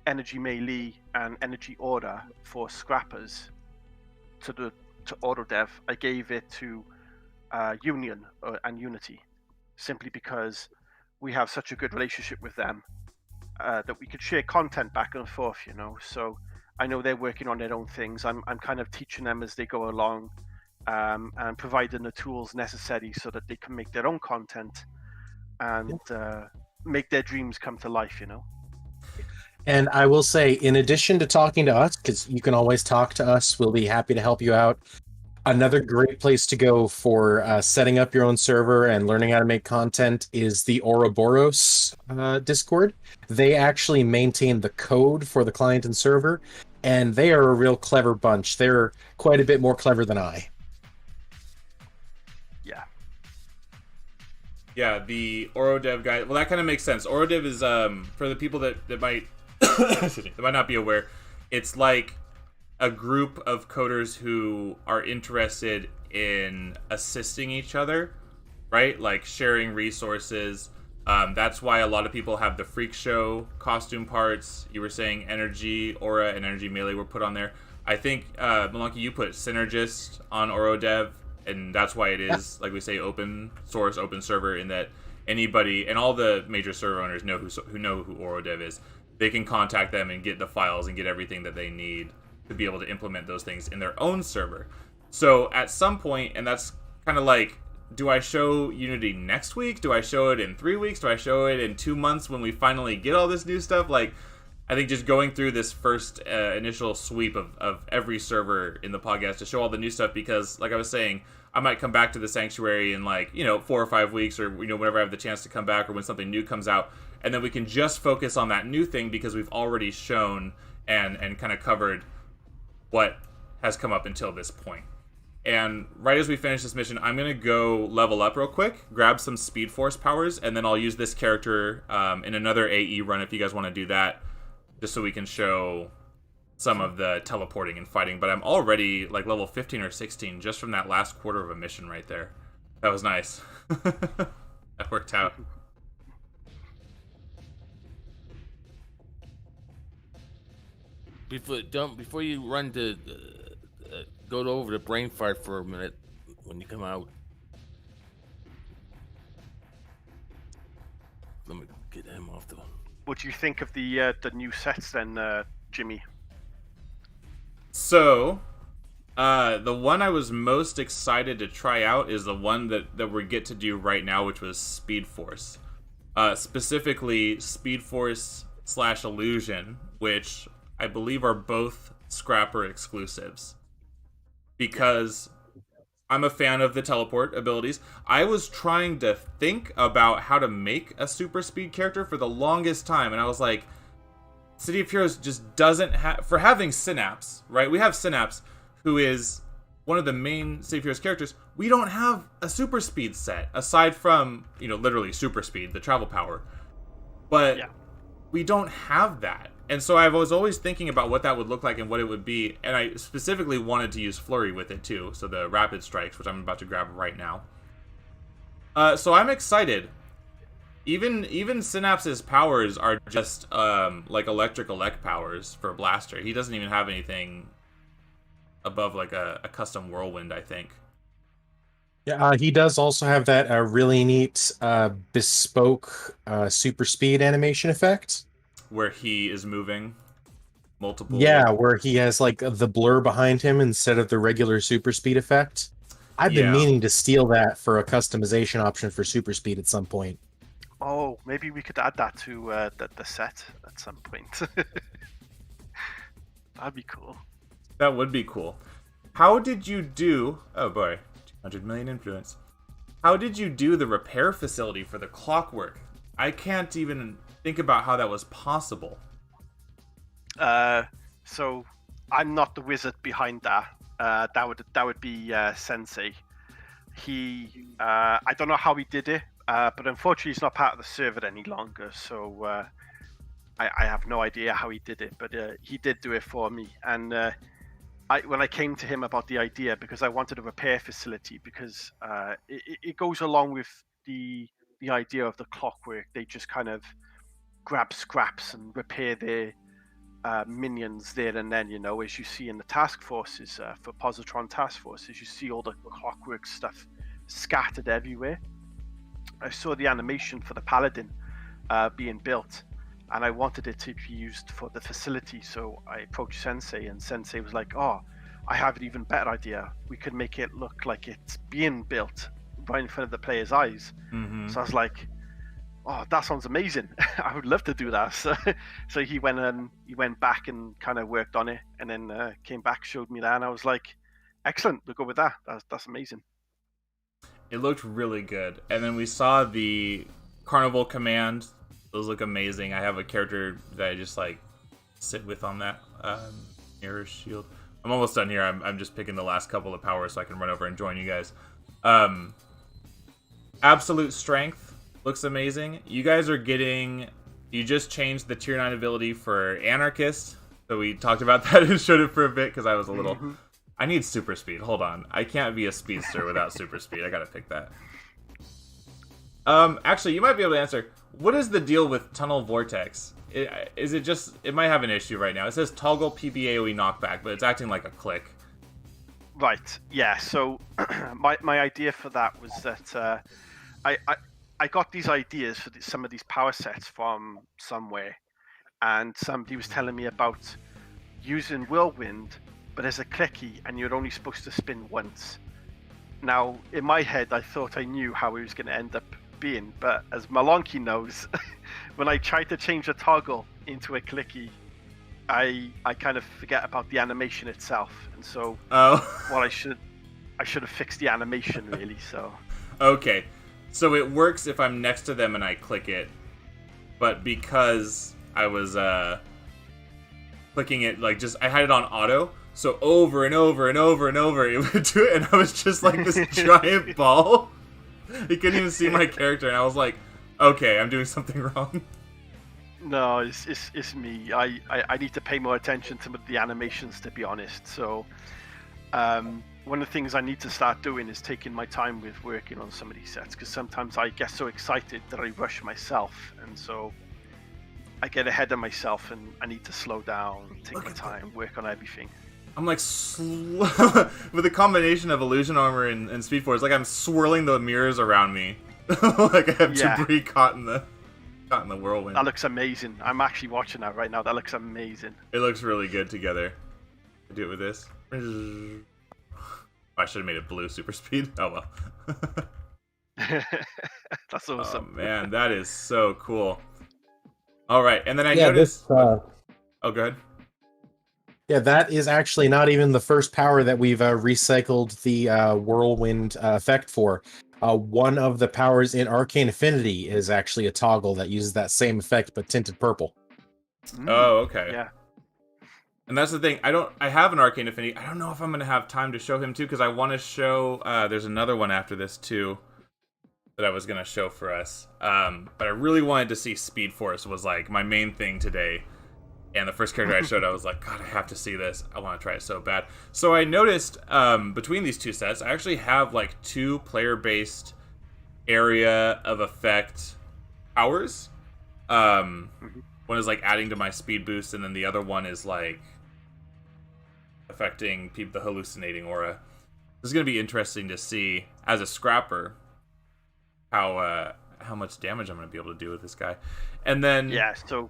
Energy Melee and Energy Order for Scrappers to auto dev, I gave it to Union and Unity, simply because we have such a good relationship with them that we could share content back and forth. So I know they're working on their own things. I'm kind of teaching them as they go along, and providing the tools necessary so that they can make their own content and make their dreams come to life. And I will say, in addition to talking to us, because you can always talk to us, we'll be happy to help you out. Another great place to go for setting up your own server and learning how to make content is the Ouroboros Discord. They actually maintain the code for the client and server, and they are a real clever bunch. They're quite a bit more clever than I. Yeah, the Orodev guy. Well, that kind of makes sense. Orodev is for the people that might that might not be aware. It's like a group of coders who are interested in assisting each other, right? Like sharing resources. That's why a lot of people have the Freak Show costume parts. You were saying Energy Aura and Energy Melee were put on there. I think Malonki, you put Synergist on Orodev. And that's why it is, like we say, open source, open server, in that anybody, and all the major server owners know who know who Orodev is. They can contact them and get the files and get everything that they need to be able to implement those things in their own server. So at some point, and that's kind of like, do I show Unity next week? Do I show it in 3 weeks? Do I show it in 2 months when we finally get all this new stuff? I think just going through this first initial sweep of every server in the podcast to show all the new stuff, because like I was saying, I might come back to the Sanctuary in 4 or 5 weeks, or whenever I have the chance to come back, or when something new comes out, and then we can just focus on that new thing because we've already shown and kind of covered what has come up until this point. And right as we finish this mission, I'm going to go level up real quick, grab some Speed Force powers, and then I'll use this character in another AE run if you guys want to do that, just so we can show some of the teleporting and fighting. But I'm already level 15 or 16 just from that last quarter of a mission right there. That was nice. That worked out. Before you run to go over to brain fart for a minute when you come out. Let me get him off the. What do you think of the new sets then, Jimmy? So, the one I was most excited to try out is the one that we get to do right now, which was Speed Force. Specifically, Speed Force / Illusion, which I believe are both Scrapper exclusives. Because I'm a fan of the teleport abilities. I was trying to think about how to make a super speed character for the longest time, and I was like, City of Heroes just doesn't have... For having Synapse, right? We have Synapse, who is one of the main Save Heroes characters, we don't have a super speed set aside from, literally super speed, the travel power. But we don't have that. And so I was always thinking about what that would look like and what it would be. And I specifically wanted to use Flurry with it too. So the rapid strikes, which I'm about to grab right now. So I'm excited. Even Synapse's powers are just like electric elect powers for Blaster. He doesn't even have anything above like a custom whirlwind, I think. Yeah, he does also have that really neat bespoke super speed animation effect. Where he is moving multiple... Yeah, where he has like the blur behind him instead of the regular super speed effect. I've been meaning to steal that for a customization option for super speed at some point. Oh, maybe we could add that to the set at some point. That'd be cool. That would be cool. How did you do... Oh boy, 200 million influence. How did you do the repair facility for the clockwork? I can't even think about how that was possible. So I'm not the wizard behind that. That would be Sensei. I don't know how he did it, but unfortunately he's not part of the server any longer. So I have no idea how he did it, but he did do it for me. And when I came to him about the idea, because I wanted a repair facility, because it goes along with the idea of the clockwork. They just kind of grab scraps and repair their minions there and then, as you see in the task forces, for positron task forces, you see all the clockwork stuff scattered everywhere. I saw the animation for the Paladin being built, and I wanted it to be used for the facility, so I approached Sensei, and Sensei was like, oh, I have an even better idea. We could make it look like it's being built right in front of the player's eyes. Mm-hmm. So I was like, oh, that sounds amazing. I would love to do that. So he went back and kind of worked on it, and then came back, showed me that, and I was like, excellent, we'll go with that. That's amazing. It looked really good. And then we saw the Carnival command. Those look amazing. I have a character that I just like sit with on that mirror shield. I'm almost done here. I'm just picking the last couple of powers so I can run over and join you guys. Absolute Strength looks amazing. You guys are getting... You just changed the tier 9 ability for Anarchist. So we talked about that and showed it for a bit because I was a little... Mm-hmm. I need super speed. Hold on. I can't be a speedster without super speed. I gotta pick that. Actually, you might be able to answer. What is the deal with Tunnel Vortex? Is it just... It might have an issue right now. It says toggle PBAOE knockback, but it's acting like a click. Right. Yeah. So my idea for that was that I got these ideas for some of these power sets from somewhere, and somebody was telling me about using Whirlwind, but as a clicky, and you're only supposed to spin once. Now, in my head, I thought I knew how it was going to end up being, but as Malonki knows, when I tried to change the toggle into a clicky, I kind of forget about the animation itself, and so well, I should have fixed the animation really. So okay, so it works if I'm next to them and I click it, but because I was clicking it like just I had it on auto, so over and over and over and over it would do it, and I was just like this giant ball. You couldn't even see my character, and I was like, okay, I'm doing something wrong. No, it's me. I need to pay more attention to the animations, to be honest. So one of the things I need to start doing is taking my time with working on some of these sets, because sometimes I get so excited that I rush myself, and so I get ahead of myself, and I need to slow down, take my time, work on everything. I'm like with a combination of illusion armor and speed force, like I'm swirling the mirrors around me, like I have debris caught in the whirlwind. That looks amazing. I'm actually watching that right now. That looks amazing. It looks really good together. I do it with this. I should have made it blue super speed. Oh well. That's awesome. Oh man, that is so cool. All right, and then I noticed. Oh, go ahead. Yeah, that is actually not even the first power that we've recycled the whirlwind effect for. One of the powers in Arcane Affinity is actually a toggle that uses that same effect but tinted purple. Oh, okay. Yeah. And that's the thing. I have an Arcane Affinity. I don't know if I'm going to have time to show him, too, because I want to show... there's another one after this, too, that I was going to show for us. But I really wanted to see Speed Force was, like, my main thing today. And the first character I showed, I was like, God, I have to see this. I want to try it so bad. So I noticed, between these two sets, I actually have, like, 2 player-based area of effect powers. One is, like, adding to my speed boost, and then the other one is, like... affecting the hallucinating aura. This is going to be interesting to see as a scrapper how much damage I'm going to be able to do with this guy. And then so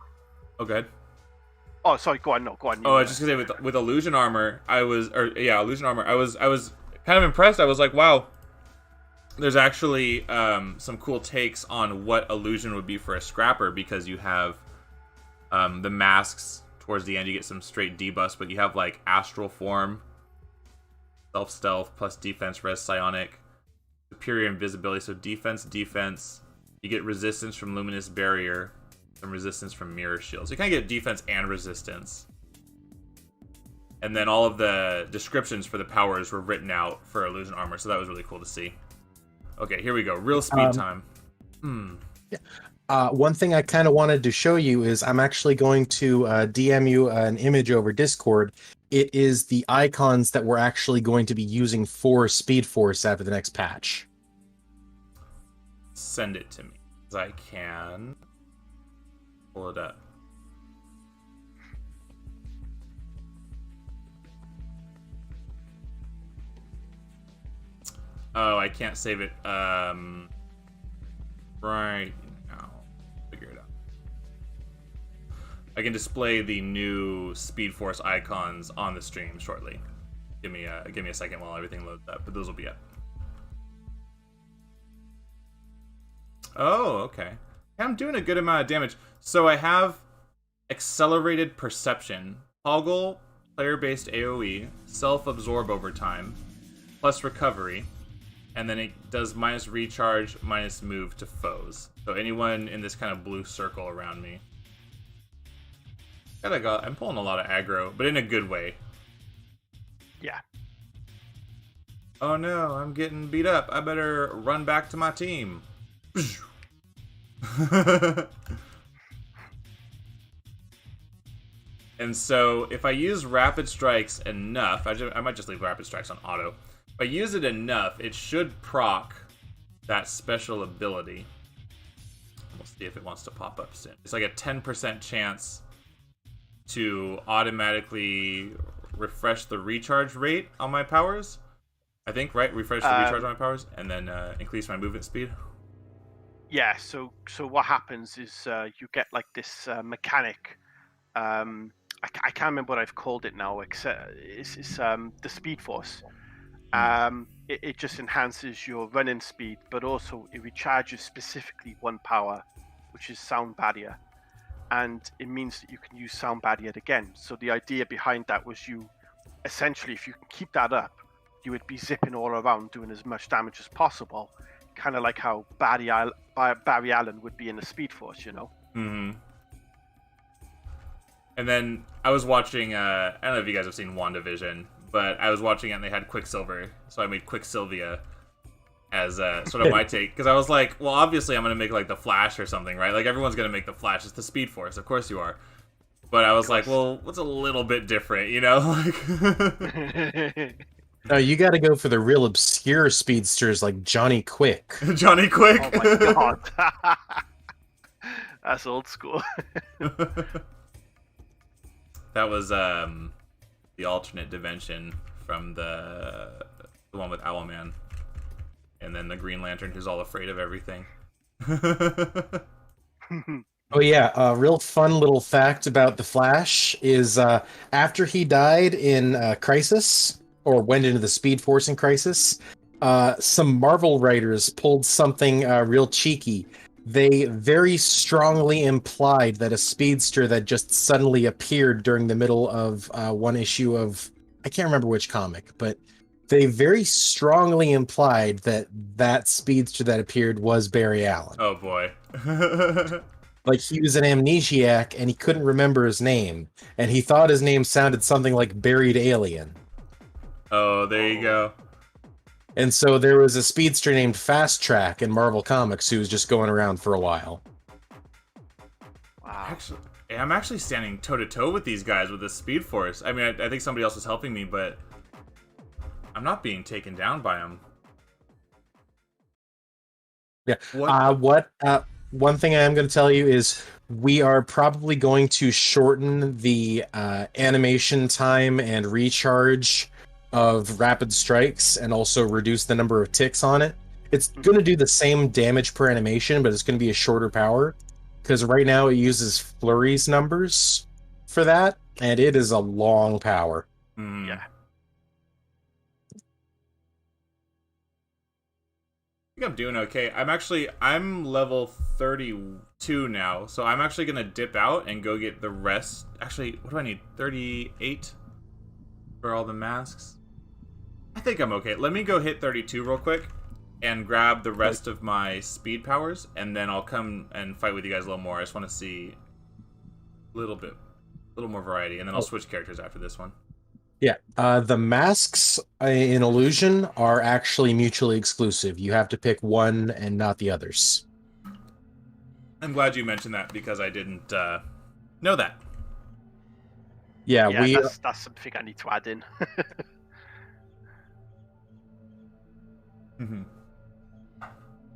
oh, good. Oh, sorry. Go on. No, go on. I was just gonna say with illusion armor, illusion armor. I was kind of impressed. I was like, wow. There's actually some cool takes on what illusion would be for a scrapper, because you have the masks. Towards the end, you get some straight debuffs, but you have, like, Astral Form, Self-Stealth, plus Defense, Res Psionic, Superior Invisibility, so defense, you get resistance from Luminous Barrier, and resistance from Mirror Shield. So you kind of get defense and resistance. And then all of the descriptions for the powers were written out for Illusion Armor, so that was really cool to see. Okay, here we go. Real speed time. Yeah. One thing I kind of wanted to show you is I'm actually going to DM you an image over Discord. It is the icons that we're actually going to be using for Speed Force after the next patch. Send it to me, because I can pull it up. Oh, I can't save it. Right. Figure it out. I can display the new Speed Force icons on the stream shortly. Give me a second while everything loads up, but those will be up. Oh, okay. I'm doing a good amount of damage. So I have Accelerated Perception, Toggle, player-based AoE, Self-Absorb over time, plus Recovery, and then it does minus recharge, minus move to foes. So anyone in this kind of blue circle around me. I'm pulling a lot of aggro, but in a good way. Yeah. Oh no, I'm getting beat up. I better run back to my team. And so if I use Rapid Strikes enough, I might just leave Rapid Strikes on auto. If I use it enough, it should proc that special ability. We'll see if it wants to pop up soon. It's like a 10% chance to automatically refresh the recharge rate on my powers. I think, right? Refresh the recharge on my powers, and then increase my movement speed. Yeah, so what happens is you get like this mechanic. I can't remember what I've called it now. It's the Speed Force. It just enhances your running speed, but also it recharges specifically one power, which is Sound Barrier. And it means that you can use Sound Barrier again. So the idea behind that was you, essentially, if you can keep that up, you would be zipping all around doing as much damage as possible. Kind of like how Barry Allen would be in the Speed Force, you know? Mm-hmm. And then I was watching, I don't know if you guys have seen WandaVision, but I was watching it and they had Quicksilver, so I made Quicksilvia as sort of my take. Because I was like, well, obviously I'm going to make like the Flash or something, right? Like everyone's going to make the Flash. It's the Speed Force. Of course you are. But I was like, well, what's a little bit different, you know? Like... No, you got to go for the real obscure speedsters like Johnny Quick. Johnny Quick? Oh my god. That's old school. That was the alternate dimension from the one with Owlman. And then the Green Lantern who's all afraid of everything. Oh yeah, a real fun little fact about the Flash is after he died in Crisis, or went into the Speed Force in Crisis, some Marvel writers pulled something real cheeky. They very strongly implied that a speedster that just suddenly appeared during the middle of one issue of, I can't remember which comic, but they very strongly implied that that speedster that appeared was Barry Allen. Oh boy. Like he was an amnesiac and he couldn't remember his name, and he thought his name sounded something like Buried Alien. Oh, there you go. And so there was a speedster named Fast Track in Marvel Comics who was just going around for a while. Wow. Actually, I'm actually standing toe-to-toe with these guys with this Speed Force. I mean, I think somebody else is helping me, but I'm not being taken down by them. Yeah. What? One thing I am going to tell you is we are probably going to shorten the animation time and recharge of rapid strikes, and also reduce the number of ticks on it. It's going to do the same damage per animation, but it's going to be a shorter power, because right now it uses flurries numbers for that, and it is a long power. Yeah. I think I'm doing okay. I'm level 32 now, so I'm actually gonna dip out and go get the rest. Actually, what do I need? 38 for all the masks? I think I'm okay. Let me go hit 32 real quick and grab the rest of my speed powers, and then I'll come and fight with you guys a little more. I just want to see a little more variety, and then I'll switch characters after this one. Yeah, the masks in Illusion are actually mutually exclusive. You have to pick one and not the others. I'm glad you mentioned that, because I didn't know that. Yeah, that's something I need to add in. Mm-hmm.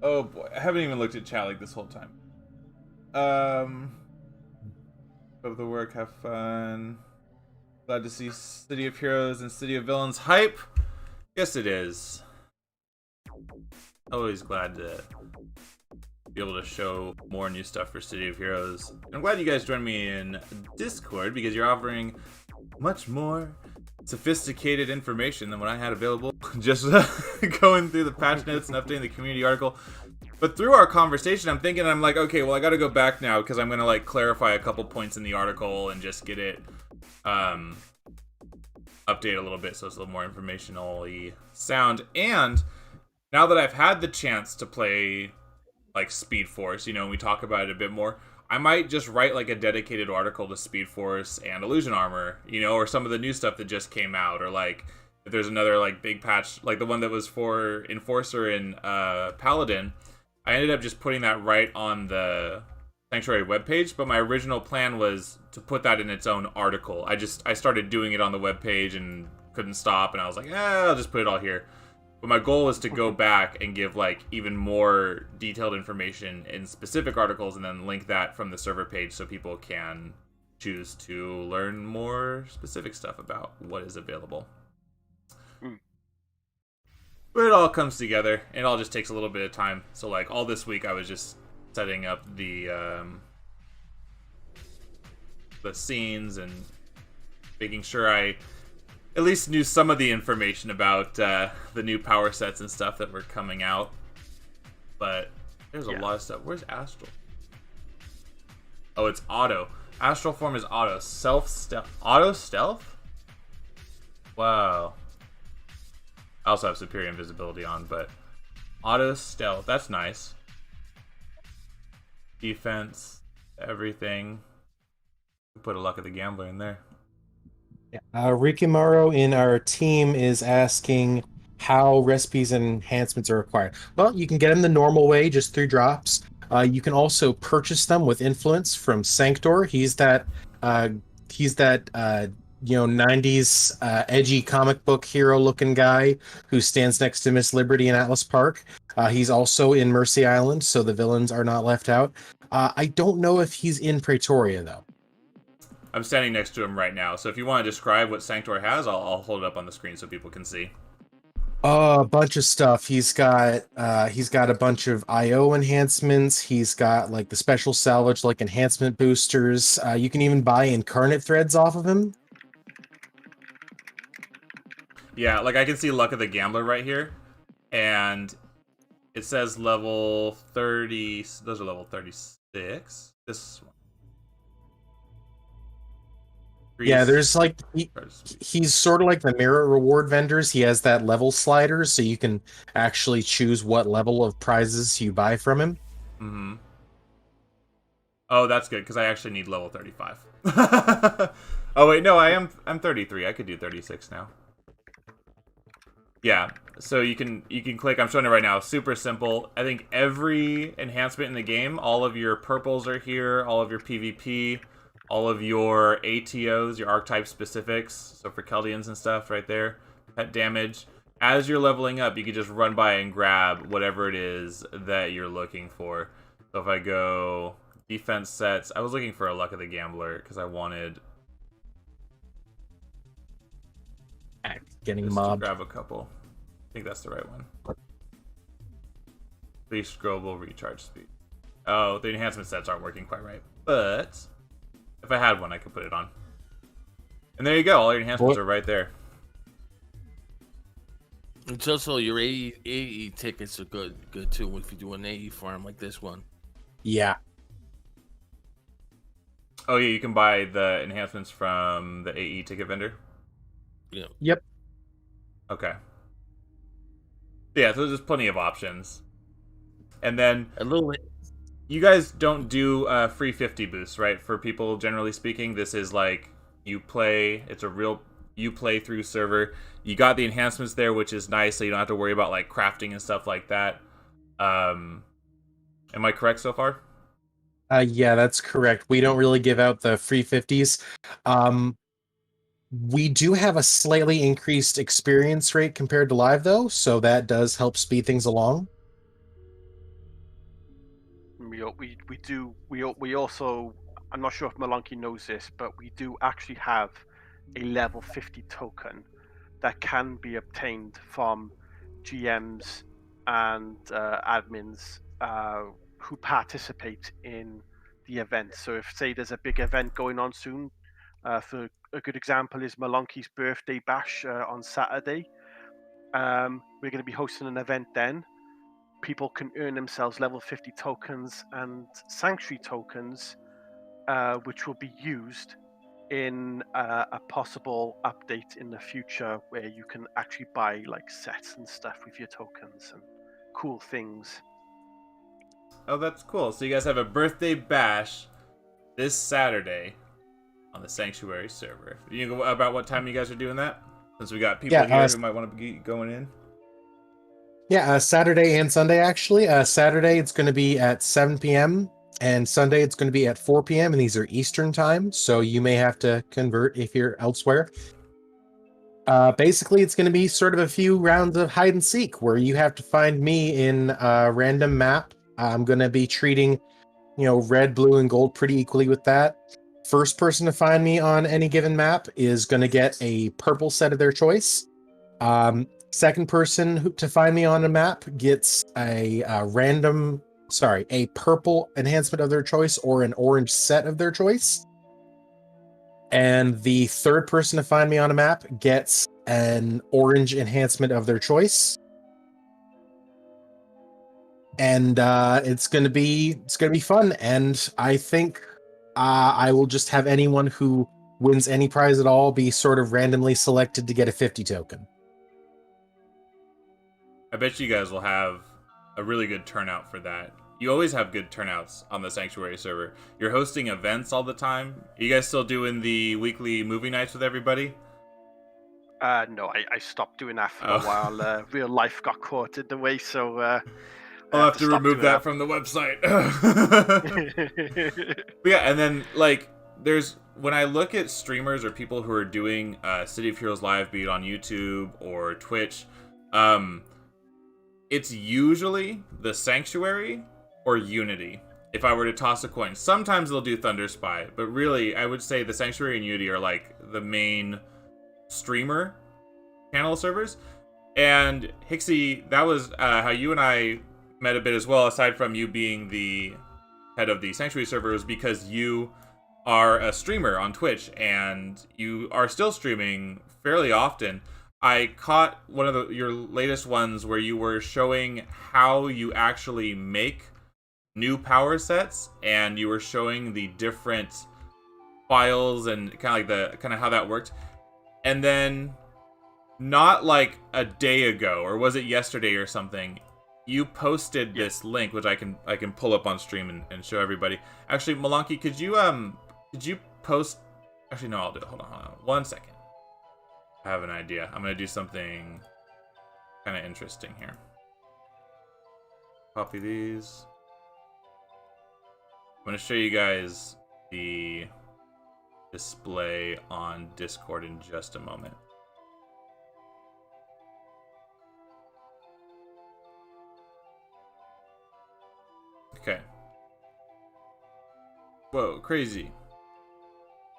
Oh boy, I haven't even looked at chat like this whole time. Of the work, have fun. Glad to see City of Heroes and City of Villains hype. Yes, it is. Always glad to be able to show more new stuff for City of Heroes. I'm glad you guys joined me in Discord, because you're offering much more sophisticated information than what I had available. Just going through the patch notes and updating the community article. But through our conversation, I'm like, okay, well, I got to go back now, because I'm going to like clarify a couple points in the article and just get it update a little bit so it's a little more informational-y sound. And now that I've had the chance to play like Speed Force, we talk about it a bit more, I might just write like a dedicated article to Speed Force and Illusion Armor, or some of the new stuff that just came out, or like if there's another like big patch, like the one that was for Enforcer and Paladin. I ended up just putting that right on the Sanctuary webpage, but my original plan was to put that in its own article. I started doing it on the webpage and couldn't stop, and I was like, I'll just put it all here. But my goal is to go back and give like even more detailed information in specific articles, and then link that from the server page so people can choose to learn more specific stuff about what is available. But it all comes together, and it all just takes a little bit of time. So like all this week I was just setting up the scenes and making sure I at least knew some of the information about the new power sets and stuff that were coming out. But there's a lot of stuff. Where's Astral? Oh, it's auto. Astral form is auto. Auto stealth? Wow. I also have superior invisibility on, but auto stealth, that's nice. Defense, everything. Put a Luck of the Gambler in there. Rikimaru in our team is asking how recipes and enhancements are acquired. Well, you can get them the normal way, just through drops. You can also purchase them with influence from Sanctor. He's that 90s edgy comic book hero looking guy who stands next to Miss Liberty in Atlas Park. He's also in Mercy Island, so the villains are not left out. I don't know if he's in Pretoria though. I'm standing next to him right now, so if you want to describe what Sanctor has, I'll hold it up on the screen so people can see. A bunch of stuff. He's got a bunch of IO enhancements. He's got like the special salvage, like enhancement boosters. You can even buy incarnate threads off of him. Yeah, like I can see Luck of the Gambler right here, and it says level 30. Those are level 36. This one. Yeah, there's like he's sort of like the mirror reward vendors. He has that level slider, so you can actually choose what level of prizes you buy from him. Mm-hmm. Oh, that's good, because I actually need level 35. Oh, wait, no, I'm 33. I could do 36 now. Yeah, so you can click. I'm showing it right now. Super simple. I think every enhancement in the game, all of your purples are here, all of your PvP, all of your ATOs, your archetype specifics, so for Chaldeans and stuff right there, pet damage. As you're leveling up, you can just run by and grab whatever it is that you're looking for. So if I go defense sets, I was looking for a Luck of the Gambler because I wanted Getting just mobbed. to grab a couple. I think that's the right one. Least scrollable recharge speed. Oh, the enhancement sets aren't working quite right. But if I had one, I could put it on. And there you go. All your enhancements are right there. It's also your AE tickets are good too if you do an AE farm like this one. Yeah. Oh yeah, you can buy the enhancements from the AE ticket vendor. Yeah. Yep. Okay. Yeah, so there's plenty of options. And then A little. you guys don't do free 50 boosts, right? For people generally speaking, this is like you play. It's a real you play through server. You got the enhancements there, which is nice, so you don't have to worry about like crafting and stuff like that. Am I correct so far? Yeah, that's correct. We don't really give out the free 50s. We do have a slightly increased experience rate compared to live, though, so that does help speed things along. We also, I'm not sure if Malonky knows this, but we do actually have a level 50 token that can be obtained from GMs and admins who participate in the event. So if, say, there's a big event going on soon, for a good example is Malonky's birthday bash on Saturday. We're going to be hosting an event then. People can earn themselves level 50 tokens and sanctuary tokens, which will be used in a possible update in the future where you can actually buy like sets and stuff with your tokens and cool things. Oh, that's cool. So you guys have a birthday bash this Saturday on the Sanctuary server. You know about what time you guys are doing that? Since we got people here who might want to be going in. Yeah, Saturday and Sunday, actually. Saturday, it's going to be at 7 p.m., and Sunday, it's going to be at 4 p.m., and these are Eastern time, so you may have to convert if you're elsewhere. Basically, it's going to be sort of a few rounds of hide and seek, where you have to find me in a random map. I'm going to be treating, red, blue, and gold pretty equally with that. First person to find me on any given map is going to get a purple set of their choice. Second person to find me on a map gets a purple enhancement of their choice or an orange set of their choice. And the third person to find me on a map gets an orange enhancement of their choice. And it's gonna be fun. And I think I will just have anyone who wins any prize at all be sort of randomly selected to get a 50 token. I bet you guys will have a really good turnout for that. You always have good turnouts on the Sanctuary server. You're hosting events all the time. Are you guys still doing the weekly movie nights with everybody? No, I stopped doing that for a while. Real life got caught in the way, so I'll have to remove that from the website. But yeah, and then when I look at streamers or people who are doing City of Heroes live, be it on YouTube or Twitch, it's usually the Sanctuary or Unity. If I were to toss a coin, sometimes they'll do Thunder Spy, but really, I would say the Sanctuary and Unity are like the main streamer channel servers. And Hixie, that was how you and I met a bit as well. Aside from you being the head of the Sanctuary server, was because you are a streamer on Twitch and you are still streaming fairly often. I caught one of your latest ones where you were showing how you actually make new power sets, and you were showing the different files and kind of how that worked. And then, not like a day ago, or was it yesterday or something, you posted this link, which I can pull up on stream and show everybody. Actually, Malanki, could you post? Actually, no, I'll do it. Hold on 1 second. I have an idea. I'm gonna do something kind of interesting here. Copy these. I'm gonna show you guys the display on Discord in just a moment. Okay. Whoa, crazy.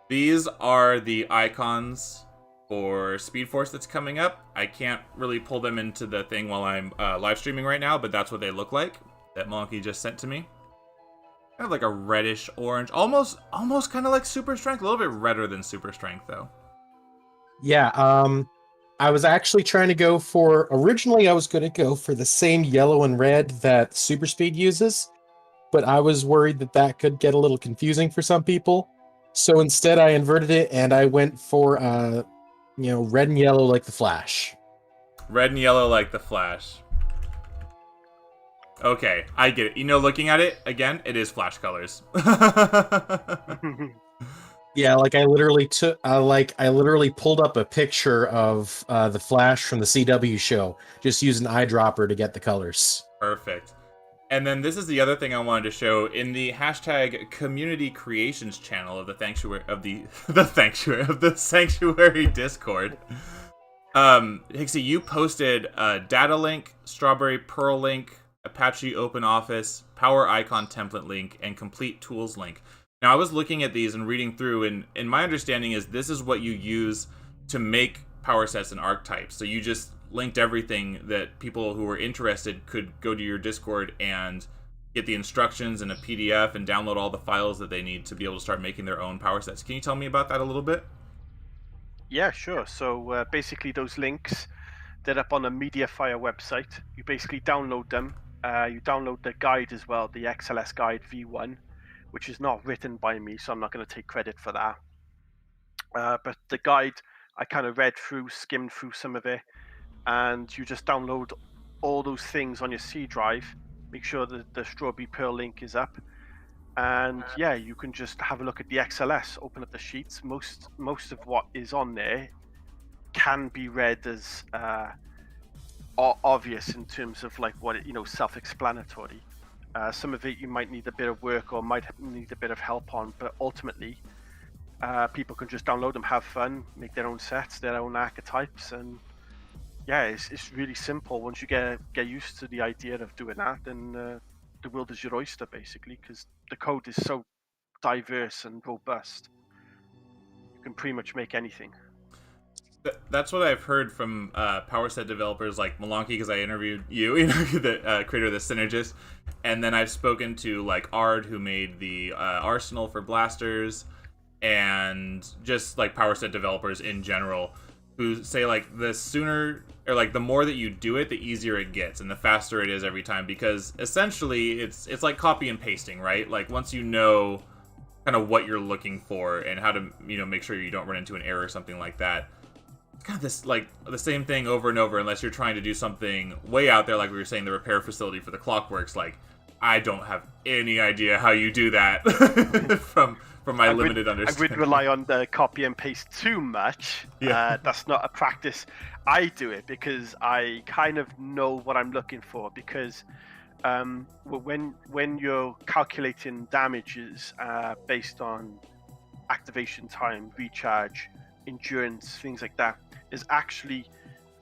These are the icons for Speed Force that's coming up. I can't really pull them into the thing while I'm live streaming right now, but that's what they look like that Monkey just sent to me. Kind of like a reddish orange, almost kind of like Super Strength, a little bit redder than Super Strength though. Yeah, I was actually trying to go for, originally I was going to go for the same yellow and red that Super Speed uses, but I was worried that could get a little confusing for some people. So instead I inverted it and I went for, red and yellow like the Flash. Red and yellow like the Flash. Okay, I get it. Looking at it, again, it is Flash colors. Yeah, like I literally pulled up a picture of the Flash from the CW show, just using an eyedropper to get the colors. Perfect. And then this is the other thing I wanted to show in the hashtag community creations channel of the Sanctuary Discord. Hixie, you posted a data link, Strawberry Pearl link, Apache Open Office, Power Icon template link, and Complete Tools link. Now I was looking at these and reading through, and my understanding is this is what you use to make power sets and archetypes. So you just linked everything that people who were interested could go to your Discord and get the instructions in a PDF and download all the files that they need to be able to start making their own power sets. Can you tell me about that a little bit? Yeah, sure. So basically those links, they're up on the Mediafire website. You basically download them. You download the guide as well, the XLS guide V1, which is not written by me, so I'm not going to take credit for that. But the guide, I kind of read through, skimmed through some of it, and you just download all those things on your C drive, make sure that the Strawberry Pearl link is up, and yeah, you can just have a look at the XLS, open up the sheets. Most of what is on there can be read as obvious in terms of like what self-explanatory. Some of it you might need a bit of work or might need a bit of help on, but ultimately people can just download them, have fun, make their own sets, their own archetypes, and yeah, it's really simple. Once you get used to the idea of doing that, then the world is your oyster, basically, because the code is so diverse and robust. You can pretty much make anything. That's what I've heard from power set developers like Malanki, because I interviewed you, the creator of the Synergist, and then I've spoken to like Ard, who made the Arsenal for blasters, and just like power set developers in general, who say like the sooner or like the more that you do it, the easier it gets and the faster it is every time, because essentially it's like copy and pasting, right? Like once you know kind of what you're looking for and how to make sure you don't run into an error or something like that. It's kind of this like the same thing over and over, unless you're trying to do something way out there, like we were saying, the repair facility for the Clockworks. Like I don't have any idea how you do that from my limited understanding. I would rely on the copy and paste too much. Yeah. That's not a practice. I do it because I kind of know what I'm looking for, because when you're calculating damages based on activation time, recharge, endurance, things like that, there's actually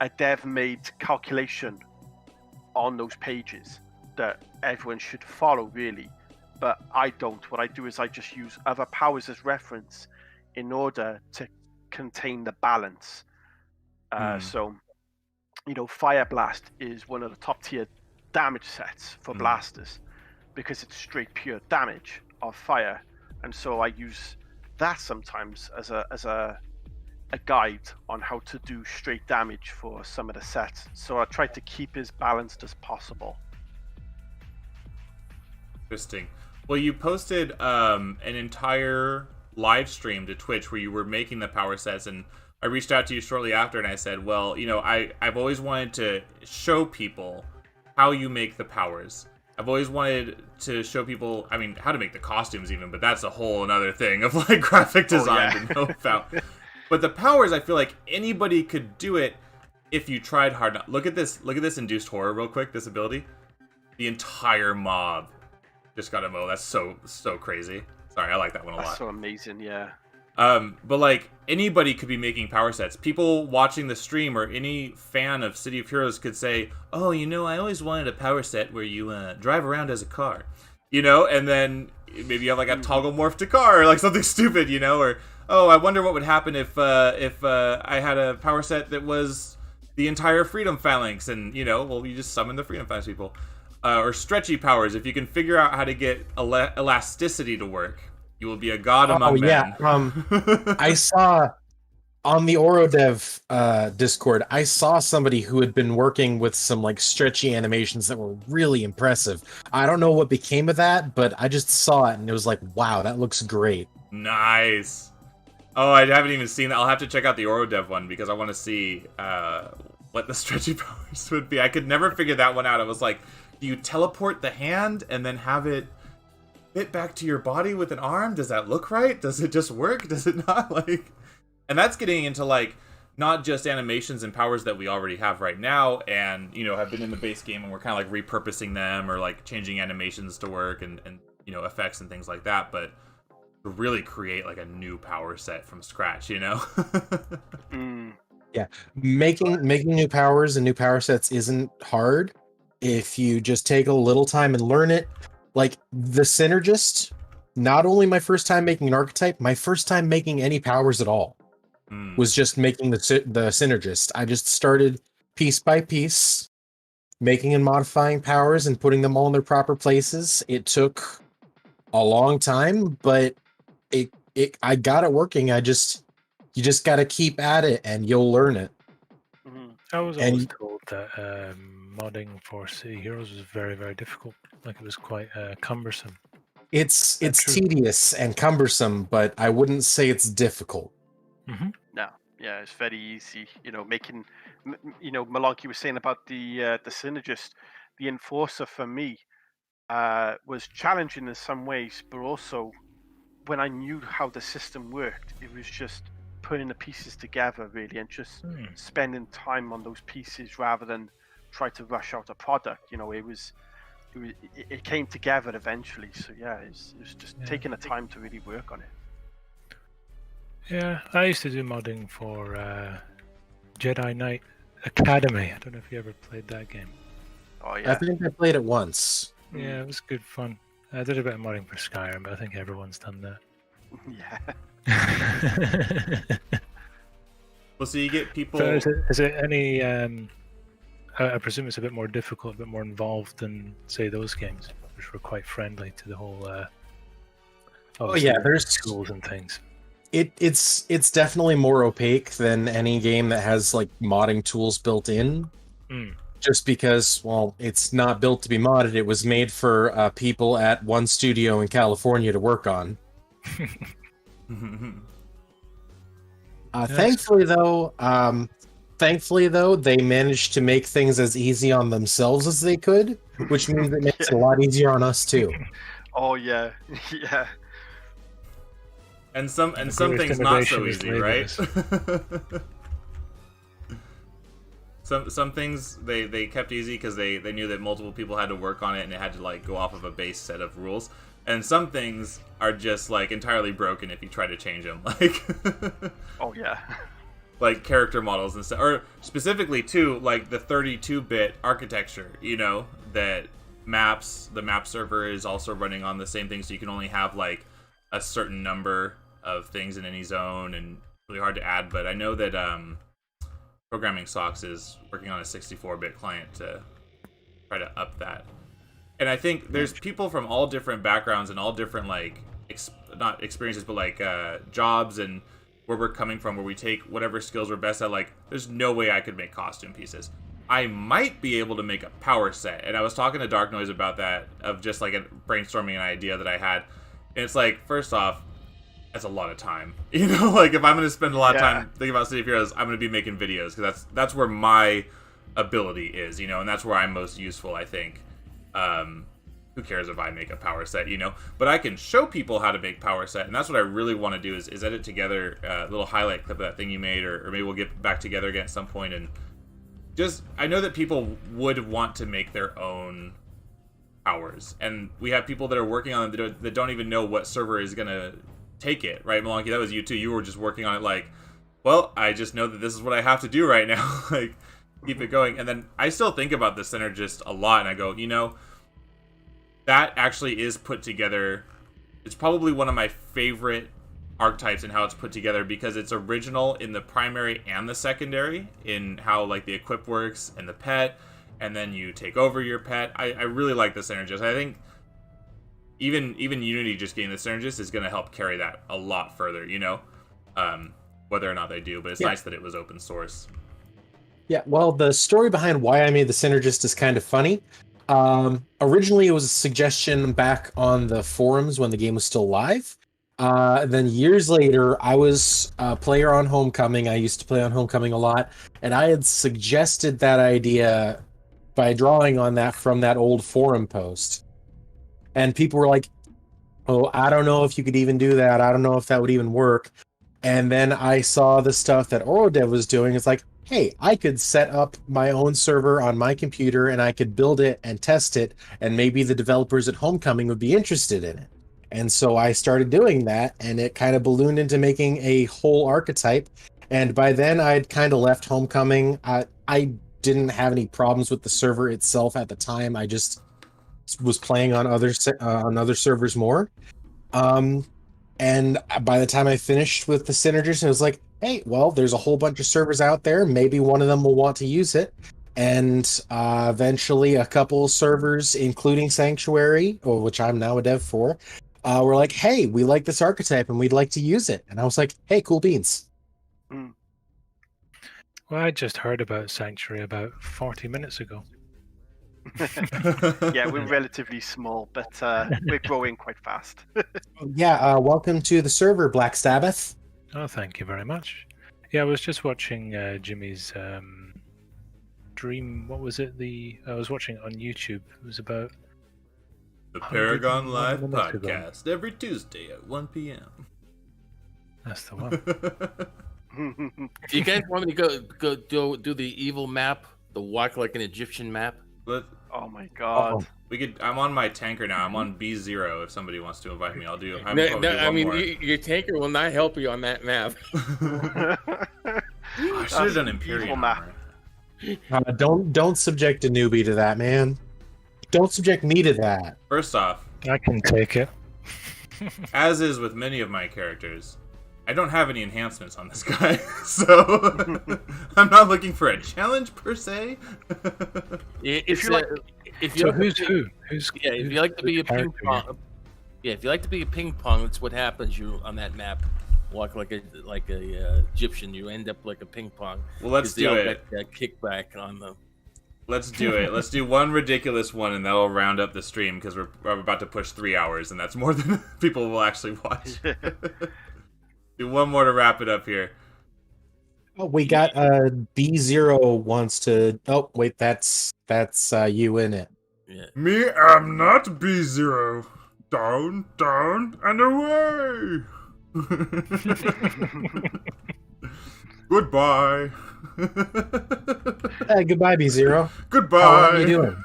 a dev-made calculation on those pages that everyone should follow, really. But I don't. What I do is I just use other powers as reference in order to contain the balance. So, Fire Blast is one of the top tier damage sets for blasters, because it's straight pure damage of fire, and so I use that sometimes as a guide on how to do straight damage for some of the sets. So I try to keep as balanced as possible. Interesting. Well, you posted an entire live stream to Twitch where you were making the power sets, and I reached out to you shortly after and I said, well, I've always wanted to show people how you make the powers. I've always wanted to show people, I mean, how to make the costumes even, but that's a whole another thing of like graphic design to know about. But the powers, I feel like anybody could do it if you tried hard enough. Look at this induced horror real quick, this ability. The entire mob just got a mo. That's so crazy. Sorry, I like that one a lot. That's so amazing, yeah. But like anybody could be making power sets. People watching the stream or any fan of City of Heroes could say, "Oh, you know, I always wanted a power set where you drive around as a car," you know, and then maybe you have like a toggle morph to car or like something stupid, you know, or oh, I wonder what would happen if I had a power set that was the entire Freedom Phalanx, and you know, well, you just summon the Freedom Phalanx people, or stretchy powers. If you can figure out how to get elasticity to work, you will be a god among men. I saw on the Orodev Discord, I saw somebody who had been working with some like stretchy animations that were really impressive. I don't know what became of that, but I just saw it and it was like, wow, that looks great. Nice. Oh, I haven't even seen that. I'll have to check out the Orodev one because I want to see what the stretchy powers would be. I could never figure that one out. I was like, do you teleport the hand and then have it fit back to your body with an arm? Does that look right? Does it just work? Does it not? Like, and that's getting into like not just animations and powers that we already have right now and, you know, have been in the base game and we're kind of like repurposing them or like changing animations to work and you know, effects and things like that, but to really create like a new power set from scratch, you know? Yeah, making new powers and new power sets isn't hard if you just take a little time and learn it. Like the Synergist, not only my first time making an archetype, my first time making any powers at all was just making the Synergist. I just started piece by piece, making and modifying powers and putting them all in their proper places. It took a long time, but I got it working. You just got to keep at it and you'll learn it. I was always told that modding for City Heroes was very, very difficult. Like it was quite cumbersome. It's tedious and cumbersome, but I wouldn't say it's difficult. No, yeah, it's very easy. You know, making, you know, Malonki was saying about the Synergist, the Enforcer for me was challenging in some ways, but also when I knew how the system worked, it was just putting the pieces together really and just spending time on those pieces rather than try to rush out a product. You know, it came together eventually. So yeah, it was just taking the time to really work on it. Yeah, I used to do modding for Jedi Knight Academy. I don't know if you ever played that game. Oh yeah, I think I played it once. Yeah, it was good fun. I did a bit of modding for Skyrim, but I think everyone's done that. Yeah. Well, so you get people. So is it any? I presume it's a bit more difficult, a bit more involved than say those games, which were quite friendly to the whole. There's tools and things. It's definitely more opaque than any game that has like modding tools built in. Just because, well, it's not built to be modded. It was made for people at one studio in California to work on. Thankfully, though, they managed to make things as easy on themselves as they could, which means it makes it a lot easier on us too. Oh yeah, yeah. And some things not so easy, right? Some things they kept easy because they knew that multiple people had to work on it and it had to like go off of a base set of rules. And some things are just like entirely broken if you try to change them. Like, oh yeah, like character models and stuff, or specifically too like the 32-bit architecture. You know that the map server is also running on the same thing, so you can only have like a certain number of things in any zone, and really hard to add. But I know that Programming Socks is working on a 64-bit client to try to up that. And I think there's people from all different backgrounds and all different like not experiences, but like jobs and where we're coming from, where we take whatever skills we're best at. Like, there's no way I could make costume pieces. I might be able to make a power set, and I was talking to Dark Noise about that, of just like brainstorming an idea that I had. And it's like, first off, that's a lot of time. You know, like if I'm going to spend a lot of time thinking about City of Heroes, I'm going to be making videos because that's where my ability is, and that's where I'm most useful, I think. Who cares if I make a power set, But I can show people how to make power set, and that's what I really want to do is edit together a little highlight clip of that thing you made, or maybe we'll get back together again at some point. And just, I know that people would want to make their own powers, and we have people that are working on them that don't even know what server is going to take it, right, Malanki? That was you too. You were just working on it like, well, I just know that this is what I have to do right now. Like, keep it going. And then I still think about the Synergist a lot, and I go, that actually is put together. It's probably one of my favorite archetypes in how it's put together, because it's original in the primary and the secondary, in how like the equip works and the pet, and then you take over your pet. I really like the Synergist. I think even Unity just getting the Synergist is going to help carry that a lot further, whether or not they do. But it's nice that it was open source. Yeah, well, the story behind why I made the Synergist is kind of funny. Originally, it was a suggestion back on the forums when the game was still live. Then years later, I was a player on Homecoming. I used to play on Homecoming a lot, and I had suggested that idea by drawing on that from that old forum post. And people were like, "Oh, I don't know if you could even do that. I don't know if that would even work." And then I saw the stuff that Orodev was doing. It's like, hey, I could set up my own server on my computer and I could build it and test it, and maybe the developers at Homecoming would be interested in it. And so I started doing that, and it kind of ballooned into making a whole archetype. And by then I'd kind of left Homecoming. I didn't have any problems with the server itself at the time. I just was playing on other servers more. And by the time I finished with the Synergist, I was like, hey, well, there's a whole bunch of servers out there. Maybe one of them will want to use it. And eventually a couple of servers, including Sanctuary, which I'm now a dev for, were like, hey, we like this archetype and we'd like to use it. And I was like, hey, cool beans. Well, I just heard about Sanctuary about 40 minutes ago. Yeah, we're relatively small, but we're growing quite fast. Yeah, welcome to the server, Black Sabbath. Oh, thank you very much. Yeah, I was just watching Jimmy's dream. What was it? I was watching it on YouTube. It was about the Paragon Live Podcast every Tuesday at 1 p.m. That's the one. Do you guys want me to go do the evil map, the walk like an Egyptian map? Oh my god. We could. I'm on my tanker now. I'm on B0. If somebody wants to invite me, I'll do. I mean, your tanker will not help you on that map. I should have done Imperium map. Don't subject a newbie to that, man. Don't subject me to that. First off, I can take it. As is with many of my characters, I don't have any enhancements on this guy, so I'm not looking for a challenge per se. If you like to be a ping pong, if you like to be a ping pong, that's what happens. You on that map, walk like a Egyptian. You end up like a ping pong. Well, let's do it. That kickback on the. Let's do it. Let's do one ridiculous one, and that'll round up the stream because we're about to push 3 hours, and that's more than people will actually watch. Do one more to wrap it up here. Oh, we got B0 wants to. Oh, wait, that's you in it. Yeah. Me, I'm not B0. Down, down, and away. Goodbye. Hey, goodbye, B0. Goodbye. How are you doing?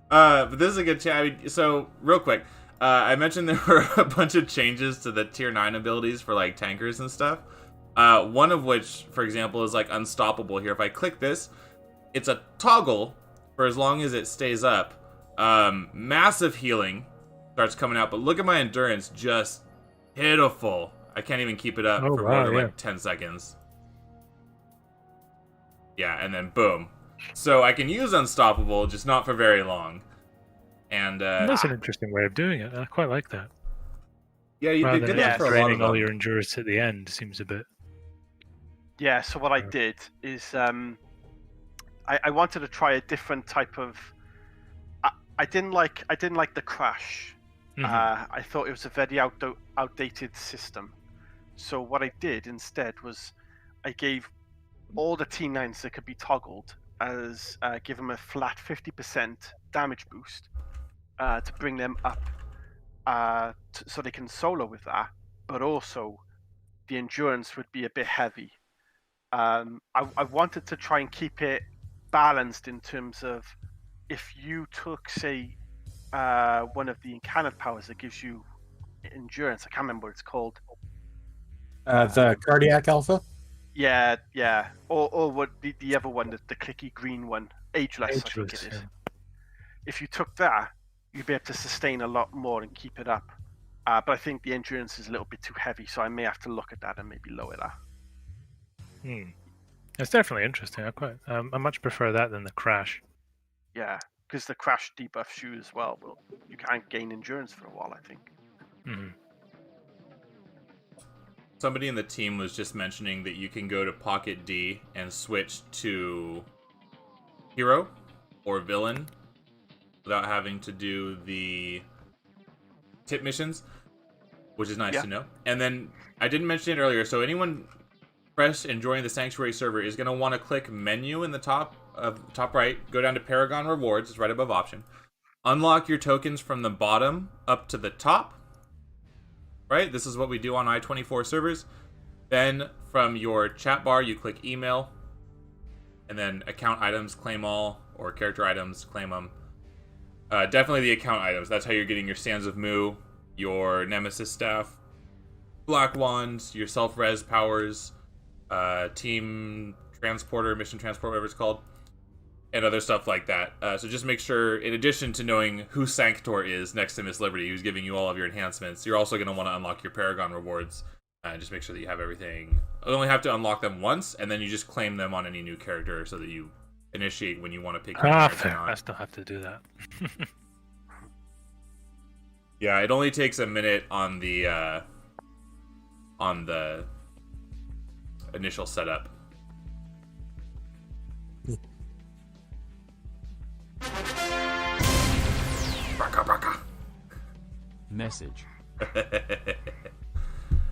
But this is a good chat. I mean, so, real quick. I mentioned there were a bunch of changes to the tier 9 abilities for like tankers and stuff. One of which, for example, is like unstoppable here. If I click this, it's a toggle for as long as it stays up. Massive healing starts coming out, but look at my endurance, just pitiful. I can't even keep it up for more than like 10 seconds. Yeah, and then boom. So I can use unstoppable, just not for very long. And that's an interesting way of doing it. I quite like that. Yeah, you did that for a lot of draining them. all your endurance at the end seems a bit. Yeah, so what I did is I wanted to try a different type of. I didn't like the crash. Mm-hmm. I thought it was a very outdated system. So what I did instead was I gave all the T9s that could be toggled as give them a flat 50% damage boost to bring them up so they can solo with that, but also the endurance would be a bit heavy. I wanted to try and keep it balanced in terms of if you took, say, one of the incarnate powers that gives you endurance, I can't remember what it's called. The cardiac alpha. Yeah, or what the other one, the clicky green one, ageless, I think it is. Yeah. If you took that, you'd be able to sustain a lot more and keep it up. But I think the endurance is a little bit too heavy, so I may have to look at that and maybe lower that. It's definitely interesting. I much prefer that than the crash. Yeah, because the crash debuffs you as well. Well, you can't gain endurance for a while, I think. Somebody in the team was just mentioning that you can go to Pocket D and switch to hero or villain without having to do the tip missions, which is nice to know. And then I didn't mention it earlier, so anyone fresh and joining the Sanctuary server is going to want to click menu in the top right, go down to Paragon Rewards, it's right above option. Unlock your tokens from the bottom up to the top. Right? This is what we do on I-24 servers. Then from your chat bar, you click email. And then account items, claim all. Or character items, claim them. Definitely the account items. That's how you're getting your Sands of Mu, your Nemesis staff, Black Wands, your self-res powers, team transporter, mission transport, whatever it's called. And other stuff like that. So just make sure, in addition to knowing who Sanctor is next to Miss Liberty, who's giving you all of your enhancements, you're also going to want to unlock your Paragon rewards. Just make sure that you have everything. You only have to unlock them once, and then you just claim them on any new character so that you initiate when you want to pick your character. Fair. I still have to do that. Yeah, it only takes a minute on the initial setup. Braka. Message. I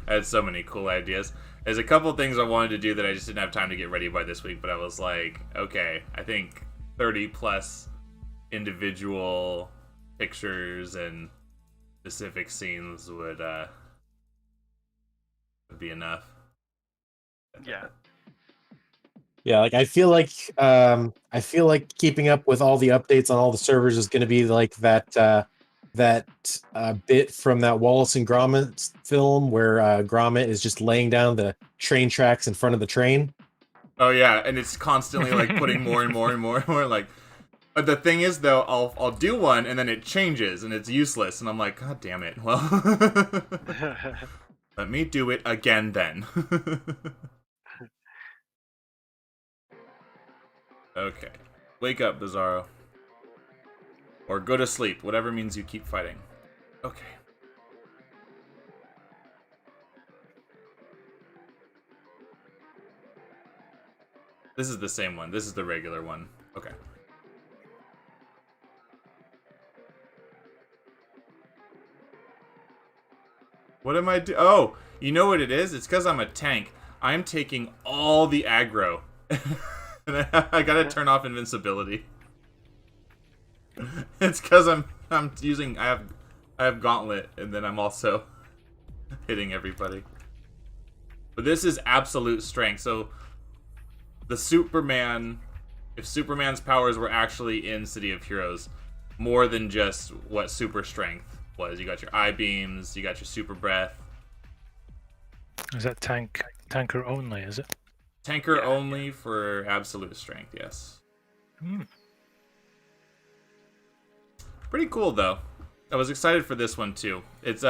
had so many cool ideas. There's a couple things I wanted to do that I just didn't have time to get ready by this week, but I was like, okay, I think 30 plus individual pictures and specific scenes would be enough. Yeah, like I feel like keeping up with all the updates on all the servers is going to be like that bit from that Wallace and Gromit film where Gromit is just laying down the train tracks in front of the train. Oh yeah, and it's constantly like putting more and more and more and more. Like, but the thing is though, I'll do one and then it changes and it's useless, and I'm like, God damn it! Well, let me do it again then. Okay. Wake up, Bizarro. Or go to sleep, whatever means you keep fighting. Okay. This is the same one. This is the regular one. Okay. What am I doing? Oh, you know what it is? It's because I'm a tank. I'm taking all the aggro. And I gotta turn off invincibility. It's because I'm using I have Gauntlet, and then I'm also hitting everybody. But this is absolute strength. So the Superman, if Superman's powers were actually in City of Heroes, more than just what super strength was. You got your eye beams, you got your super breath. Is that tanker only? Is it? Tanker only for absolute strength, yes. Pretty cool, though. I was excited for this one, too. It's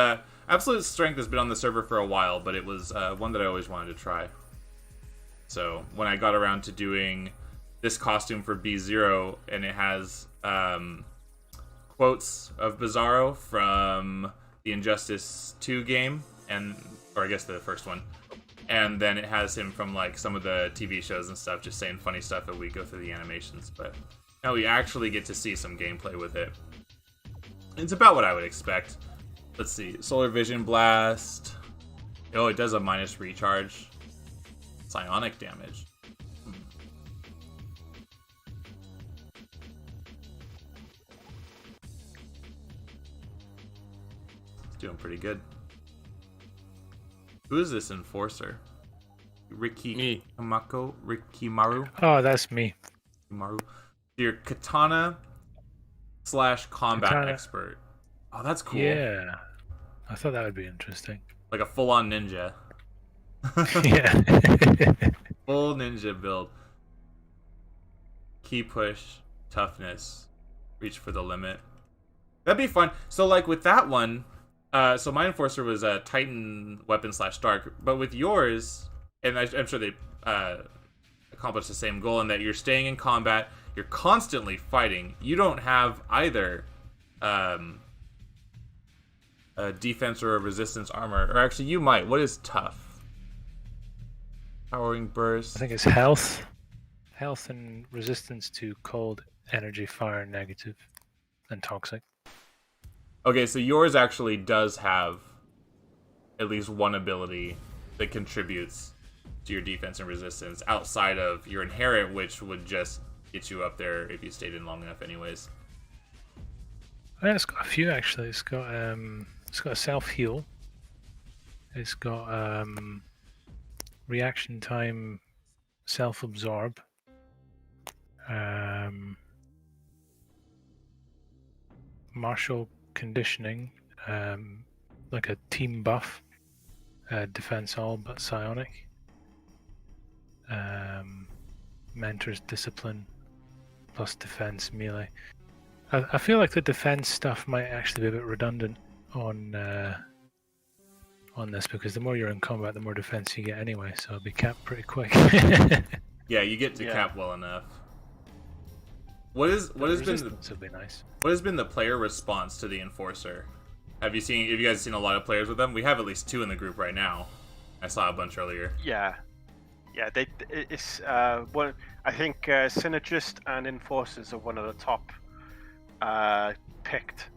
absolute strength has been on the server for a while, but it was one that I always wanted to try. So when I got around to doing this costume for B0, and it has quotes of Bizarro from the Injustice 2 game, or I guess the first one. And then it has him from like some of the TV shows and stuff, just saying funny stuff as we go through the animations. But now we actually get to see some gameplay with it. It's about what I would expect. Let's see. Solar Vision Blast. Oh, it does a minus recharge. Psionic damage. Doing pretty good. Who is this enforcer? Me. Rikimaru? Oh, that's me. Rikimaru. You're katana / combat Katana. expert. Oh, that's cool. Yeah. I thought that would be interesting. Like a full-on ninja. Yeah. Full ninja build. Key push, toughness, reach for the limit. That'd be fun. So like with that one, so my enforcer was a Titan weapon / dark, but with yours, and I'm sure they accomplish the same goal in that you're staying in combat, you're constantly fighting. You don't have either a defense or a resistance armor, or actually you might. What is tough? Powering burst. I think it's health. Health and resistance to cold, energy, fire, negative, and toxic. Okay, so yours actually does have at least one ability that contributes to your defense and resistance outside of your inherent, which would just get you up there if you stayed in long enough anyways. Yeah, it's got a few actually. It's got a self heal. It's got reaction time, self absorb. Martial conditioning, like a team buff, defense all but psionic. Mentor's discipline plus defense melee. I feel like the defense stuff might actually be a bit redundant on this because the more you're in combat, the more defense you get anyway. So it'll be capped pretty quick. Yeah, you get to cap well enough. What has been Resistance would be nice. what has been the player response to the enforcer? Have you guys seen a lot of players with them? We have at least 2 in the group right now. I saw a bunch earlier. Yeah. It's one. I think synergist and enforcers are one of the top picked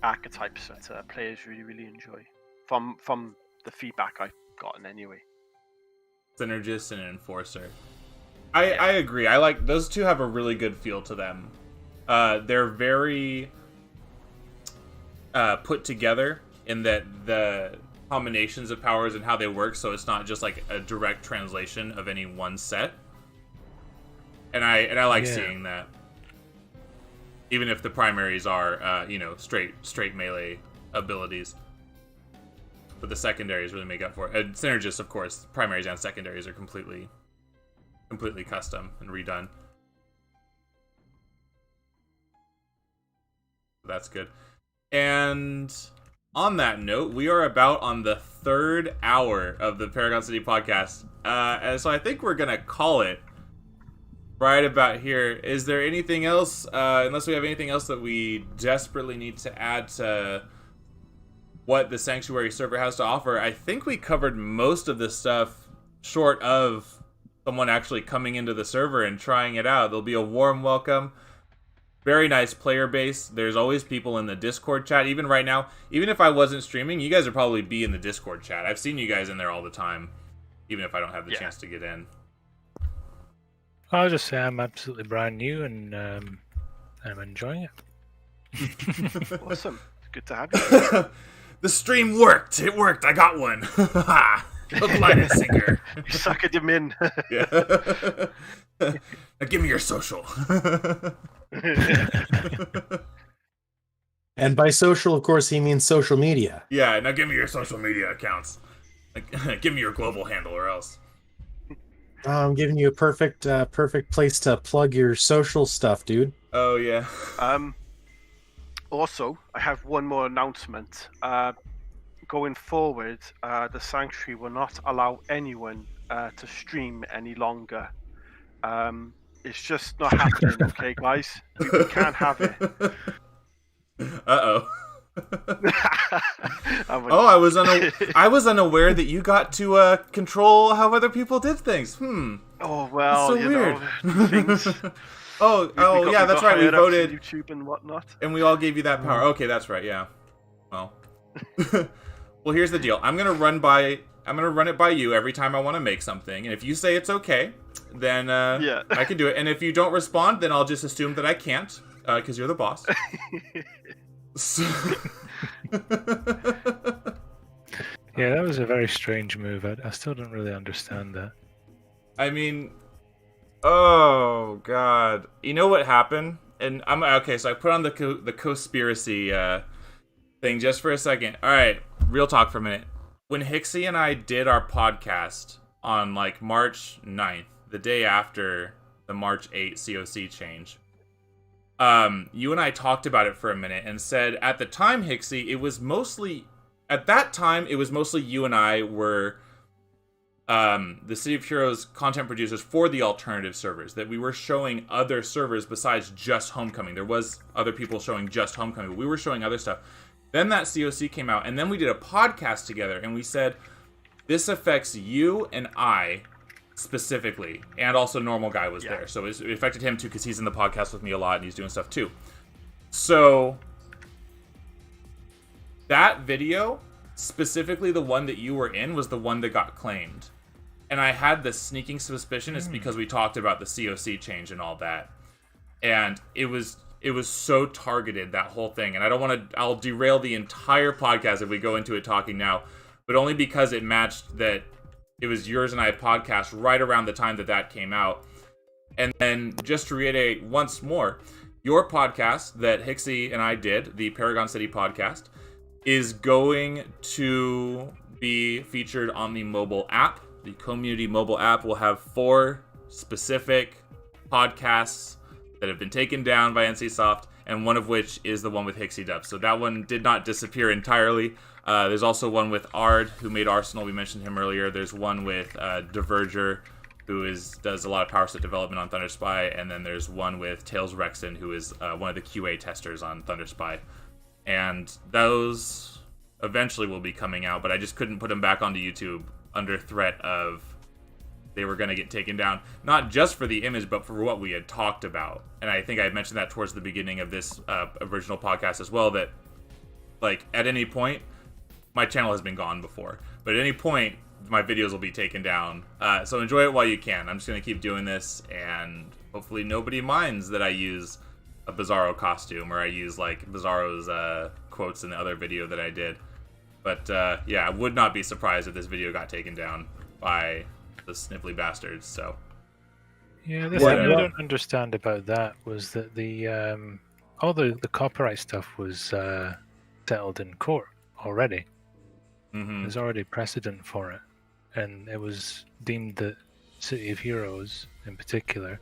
archetypes that players really enjoy. From the feedback I've gotten anyway. Synergist and an enforcer. I agree. I like those 2 have a really good feel to them. They're very put together in that the combinations of powers and how they work, so it's not just like a direct translation of any one set. And I like seeing that. Even if the primaries are straight melee abilities. But the secondaries really make up for it. And synergists, of course, primaries and secondaries are completely custom and redone. That's good. And on that note, we are about on the 3rd hour of the Paragon City podcast. And so I think we're going to call it right about here. Is there anything else, unless we have anything else that we desperately need to add to what the Sanctuary server has to offer? I think we covered most of this stuff short of someone actually coming into the server and trying it out. There'll be a warm welcome. Very nice player base. There's always people in the Discord chat. Even right now, even if I wasn't streaming, you guys would probably be in the Discord chat. I've seen you guys in there all the time, even if I don't have the chance to get in. I'll just say I'm absolutely brand new and I'm enjoying it. Awesome. It's good to have you. The stream worked. It worked. I got one. Hook, line, and sinker. You suckered him in. Yeah. Now give me your social. And by social, of course, he means social media. Yeah, now give me your social media accounts. Like, give me your global handle or else. I'm giving you a perfect place to plug your social stuff, dude. Oh, yeah. Also, I have one more announcement. Going forward, the Sanctuary will not allow anyone to stream any longer. It's just not happening, okay, guys? We can't have it. Uh-oh. I was unaware that you got to control how other people did things. Oh, well, so weird. Things. Yeah, that's right. We voted YouTube and whatnot, and we all gave you that power. Okay, that's right. Yeah. Well, well, here's the deal. I'm gonna run it by you every time I want to make something, and if you say it's okay, then I can do it. And if you don't respond, then I'll just assume that I can't, because you're the boss. So, Yeah, that was a very strange move. I still don't really understand that. I mean, oh god, you know what happened? And I'm okay. So I put on the conspiracy thing just for a second. All right, real talk for a minute. When Hixie and I did our podcast on like March 9th, the day after the March 8 COC change, you and I talked about it for a minute and said at the time, Hixie, it was mostly you and I were the City of Heroes content producers for the alternative servers, that we were showing other servers besides just Homecoming. There was other people showing just Homecoming, but we were showing other stuff. Then that COC came out, and then we did a podcast together, and we said, this affects you and I specifically, and also Normal Guy was there. So it affected him too, because he's in the podcast with me a lot, and he's doing stuff too. So that video, specifically the one that you were in, was the one that got claimed. And I had this sneaking suspicion it's because we talked about the COC change and all that. And it was so targeted, that whole thing. And I'll derail the entire podcast if we go into it talking now, but only because it matched that it was yours and I podcast right around the time that came out. And then just to reiterate once more, your podcast that Hixie and I did, the Paragon City podcast, is going to be featured on the mobile app. The community mobile app will have 4 specific podcasts that have been taken down by NCSoft, and one of which is the one with Hixie Dubs. So that one did not disappear entirely. There's also one with Ard, who made Arsenal. We mentioned him earlier. There's one with Diverger, who does a lot of power set development on Thunder Spy, and then there's one with Tails Rexon, who is one of the QA testers on Thunder Spy. And those eventually will be coming out, but I just couldn't put them back onto YouTube under threat of they were going to get taken down, not just for the image, but for what we had talked about. And I think I had mentioned that towards the beginning of this original podcast as well, that like at any point, my channel has been gone before, but at any point, my videos will be taken down. So enjoy it while you can. I'm just going to keep doing this, and hopefully nobody minds that I use a Bizarro costume, or I use like Bizarro's quotes in the other video that I did. But yeah, I would not be surprised if this video got taken down by the sniffly bastards. So yeah, the thing I don't understand about that was that the all the copyright stuff was settled in court already. Mm-hmm. There's already precedent for it, and it was deemed that City of Heroes in particular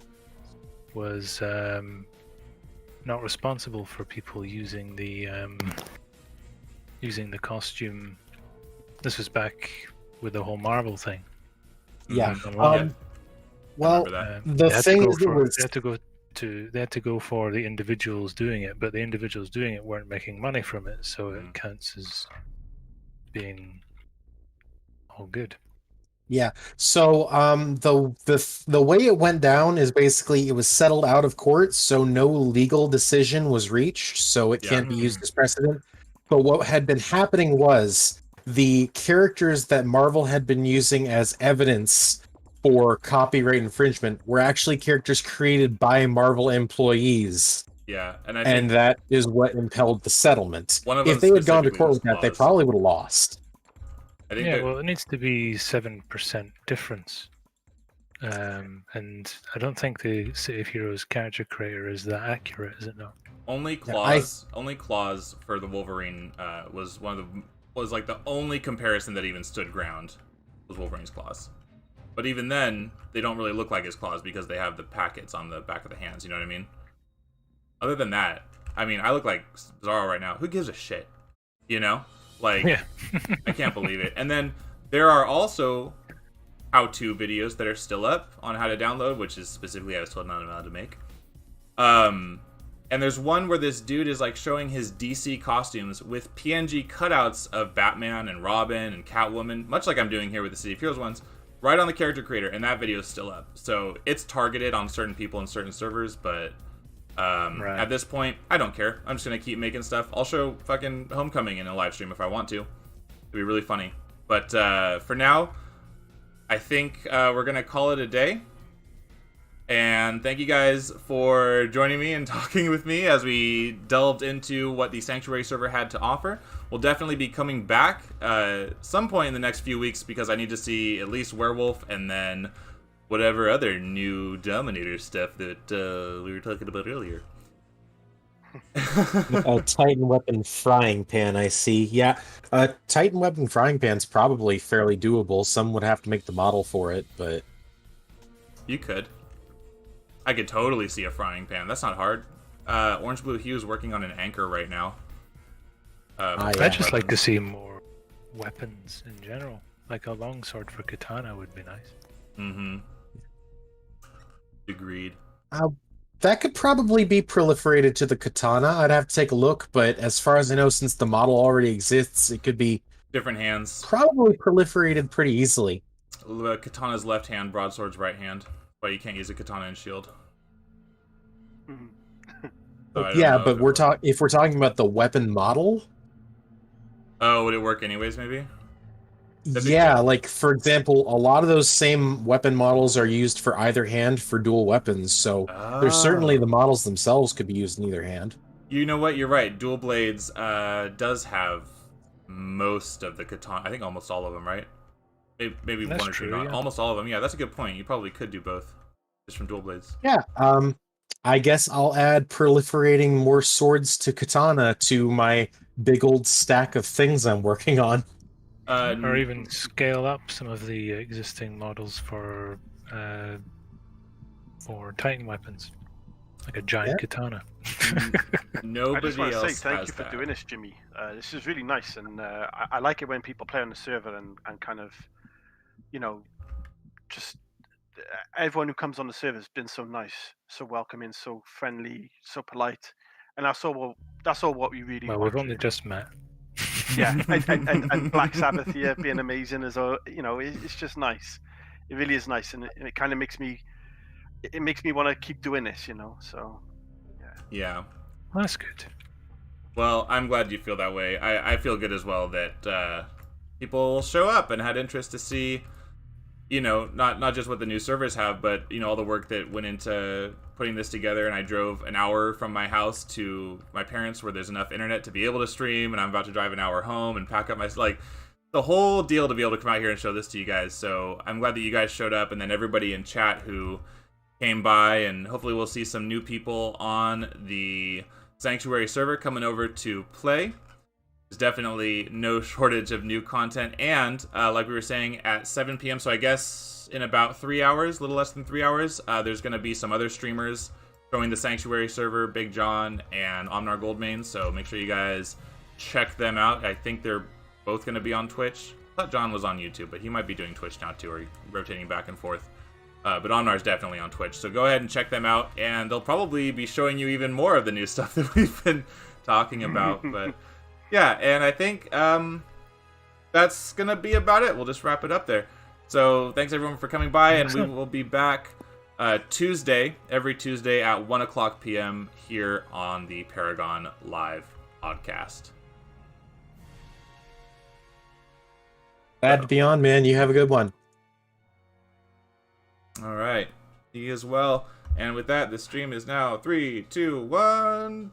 was not responsible for people using the costume. This was back with the whole Marvel thing. Yeah. Yeah. Well, the thing is, they had to go for the individuals doing it, but the individuals doing it weren't making money from it, so it counts as being all good. Yeah. So the way it went down is basically it was settled out of court, so no legal decision was reached, so it can't be used as precedent. But what had been happening was the characters that Marvel had been using as evidence for copyright infringement were actually characters created by Marvel employees. Yeah, and that is what impelled the settlement. If they had gone to court with that, they probably would have lost. Well, it needs to be 7% difference. And I don't think the City of Heroes character creator is that accurate, is it not? Only Claws for the Wolverine was like the only comparison that even stood ground was Wolverine's claws. But even then, they don't really look like his claws because they have the packets on the back of the hands, you know what I mean? Other than that, I mean, I look like Bizarro right now. Who gives a shit? You know? Like, yeah. I can't believe it. And then there are also how-to videos that are still up on how to download, which is specifically I was told not allowed to make. And there's one where this dude is like showing his DC costumes with PNG cutouts of Batman and Robin and Catwoman, much like I'm doing here with the City of Heroes ones, right on the character creator, and that video is still up. So it's targeted on certain people in certain servers, but at this point, I don't care. I'm just going to keep making stuff. I'll show fucking Homecoming in a live stream if I want to. It'd be really funny. But for now, I think we're going to call it a day. And thank you guys for joining me and talking with me as we delved into what the Sanctuary server had to offer. will definitely be coming back some point in the next few weeks because I need to see at least Werewolf and then whatever other new Dominator stuff that we were talking about earlier. A Titan Weapon Frying Pan, I see. Yeah, Titan Weapon Frying Pan's probably fairly doable. Some would have to make the model for it, but... You could. I could totally see a frying pan. That's not hard. Orange Blue Hue is working on an anchor right now. I'd just like to see more weapons in general. Like a longsword for katana would be nice. Mm-hmm. Agreed. That could probably be proliferated to the katana. I'd have to take a look, but as far as I know, since the model already exists, it could be different hands. Probably proliferated pretty easily. Katana's left hand, broadsword's right hand. But you can't use a katana and shield. So yeah, but if we're talking about the weapon model. Oh, would it work anyways? Maybe. Yeah, like for example, a lot of those same weapon models are used for either hand for dual weapons. So there's certainly the models themselves could be used in either hand. You know what? You're right. Dual Blades does have most of the katana. I think almost all of them, right? Maybe that's one or two, true, not yeah. almost all of them. Yeah, that's a good point. You probably could do both, just from Dual Blades. Yeah, I guess I'll add proliferating more swords to katana to my big old stack of things I'm working on. Or even scale up some of the existing models for Titan weapons, like a giant katana. Nobody I just want to else say thank has you for that. doing this, Jimmy. This is really nice, and I like it when people play on the server and kind of, just everyone who comes on the server has been so nice, so welcoming, so friendly, so polite, and that's all what we really Well, want. we've only just met. Yeah, and Black Sabbath here being amazing as well. It's just nice. It really is nice, and it kind of makes me want to keep doing this. So Yeah. Well, that's good. Well, I'm glad you feel that way. I feel good as well that people show up and had interest to see, not just what the new servers have, but, all the work that went into putting this together. And I drove an hour from my house to my parents' where there's enough internet to be able to stream. And I'm about to drive an hour home and pack up the whole deal to be able to come out here and show this to you guys. So I'm glad that you guys showed up, and then everybody in chat who came by, and hopefully we'll see some new people on the Sanctuary server coming over to play. There's definitely no shortage of new content, and like we were saying, at 7 p.m., so I guess in about 3 hours, a little less than 3 hours, there's going to be some other streamers showing the Sanctuary server, Big John and Omnar Goldmane, so make sure you guys check them out. I think they're both going to be on Twitch. I thought John was on YouTube, but he might be doing Twitch now too, or rotating back and forth. But Omnar's definitely on Twitch, so go ahead and check them out, and they'll probably be showing you even more of the new stuff that we've been talking about. But yeah, and I think that's gonna be about it. We'll just wrap it up there. So thanks everyone for coming by, and we will be back every Tuesday at 1 o'clock p.m. here on the Paragon Live Podcast. Glad to be on, man. You have a good one. All right. You as well. And with that, the stream is now 3, 2, 1.